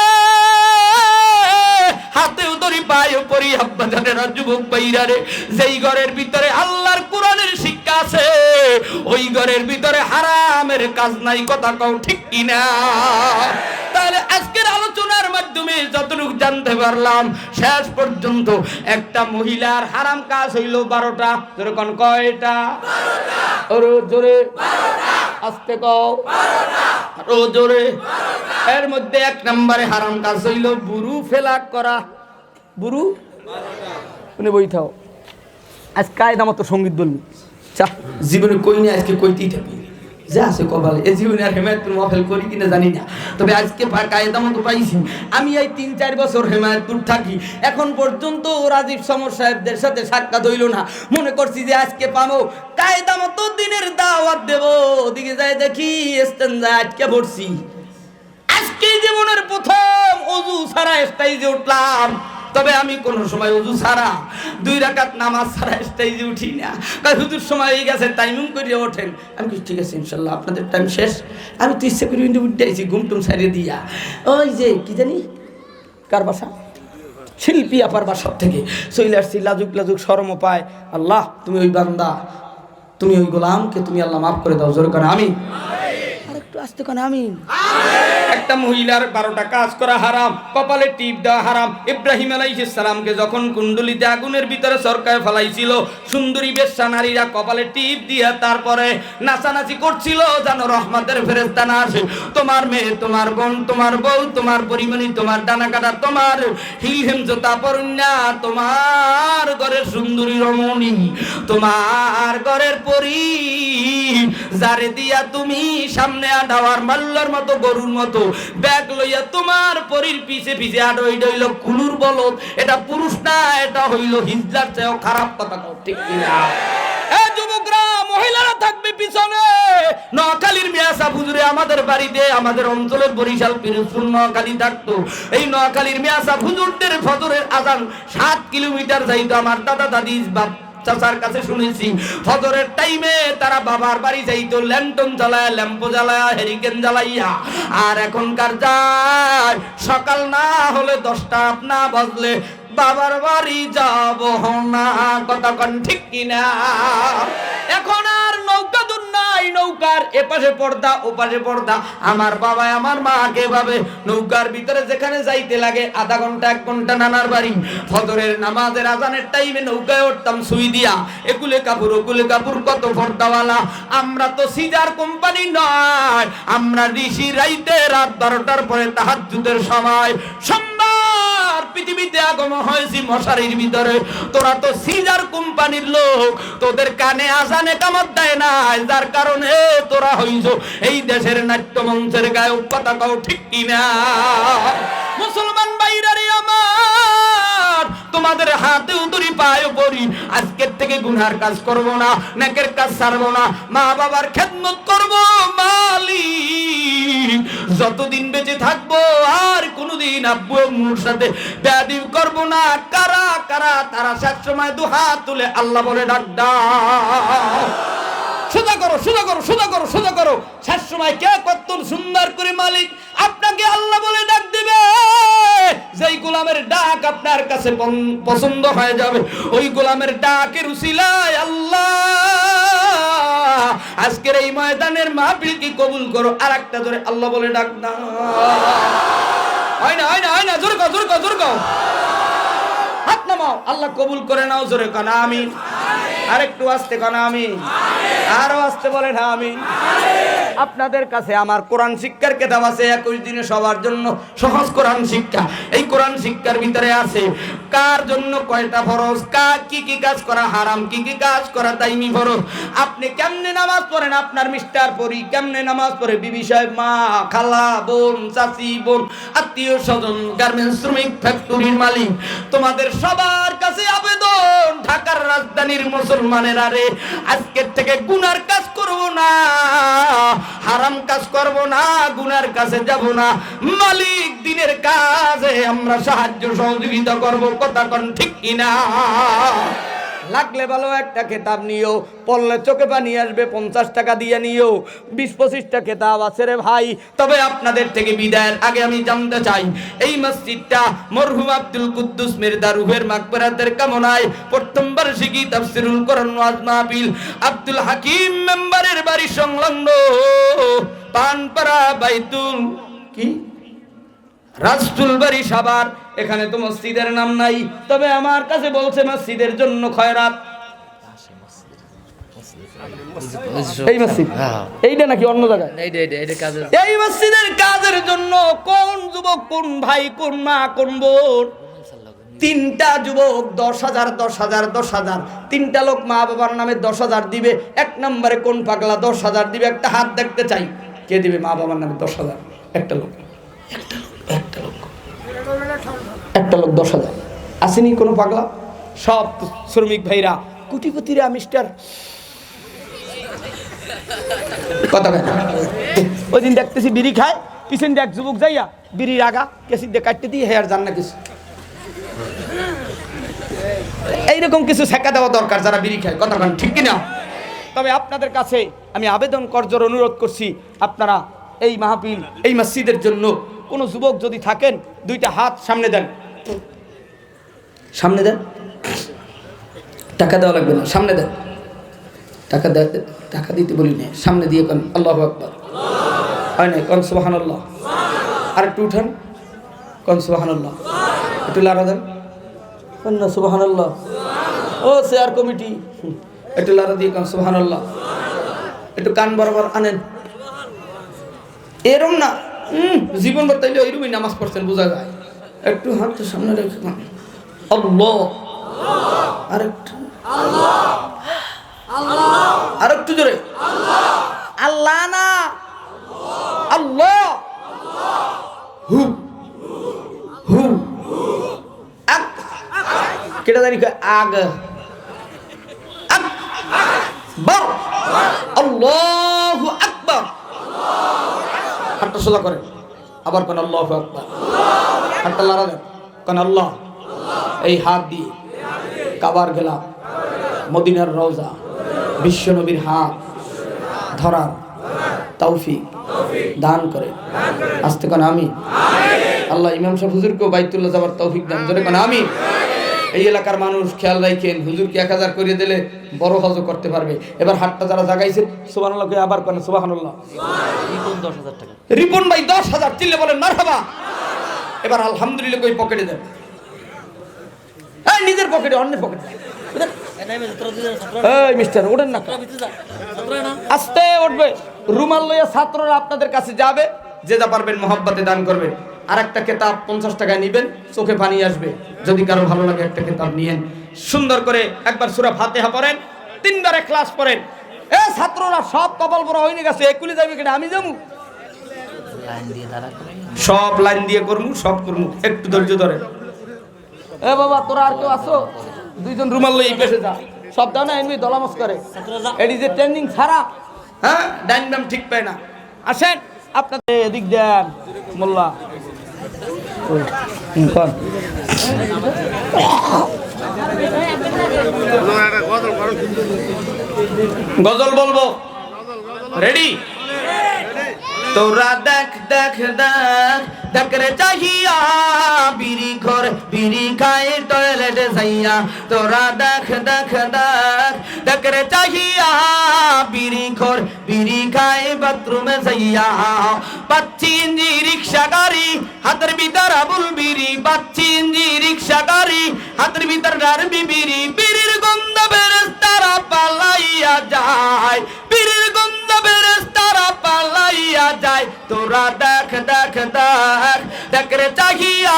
হাতেও ধরি পায়েও পরি, আব্বা জানেরা, যুবক ভাইরা রে, যেই ঘরের ভিতরে আল্লাহর কোরআনের শিক্ষা আছে, ওই ঘরের ভিতরে হারামের কাজ নাই। কথা কও ঠিক কিনা? তাহলে আজকের আলোচনার মাধ্যমে যতটুকু জানতে পারলাম, শেষ পর্যন্ত একটা মহিলার হারাম কাজ হইল 12টা। যেরকম কয়টা? 12টা। ওরে জোরে 12টা, আস্তে কও 12টা, আরো জোরে 12টা। এর মধ্যে 1 নম্বরে হারাম কাজ হইল বুরু ফেলাক করা। বুরু 12টা। তুমি বই থাও, আজ কায়দা মতো সঙ্গীত বলবি, জীবনে কই না, আজকে কইতেই থাকবি, যা আছে কপালে। এই জীবনে আর হেমায়তপুর মাহফিল করি কিনা জানি না, তবে আজকে কায়দা মতো পাইছি। আমি এই 3-4 বছর হেমায়তপুর থাকি, এখন পর্যন্ত রাজীব সমর সাহেবদের সাথে সাক্ষাৎ হইল না। মনে করছি যে আজকে পাবো, কায়দা মতো দিনের দাওয়াত দেব, ওদিকে যাই দেখি স্টেঞ্জা আটকে পড়ছি। আজকে জীবনের প্রথম ওযু ছাড়া স্টেজে উঠলাম। তবে আমি কোন সময় ওযু ছাড়া 2 রাকাত নামাজ ছাড়া স্টেজে উঠি না। কাল হুজুর সময় হয়ে গেছে, টাইমিং করে ওঠেন। আমি কি ঠিক আছে ইনশাআল্লাহ, আপনাদের টাইম শেষ। আমি তো ইচ্ছে করে উঠে আইছি, ঘুমটুম ছাড়িয়ে দিয়া। ওই যে কি জানি কার বাসা, শিল্পী আপার বাসার থেকে চলে আসছি, লাজুক লাজুক শরমও পায়। আল্লাহ, তুমি ওই বান্দা, তুমি ওই গোলামকে তুমি আল্লাহ মাফ করে দাও। জোরে করে আমিন। আর একটু আস্তে করে আমিন। একটা মহিলার 12টা কাজ করা হারাম, কপালে টিপ দেওয়া হারাম। ইব্রাহিম আলাইহিস সালামকে যখন কুণ্ডলিতে আগুনের ভিতরে সরকায় ফেলাইছিল, সুন্দরী বেশ্যা নারীরা কপালে টিপ দিয়ে তারপরে নাচানাচি করছিল, যেন রহমতের ফেরেশতা না আসে। তোমার মেয়ে, তোমার বোন, তোমার বউ, তোমার পরিমণি, তোমার ডানা কাটা, তোমার হিলহেম জোতা পরুন্না, তোমার ঘরের সুন্দরী রমণী, তোমার ঘরের পরী, যারে দিয়া তুমি সামনে আডাওয়ার মাল্লার মতো গরুর মতো ব্যাগ লইয়া তোমার পরীর পিছে পিছে আটো। এটা হইল কুলুর বলদ, এটা পুরুষ না, এটা হইল হিজলার চেয়েও খারাপ কথা। ঠিক কিনা? যুবকরা, মহিলারা থাকবে পিছনে। নোয়াখালীর মিয়াসা হুজুরে আমাদের বাড়িতে, আমাদের অঞ্চলের বরিশাল পিরোজপুর নোয়াখালী থাকতো। এই নোয়াখালীর মিয়াসা হুজুরদের ফজরের আজান 7 কিলোমিটার যাইতো। আমার দাদা দাদি বাপ চাচার কাছে শুনেছি ফজরের টাইমে তারা বাবার বাড়ি যাইতো ল্যান্টন জ্বালায়, ল্যাম্পো জ্বালায়, হেরিকেন জ্বালাইয়া। আর এখনকার যায় সকাল না হলে 10টা না বাজলে বাবার বাড়ি যাব না। কথা কন ঠিক কিনা? এখন আর নৌকা দূর নাই, নৌকার এপাশে পর্দা ওপাশে পর্দা। আমার বাবা আমার মাকে ভাবে নৌকার ভিতরে যেখানে যাইতে লাগে আধা ঘন্টা 1 ঘন্টা নানার বাড়ি। ফজরের নামাজের আজানের টাইমে নৌকায় উঠতাম সুই দিয়া, একুলে কাপড় ওকুলে কাপড়, কত পর্দাওয়ালা। আমরা তো সিজার কোম্পানি নয়, আমরা ঋষি রাইতে রাত 12টার পরে তাহাজ্জুদের সময় সোমবার পৃথিবীতে আগমন হয়েছি মশারির ভিতরে। তোরা তো সিজার কোম্পানির লোক, তোদের কানে আজানে কামত দেয় না, যার কারণে তোরা হইছ এই দেশের নাট্যমঞ্চের গায়ক। কথা কও ঠিক কিনা? মুসলমান ভাইরারে আমার, তোমাদের হাতে উতুরি পায়ে পড়ি, আজকের থেকে গুনার কাজ করব না, নেকের কাজ ছাড়ব না, মা বাবার খেদমত করব। মালিক যতদিন বেঁচে থাকবো আর কোনদিন আব্বু আম্মুর সাথে বেয়াদবি করব না। কারা কারা তারা সব সময় দুহাত তুলে আল্লাহ বলে ডাক দাও। সোজা করো, সোজা করো, সোজা করো, সোজা করো। শেষ সময় কে কত সুন্দর করে মালিক আপনাকে আল্লাহ বলে ডাক দিবে। যেই গোলামের ডাক আপনার কাছে পছন্দ হয়ে যাবে, ওই গোলামের ডাকের উসিলায় আল্লাহ আজকের এই ময়দানের মাহফিল কি কবুল করো। আর একটা ধরে আল্লাহ বলে ডাক দাও। হয় না, হয় না, হয় না, জোরে কও, জোরে কও, জোরে কও। হাত নামাও, আল্লাহ কবুল করে নাও। জোরে কানা আমিন। আরেকটু আস্তে কানা আমিন। আরো আস্তে বলেন আমিন। আপনাদের কাছে আমার কোরআন শিক্ষার কিতাব আছে 21 দিনে সবার জন্য সহজ কোরআন শিক্ষা। এই কোরআন শিক্ষার ভিতরে আছে কার জন্য কয়টা ফরজ, কি কি কাজ করা হারাম, কি কি কাজ করা দাইমি ফরজ। আপনি কেমনে নামাজ পড়েন, আপনার মিস্টার পরি কেমনে নামাজ পড়ে, বিবি সাহেব, মা, খালা, বোন, চাচি, বোন, আত্মীয় স্বজন, গার্মেন্টস শ্রমিক, ফ্যাক্টরির মালিক, তোমাদের সবার কাছে আবেদন, ঢাকার রাজধানীর মুসলমানেরা রে, আজকের থেকে গুনার কাজ করব না, হারাম কাজ করব না, গুনার কাছে যাব না। মালিক দিনের কাজে আমরা সাহায্য সহযোগিতা করব। কথা কোন ঠিক কিনা? লাগলে ভালো একটা কিতাব নিও, পড়লে চোখে পানি আসবে, 50 টাকা দিয়ে নিও। 20-25টা কিতাব আছে রে ভাই। তবে আপনাদের থেকে বিদায়ের আগে আমি জানতে চাই, এই মসজিদটা মরহুম আব্দুল কুদ্দুস মির্জা রুহের মাগফিরাতের কামনায় প্রথম বার্ষিকী তাফসীরুল কোরআন ওয়াজ মাহফিল আব্দুল হাকিম মেম্বারের বাড়ি সংলগ্ন পানপাড়া বাইতুল কি রাজতুল বাড়ি সাভার। এখানে তো মসজিদের নাম নাই, তবে আমার কাছে বলছে মসজিদের জন্য খয়রাত। এই মসজিদ এইটা নাকি অন্য জায়গায়? এই মসজিদের কাজের জন্য কোন যুবক, কোন ভাই, কোন মা, কোন বোন, 3টা যুবক 10,000 10,000 10,000, 3টা লোক মা বাবার নামে 10,000 দিবে। 1 নম্বরে কোন পাগলা 10,000 দিবে? একটা হাত দেখতে চাই, কে দিবে মা বাবার নামে 10,000? একটা লোক, একটা লোক, একটা লোক, একটা লোক 10,000 আসেনি কোনো পাগলা? সব শ্রমিক ভাইরা, কোটিপতিরা, মিস্টার কথা বলে। ওই দিন দেখতেছি বিড়ি খায়, পিছন দিয়ে এক যুবক যাইয়া বিড়ির আগা কেসি দিয়ে কাটতে দিয়ে হেয়ার জান না কিছু। এইরকম কিছু শেখা দেওয়া দরকার যারা বিড়ি খায়। কথা বলেন ঠিক কিনা? তবে আপনাদের কাছে আমি আবেদন করজোর অনুরোধ করছি, আপনারা এই মাহফিল, এই মসজিদের জন্য কোনো যুবক যদি থাকেন, 2টা হাত সামনে দেন, সামনে দেন। টাকা দেওয়া লাগবে না, সামনে দেন। টাকা দেয়, টাকা দিতে বলি না, সামনে দিয়ে কোন আল্লাহু আকবার, হয় না কোন সুবহানাল্লাহ। আর একটু উঠান, কোন সুবহানাল্লাহ। একটু লাড়া দেন, কোন না সুবহানাল্লাহ। ও চেয়ার কমিটি, একটু লাড়া দিয়ে কোন সুবহানাল্লাহ। একটু কান বরাবর আনেন, এরম না জীবন বর্তাইলে ওইরকমই নামাজ পড়ছেন বোঝা যায়। একটু হাত সামনে রেখে আল্লাহ, আরেকটু আরেকটু জোরে আল্লাহ, না আল্লাহ। কেটা জানি আগ আকবার আল্লাহু আকবার হাতটা সোজা করেন আবার কোন আল্লাহু আকবার হাতটা লড়া দেন কোন আল্লাহ এই হাত দিয়ে কাবার গেলাম মদিনার রওজা বিশ্ব নবীর হাত ধরার তৌফিক দান করে আস্তে কোন আমি আল্লাহ ইমাম সাহেব হুজুরকেও বাইতুল্লাহ যাবার তৌফিক দান করে কোন আমি এই এলাকার মানুষ খেয়াল রাখেন হুজুরকে 1000 করে দিলে বড় হজ করতে পারবে এবার হাতটা যারা জাগাইছেন সুবহানাল্লাহ কে আবার কোন সুবহানাল্লাহ রিপন 10,000 টাকা রিপন ভাই 10,000 চিল্লে বলেন মারহাবা এবার আলহামদুলিল্লাহ কই পকেটে দেন এই নিজের পকেটে অন্যের পকেটে এই মিস্টার ওঠেন না আস্তে উঠবে রুমাল লইয়া ছাত্ররা আপনাদের কাছে যাবে যে যা পারবেন মহব্বতে দান করবেন আর একটা কিতাব 50 টাকায় নেবেন চোখে পানি আসবে যদি কারো ভালো লাগে একটা কিতাব নিয়েন সুন্দর করে একবার সূরা ফাতিহা পড়েন 3 বার ইখলাস পড়েন এ ছাত্ররা সব কপাল পড়া হইনি গেছে একুলি যাবে কিনা আমি যাবো লাইন দিয়ে দাঁড়া করে সব লাইন দিয়ে করমু সব করমু একটু ধৈর্য ধরেন এ বাবা তোরা আর কেউ আসো দুইজন রুমাল লই এই পেছে যা সব দাও না এমনি দলামস করে এডি যে ট্রেনিং ছাড়া হ্যাঁ ডাইনাম ঠিক পায় না আসেন আপনাদের এদিক দেন মোল্লা কোন গজল বলবো রেডি তোরা দেখ দেখ দেখ দেখ রে চাহিয়া বিড়ি ঘর বিড়ি খায় টয়লেটে যাইয়া তোরা দেখ দেখ দেখ দেখ রে চাহিয়া বিড়ি ঘর বিড়ি খায় বাথরুমে যাইয়া পাচ্ছি ইঞ্জি রিক্সা গাড়ি হাতের ভিতর আবুল বিড়ি পাচ্ছি ইঞ্জি রিক্সা গাড়ি হাতের ভিতর ডারবি বিড়ি বিড়ির গন্ধ বেরেস্তারা পালাইয়া যায় বিড়ির গন্ধ বেরেস্তারা পালাইয়া যায় তোরা দেখ দেখ দেখ দেখ রে চাহিয়া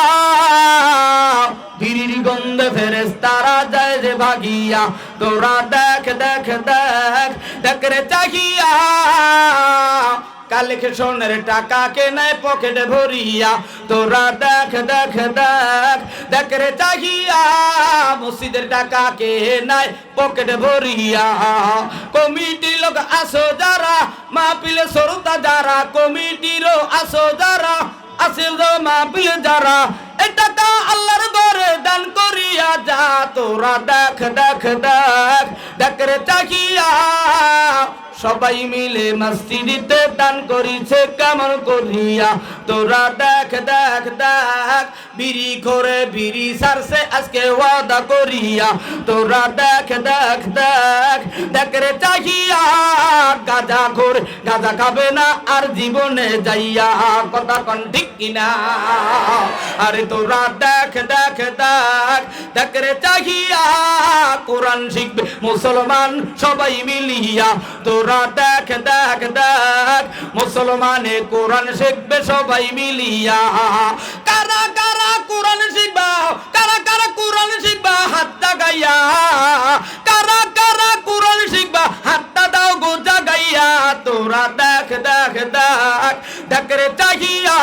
বিড়ির গন্ধ ফেরেশতারা যায় যে ভাগিয়া তোরা দেখ দেখ দেখ দেখ রে চাহিয়া কালেকে সোনের টাকা কেনায় পকেটে ভরিয়া তোরা দেখ দেখ দেখ দেখ রে চাহিয়া মসজিদের টাকা কেনায় পকেটে ভরিয়া কমিটি লোক আসো যারা মাহফিলে শ্রোতা যারা কমিটিরও আসো যারা আসিল মাহফিলে যারা এই টাকা আল্লাহর ঘরে দান করিয়া যা তোরা দেখ দেখ দেখ দেখ রে চাহিয়া সবাই মিলে মসজিদে দান করিছে কেমন করিয়া তোরা দেখ দেখ দেখ বিড়ি করে বিড়ি সারছে আজকে ওয়াদা করিয়া তোরা দেখ দেখ দেখ দেখ রে চাহিয়া গাঁজা ঘোর গাঁজা খাবে না আর জীবনে যাইয়া কথা কোন ঠিক কিনা আরে তোরা দেখ দেখ দেখ দেখ রে চাহিয়া কোরআন শিখবে মুসলমান সবাই মিলিয়া তোরা দেখ দেখ দেখ মুসলমানে কোরআন শিখবে সবাই মিলিয়া কারা কারা কোরআন শিখবা কারা কারা কোরআন শিখবা হাতটা গাইয়া কারা কারা কোরআন শিখবা হাতটা দাও গো জাগাইয়া তোরা দেখ দেখ দেখ দেখ রে চাহিয়া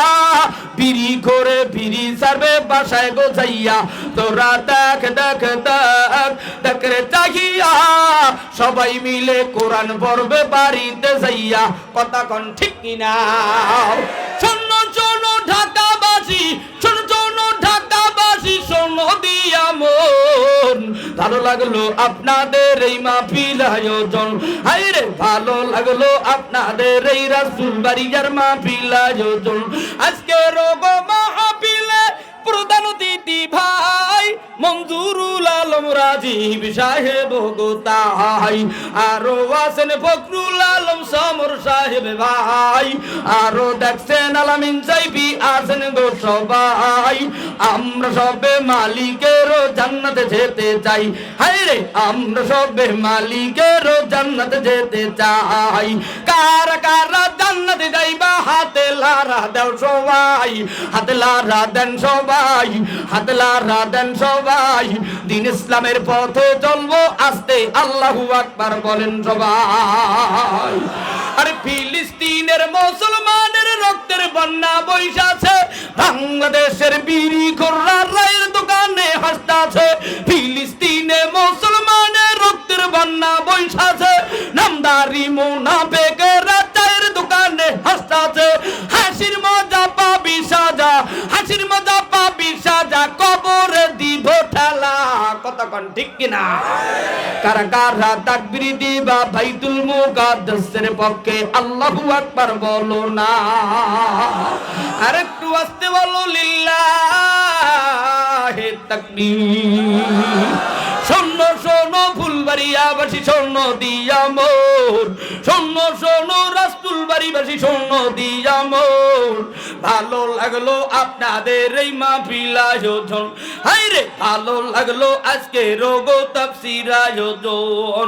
বিড়ি করে বিড়ি সারবে বাসায় গো যাইয়া তোরা দেখ দেখ দেখ দেখ রে চাহিয়া সবাই মিলে কোরআন পড়বে বাড়িতে যাইয়া কথা কোন ঠিক কিনা শোনো শোনো ঢাকাবাসী শোনো শোনো ঢাকাবাসী শোনো দিয়া মন ভালো লাগলো আপনাদের এই মাহফিল আয়োজন হায়রে ভালো লাগলো আপনাদের এই রাসূল বাড়িয়ার মাহফিল আয়োজন আজকে রোগ মাহফিলে প্রধান অতিথি ভাই মঞ্জুরুল আলম রাজীব সাহেব গো তাই আরো আছেন ফখরুল আলম সমর সাহেব ভাই আরো দেখছেন আলামিন সাইফি আছেন গো সবাই আমরা সবে মালিকের জান্নাতে যেতে চাই হায়রে আমরা সবে মালিকের জান্নাতে যেতে চাই কারা কারা জান্নাতে যাইবা হাতে লারা দাও সবাই হাতে লারা দেন সবাই হাতে লারা দেন সবাই দিন ইসলামের পথে চলবো আস্তে আল্লাহু আকবার বলেন সবাই আরে ফিলিস্তিনের মুসলমানের রক্তের বন্যা বইসাছে বাংলাদেশের বিড়ি খোররা রায়ের দোকানে হাসতাছে ঠিক কিনা? কারা কারা তাকবীর দিবা বাইতুল মুকাদ্দাসের পক্ষে আল্লাহু আকবার বলো না। আরেকটু আস্তে বলো লিল্লাহি তাকবীর। শোনো শোনো ফুলবাড়িয়াবাসী শোনো দিয়া মোর, শোনো শোনো রাসূলবাড়িবাসী শোনো দিয়া মোর। ভালো লাগলো আপনাদের এই মাহফিল আয়োজন, হায়রে ভালো লাগলো আজকে রোগো তাফসীর আয়োজন।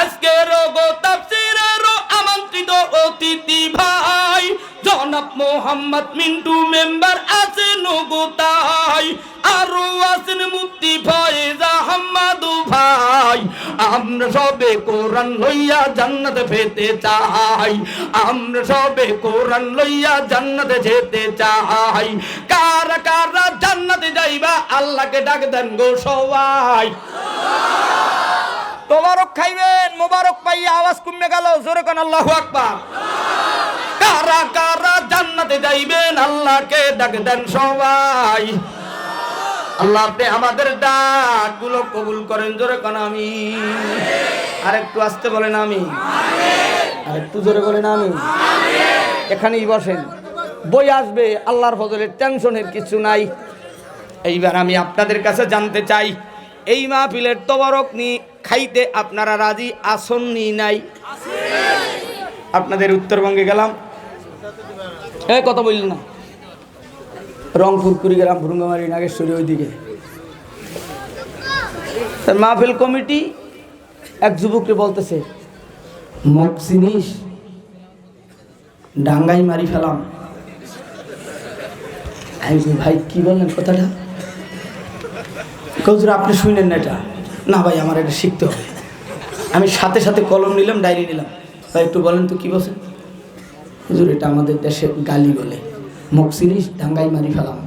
আজকে রোগো তাফসীরের আমন্ত্রিত অতিথি ভাই জনাব মোহাম্মদ মিন্টু মেম্বার আছেন গো তাই, আরো আছেন মুফতি ফয়েজ আহমদ ভাই। আমরা সবে কোরআন লইয়া জান্নাত পেতে চাই, আমরা সবে কোরআন লইয়া জান্নাতে যেতে চাই। কারা কারা জান্নাতে যাইবা আল্লাহকে ডাক দেন গো সবাই। তোবারক খাইবেন, মোবারক পাইয়া আওয়াজ কমে গেল, জোরে কোন আল্লাহু আকবার। কারা কারা জান্নাতে যাইবেন আল্লাহকে ডাক দেন সবাই। আল্লাহ আপনি আমাদের ডাকগুলো কবুল করেন, জোরে কোন আমিন। আরেকটু আস্তে বলেন আমিন, আরেকটু জোরে বলেন আমিন। এখানেই বসেন, বই আসবে, আল্লাহর ফজলের টেনশনের কিছু নাই। এইবার আমি আপনাদের কাছে জানতে চাই, এই মাহফিলের তবারক নি খাইতে আপনারা রাজি আসন নি নাই? আপনাদের উত্তরবঙ্গে গেলাম, কথা বললেন না, রংপুর কুড়িগ্রাম ভুরুঙ্গামারি নাগেশ্বরী ওইদিকে মাহফিল কমিটি এক যুবককে বলতেছে, মগ চিনিস, ডাঙ্গাই মারি ফেলাম। আমি ভাই কি বললেন কথাটা? হুজুর আপনি শুনেন না এটা? না ভাই আমার এটা শিখতে হবে। আমি সাথে সাথে কলম নিলাম, ডায়েরি নিলাম। ভাই একটু বলেন তো কি বলছেন? হুজুর এটা আমাদের দেশে গালি বলে, মগ চিনিস, ডাঙ্গাই মারি ফেলাম।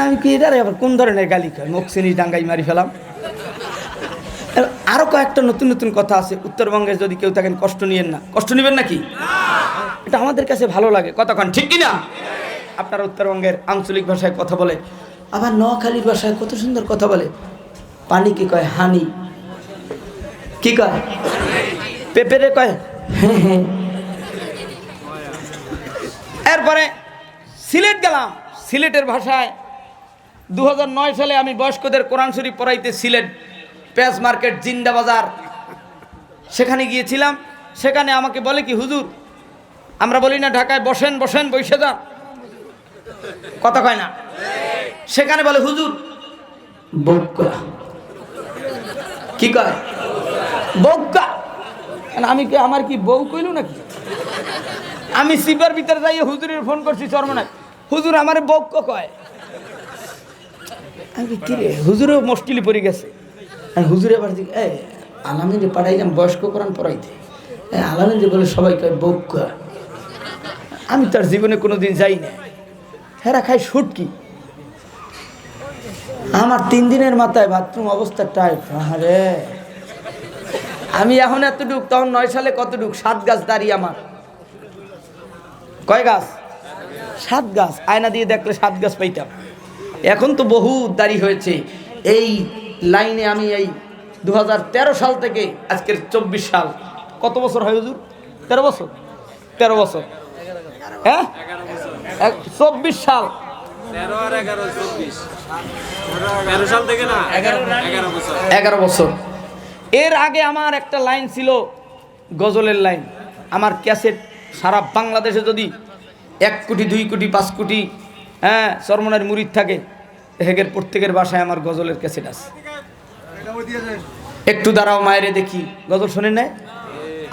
আমি কি এটা আবার কোন ধরনের গালি কয়? মগ চিনিস, ডাঙ্গাই মারি ফেলাম। আরো কয়েকটা নতুন নতুন কথা আছে। উত্তরবঙ্গে যদি কেউ থাকেন কষ্ট নিয়েন না। কষ্ট নেবেন নাকি? এটা আমাদের কাছে ভালো লাগে, কতক্ষণ ঠিক কিনা? আপনারা উত্তরবঙ্গের আঞ্চলিক ভাষায় কথা বলে, আবার নোয়াখালীর ভাষায় কত সুন্দর কথা বলে। পানি কি কয়? হানি। কি কয়? পেঁপেরে কয় হ্যাঁ হ্যাঁ। এরপরে সিলেট গেলাম, সিলেটের ভাষায় 2009 সালে আমি বয়স্কদের কোরআন শরীফ পড়াইতে সিলেট পেঁয়াজ মার্কেট জিন্দা বাজার সেখানে গিয়েছিলাম। সেখানে আমাকে বলে কি, হুজুর আমরা বলি না ঢাকায় বসেন বসেন বসে যান, কথা কয় না? সেখানে বলে হুজুর বউকা। কি কয়? বউকা। আমি কি আমার কি বউ কইল নাকি? আমি সিবার ভিতরে যাই হুজুরের ফোন করছি চরমনায়, হুজুর আমারে বউকা কয়। আমি কি রে, হুজুরও মুশকিলে পড়ে গেছে। হুজুরে আবার আলামিনে পাঠাইলাম বয়স্ক কোরআন পড়াইতে, আলামিন যে বলে সবাই কয় বউকা। আমি তার জীবনে কোনোদিন যাই না। হেরা খাই শুটকি। আমার 3 দিনের মাথায় বাথরুম অবস্থা টাইট। আরে আমি এখন এতটুক, তখন 9 সালে কতটুক? 7 গাছ দাঁড়িয়ে আমার। কয় গাছ? 7 গাছ। আয়না দিয়ে দেখলে 7 গাছ পাইতাম। এখন তো বহু দাড়ি হয়েছে। এই লাইনে আমি এই 2013 সাল থেকে আজকের 24 সাল, কত বছর হয় হুজুর? 13 বছর। 13 বছর, হ্যাঁ 24 সাল। 11 বছর। এর আগে আমার একটা লাইন ছিল, গজলের লাইন। আমার ক্যাসেট সারা বাংলাদেশে যদি 1 কোটি 2 কোটি 5 কোটি চরমনের মুরিদ থাকে, হেগের প্রত্যেকের বাসায় আমার গজলের ক্যাসেট আছে। একটু দাঁড়াও মায়েরে দেখি, গজল শোনেন না?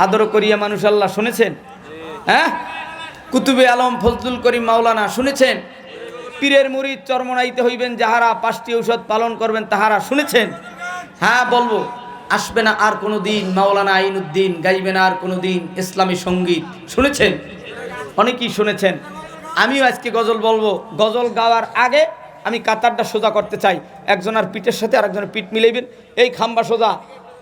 আদর করিয়া মানুষ আল্লাহ শুনেছেন? হ্যাঁ, কুতুবে আলম ফজলুল করিম মাওলানা শুনেছেন? পীরের মুরিদ চরমনাইতে হইবেন যাহারা, 5টি ঔষধ পালন করবেন তাহারা, শুনেছেন? হ্যাঁ বলবো, আসবে না আর কোনো দিন মাওলানা আইনুদ্দিন, গাইবে না আর কোনো দিন ইসলামী সঙ্গীত, শুনেছেন? অনেকেই শুনেছেন। আমিও আজকে গজল বলবো। গজল গাওয়ার আগে আমি কাতারটা সোজা করতে চাই। একজনের পিঠের সাথে আরেকজনের পিঠ মিলাইবেন, এই খাম্বা সোজা,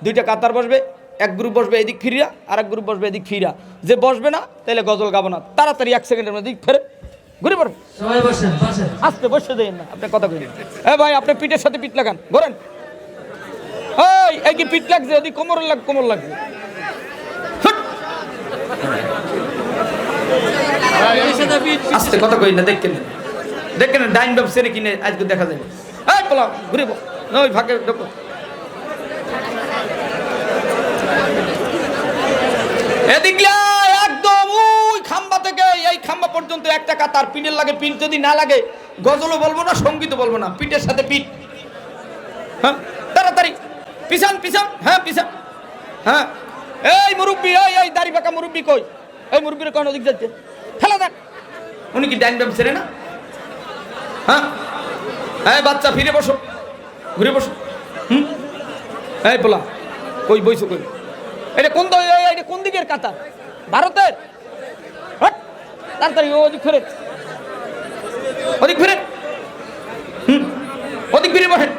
2টা কাতার বসবে, এক গ্রুপ বসবে এদিক ফিরিয়া, আর এক গ্রুপ বসবে এদিক ফিরা। যে বসবে না তাহলে গজল গাবো না। তাড়াতাড়ি 1 সেকেন্ডের মধ্যে দিক ফেরে ঘুরে পড়েন, সবাই বসেন বসেন। আস্তে বসে দেন না, আপনি কথা কইলেন। ভাই আপনি পিঠের সাথে পিঠ লাগান, ঘোরেন। এই কি পিঠ লাগছে, যদি কোমর লাগছে। হুট। আস্তে কথা কই না, দেখেন ডাইন বাপ সেরে কিনে আজকে দেখা যায়। এই পোলা ঘুরে ওই ফাঁকে ঢোকো। এদিকে একদম ওই খাম্বা থেকে এই খাম্বা পর্যন্ত একটা কাতার, পিঠের লাগে পিঠ, যদি না লাগে গজলও বলবো না, সঙ্গীতও বলবো না, পিঠের সাথে পিঠ। হ্যাঁ তাড়াতাড়ি পিছান, হ্যাঁ পিছান। হ্যাঁ এই মুরব্বী, এই দাড়ি পাকা মুরব্বী কই? এই মুরব্বীর কোন দিক যাচ্ছে, ফেলা দেন। উনি কি ডাইন বাম ছেড়ে না? হ্যাঁ এই বাচ্চা ফিরে বসো, ঘুরে বসো। এই পোলা কই বইছো কই? এটা কোন দিকের কাতার? ভারতের? তাড়াতাড়ি ওদিক ফিরে বসেন।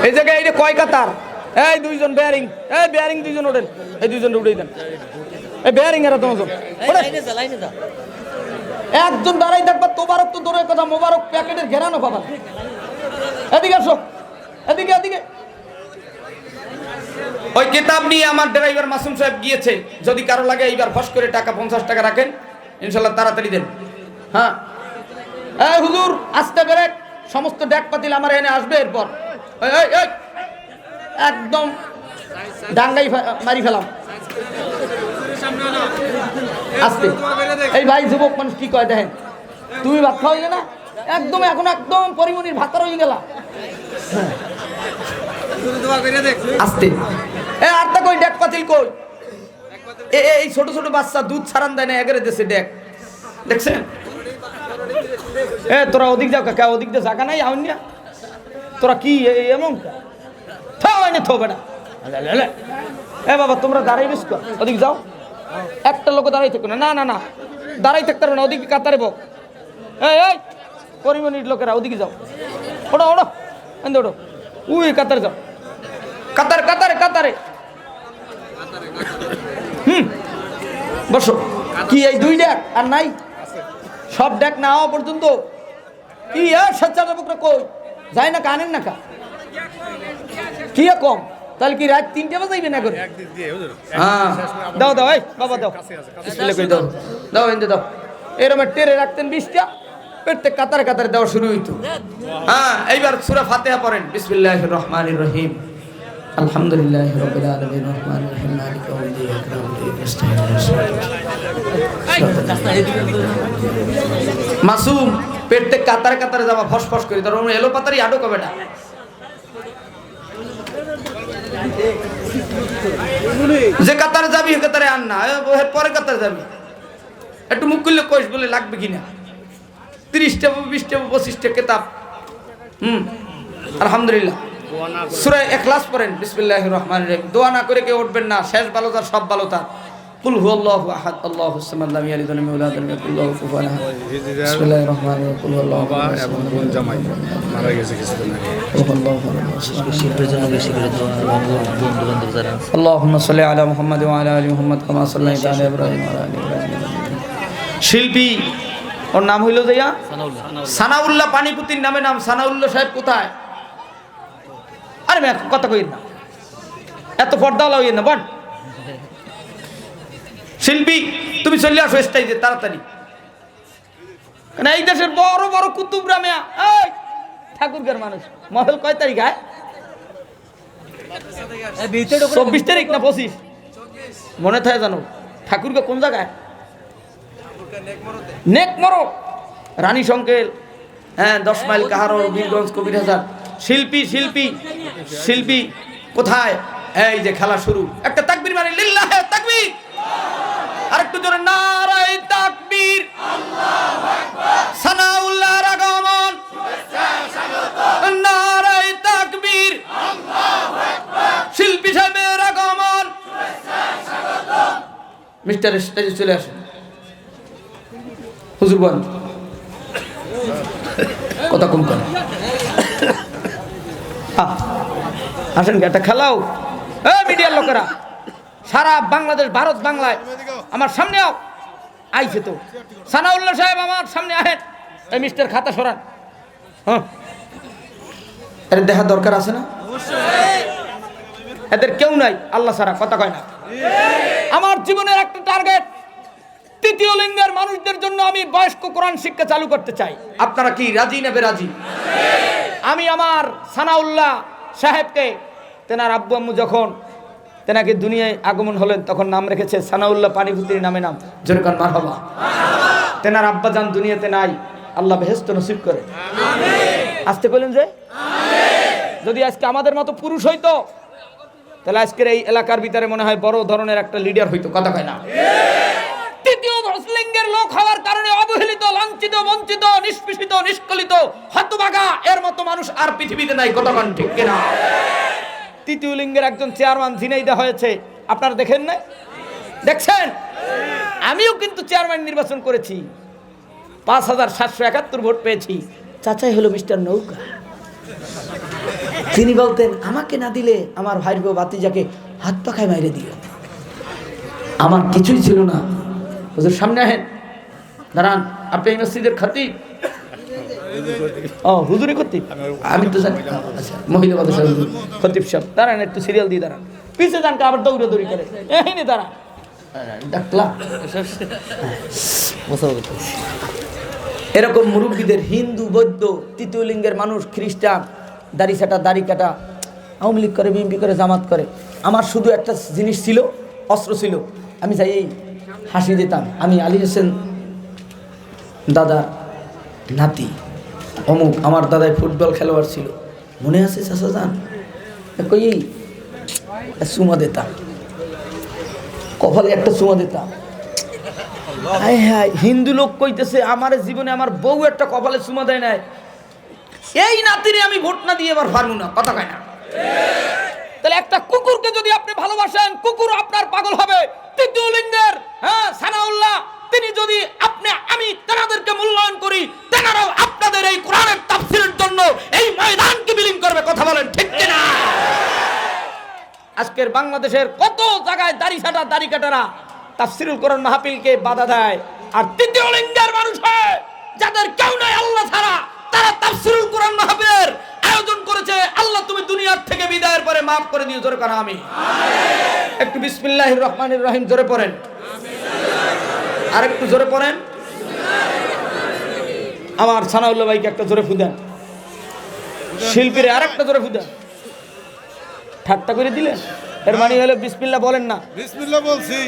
এই জায়গায় এটা কয় কাতার? এই দুইজন বেয়ারিং দুইজন ওঠেন, এই দুইজন উঠেই দেন। এই বেয়ারিং এরা তোমার একজন দাঁড়াই থাকবা, তোবারক তো দূরের কথা, মোবারক প্যাকেটের ঘেরানো পাবা। এদিকে আসো, এদিকে। ওই কিতাব নিয়ে আমার ড্রাইভার মাসুম সাহেব গিয়েছে, যদি কারো লাগে এইবার ফস করে টাকা 50 টাকা রাখেন, ইনশাল্লাহ তাড়াতাড়ি দেন। হ্যাঁ এই হুজুর আস্তে ব্রেক, সমস্ত ডেক পাতিল আমার এনে আসবে। এরপর একদম ডাঙ্গাই মারি ফেলাম আস্তে। এই ভাই যুবক মানুষ কি কয় দেখেন, তুমি ভাত খাওয়াইলে না, একদম এখন একদম পরিমণির ভাতার হয়ে গেলা। আস্তে আর তা কই ডেক পাতিল কই? এই ছোট ছোট বাচ্চা দুধ ছাড়ান দেয় না, এগেরে দেশে ডেক দেখছেন? তোরা ওদিক যাও কাকা, ওদিক দিয়ে জায়গা নাই আউনিয়া, তোরা কি এমন থো বেটা। বাবা তোমরা দাঁড়াই বেশ, ওদিক যাও, একটা লোক দাঁড়াই থাকো না, না দাঁড়াই থাকতে পারবে না, ওদিকে কাতারে বক। এই পরিমণির লোকেরা ওদিকে যাও, ওড়ো উই কাতারে যাও, কাতারে বসো। কি এই দুই ডেক আর নাই? সব ডেক না হওয়া পর্যন্ত কি স্বেচ্ছাসেবকরা কই যায় না, কানেন না কা কি কম? তাহলে কি রাত 3টে বাজাইবে না করে? হ্যাঁ দাও এই বাবা দাও, দাও এরকম টেরে রাখতেন 20টা, প্রত্যেক কাতারে দেওয়া শুরু হইতো। হ্যাঁ এইবার সূরা ফাতিহা পড়েন। বিসমিল্লাহির রহমানির রহিম, আলহামদুলিল্লাহি রাব্বিল আলামিন, রহমানির রহিম, মালিকি ইয়াউমিদ্দিন, ইyyaka না'বুদু ওয়া ইyyaka নাস্তাইন। মাসুম প্রত্যেক কাতারে যাওয়া ফসফস করি, ধরো এলো পাতারি আডো কবেটা। যে কাতারে যাবি কাতারে আন না, পরে কাতারে যাবি, একটু মুখ খুললে কইস বলে লাগবে কিনা। 30টা 20টা 25টা কিতাব। আলহামদুলিল্লাহ। সূরা ইখলাস পড়েন। বিসমিল্লাহির রহমানির রহিম। দোয়া না করে কেউ উঠবেন না, শেষ ভালো তার সব ভালো তার। কুল হুয়াল্লাহু আহাদ আল্লাহুস সামাদ লাম ইয়ালিদ ওয়া লাম ইউলাদ ওয়া লাম ইয়াকুল লাহু কুফুয়ান আহাদ। বিসমিল্লাহির রহমানির রহিম। কুল হুয়াল্লাহু আহাদ। এবং কোন জামাই মারা গেছে কিছুদিন আগে। শিল্পের জন্য বেশি করে দোয়া, বন্ধু বান্ধব যারা আল্লাহুম্মা সাল্লি আলা মুহাম্মাদ ওয়া আলা আলি মুহাম্মাদ কামা সাল্লাইতা আলা ইব্রাহিম ওয়া আলা আলি ইব্রাহিম। শিল্পী ওর নাম হইল যাইয়া সানাউল্লাহ, পানিপতির নামে নাম। সানাউল্লাহ সাহেব কোথায়? আরে মেয়ে কথা কই না, এত পর্দাওয়ালা হইয়েন না বল। শিল্পী তুমি চলে আসো স্টেজে তাড়াতাড়ি, কারণ এই দেশের বড় বড় কুতুবরা মেয়া। এই ঠাকুরগার মানুষ, মহল কয় তারিখ? 24 তারিখ না 25? মনে থাকে জানো? ঠাকুরগা কোন জায়গায়? নেকমরো, রানী সংকেল, হ্যাঁ 10 মাইল কাহারো, বীরগঞ্জ, কবিরহাজার। শিল্পী কোথায়? এই যে খেলা শুরু, একটা তাকবীর মারি, লিল্লাহে তাকবীর। আরেকটু জোরে নারায়ে তাকবীর, আল্লাহু আকবার। সানাউল্লাহর আগমন, শুভেচ্ছা স্বাগত, নারায়ে তাকবীর, আল্লাহু আকবার। শিল্পী সাহেবের আগমন, শুভেচ্ছা স্বাগত। মিস্টার স্টেজে চলে আসুন। হুজুর বল, কথা কম কর। আসেন কি একটা খেলাও মিডিয়ার লোকেরা সারা বাংলাদেশ ভারত বাংলায় আমার সামনে আইছে তো সানাউল্লাহ সাহেব আমার সামনে আহেন এই মিস্টার খাতা সরান হ্যাঁ এর দেখা দরকার আছে না এদের কেউ নাই আল্লাহ ছাড়া কথা কয় না আমার জীবনের একটা টার্গেট তৃতীয় লিঙ্গের মানুষদের জন্য আমি বয়স্ক কোরআন শিক্ষা চালু করতে চাই আপনারা কি রাজি না বেরাজি আমি আমার সানাউল্লাহ সাহেবকে তেনার আব্বু আম্মু যখন তেনাকে দুনিয়ায় আগমন হলেন তখন নাম রেখেছে সানাউল্লাহ পানিপুত্রী নামে নাম যেরকম মারহাবা তেনার আব্বা যান দুনিয়াতে নাই আল্লাহ বেহেশত নসিব করে আসতে বলেন যে যদি আজকে আমাদের মতো পুরুষ হইতো তাহলে আজকের এই এলাকার ভিতরে মনে হয় বড় ধরনের একটা লিডার হইতো কথা কয় না তৃতীয় লিঙ্গের লোক হওয়ার কারণে অবহেলিত লাঞ্ছিত বঞ্চিত নিষ্পেষিত নিষ্কলিত হতভাগা এর মতো মানুষ আর পৃথিবীতে নাই কথা কন ঠিক কিনা তৃতীয় লিঙ্গের একজন চেয়ারম্যান ঝিনাইদা হয়েছে আপনারা দেখেন না দেখছেন আমিও কিন্তু চেয়ারম্যান নির্বাচন করেছি 5771 ভোট পেয়েছি চাচাই হলো মিস্টার নৌকা তিনি বলতেন আমাকে না দিলে আমার ভাইয়ের বউ বাতিজাকে হাত পাখায় মাইরে দিও আমার কিছুই ছিল না হুজুর সামনে আহেন দাঁড়ান আপনি এই মসজিদের খতিব ও হুজুরি খতিব আমি তো জানি আচ্ছা মহিলা মাদ্রাসা হুজুর খতিব সাহেব দাঁড়ান একটু সিরিয়াল দিয়ে দাঁড়ান পিছে যান আবার দৌড়াদৌড়ি করে এই দাঁড়ান ডাকলা এরকম মুরব্বীদের হিন্দু বৌদ্ধ তৃতীয় লিঙ্গের মানুষ খ্রিস্টান দাড়ি ছাটা দাড়ি কাটা আওয়ামী লীগ করে বিএনপি করে জামাত করে আমার শুধু একটা জিনিস ছিল অস্ত্র ছিল আমি চাই এই হাসি দিতাম আমি আলী হোসেন দাদা নাতি অমুক আমার দাদাই ফুটবল খেলোয়াড় ছিল মনে আছে চাচা যান কই চুমা দিতাম কপালে একটা চুমা দিতাম হায় হায় হিন্দু লোক কইতেছে আমার জীবনে আমার বউ একটা কপালে চুমা দেয় নাই এই নাতিরে আমি ভোট না দিয়ে এবার পারবো না কথা কয় না তাহলে একটা কুকুরকে যদি আপনি ভালোবাসেন কুকুর আপনার পাগল হবে তৃতীয় লিঙ্গের হ্যাঁ সানাউল্লাহ তিনি যদি আমি তেনাদেরকে মূল্যায়ন করি তেনারাও আপনাদের এই কোরআনের তাফসীরের জন্য এই ময়দানকে বিলীন করবে কথা বলেন ঠিক কিনা আজকের বাংলাদেশের কত জায়গায় দাড়ি ছাটা দাড়ি কাটারা তাফসীরুল কোরআন মাহফিলকে বাধা দেয় আর তৃতীয় লিঙ্গের মানুষ হয় যাদের কেউ নাই আল্লাহ ছাড়া তারা তাফসীরুল কোরআন মাহফিলের আয়োজন করেছে আল্লাহ তুমি দুনিয়ার থেকে বিদায়ের পরে maaf করে দিও জোরে করে আমিন একটু বিসমিল্লাহির রহমানির রহিম জোরে পড়েন আর একটু জোরে পড়েন আমার সানাউল্লাহ ভাইকে একটা জোরে ফুদেন শিল্পীরে আরেকটা জোরে ফুদেন ঠাট্টা করে দিলেন এর মানে হলো বিসমিল্লাহ বলেন না বিসমিল্লাহ বলছি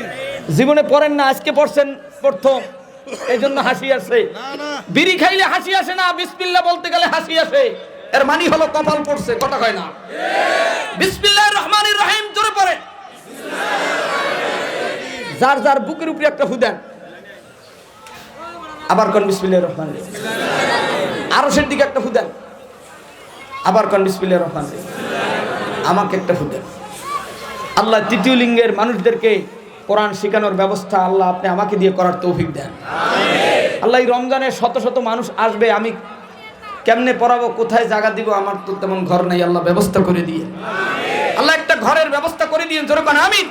জীবনে পড়েন না আজকে পড়ছেন প্রথম এই জন্য হাসি আসে বিড়ি খাইলে হাসি আসে না বিসমিল্লাহ বলতে গেলে হাসি আসে এর মানে হলো কপাল পড়ছে কথা কয় না বিসমিল্লাহির রহমানির রহিম জোরে পড়ে যার যার বুকের উপরে একটা ফুদেন আবার কোন বিসমিল্লাহির রহমানির রহিম আরশের দিকে একটা ফুদেন আবার কোন বিসমিল্লাহির রহমানির রহিম আমাকে একটা ফুদেন আল্লাহ তৃতীয় লিঙ্গের মানুষদেরকে কোরআন শেখানোর ব্যবস্থা আল্লাহ আপনি আমাকে দিয়ে করার তৌফিক দেন আল্লাহ এই রমজানে শত শত মানুষ আসবে আমি কেমনে পড়াবো কোথায় জায়গা দিব আমার তো তেমন ঘর নাই আল্লাহ ব্যবস্থা করে দিয়ে আল্লাহ একটা ঘরের ব্যবস্থা করে দিয়ে জোরে কোন আমিন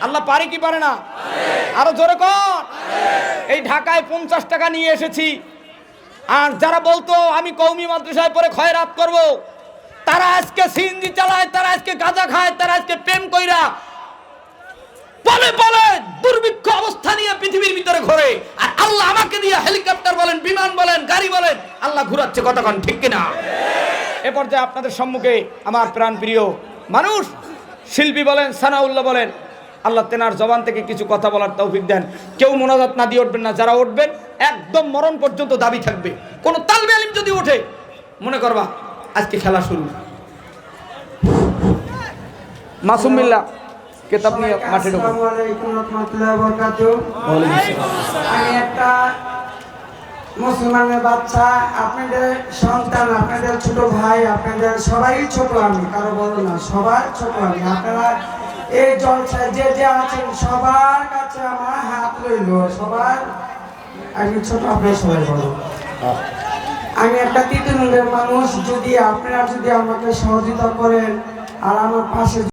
আল্লাহ পারে কি পারে না আরো জোরে কোন এই ঢাকায় 50 টাকা নিয়ে এসেছি আর যারা বলতো আমি কওমি মাদ্রাসায় পরে খয়রাত করব তারা আজকে সিএনজি চালায় তারা আজকে গাঁজা খায় তারা আজকে প্রেম কইরা পলে পলে দুর্ভিক্ষ অবস্থা নিয়ে পৃথিবীর ভিতরে ঘোরে আর আল্লাহ আমাকে দিয়ে হেলিকপ্টার বলেন বিমান বলেন গাড়ি বলেন আল্লাহ ঘুরাচ্ছে কতক্ষণ ঠিক কিনা এ পর্যায়ে আপনাদের সম্মুখে আমার প্রাণ প্রিয় মানুষ শিল্পী বলেন সানাউল্লাহ বলেন আল্লাহ তেনার জবান থেকে কিছু কথা বলার তৌফিক দেন কেউ মোনাজাত না দিয়ে উঠবেন না যারা উঠবেন একদম মরণ পর্যন্ত দাবি থাকবে কোন তালবে আলিম যদি ওঠে মনে করবা আজকে খেলা শুরু মাসুম বিল্লাহ কিতাব নিয়ে মাঠে ঢোকেন আসসালামু আলাইকুম ওয়া রাহমাতুল্লাহি ওয়া বারাকাতুহু আমি একটা মুসলমানের বাচ্চা আপনাদের সন্তান আপনাদের ছোট ভাই আপনাদের সবাই ছোট আমি কারো বড় না সবার ছোট আমি আপনারা এই জলসায় যে যে আছেন সবার কাছে আমার হাত রইল সবার আমি ছোট আপনারা সবাই বড় আমি একটা তৃতীয় লিঙ্গের মানুষ যদি আপনারা যদি আমাকে সহযোগিতা করেন আর আমার পাশে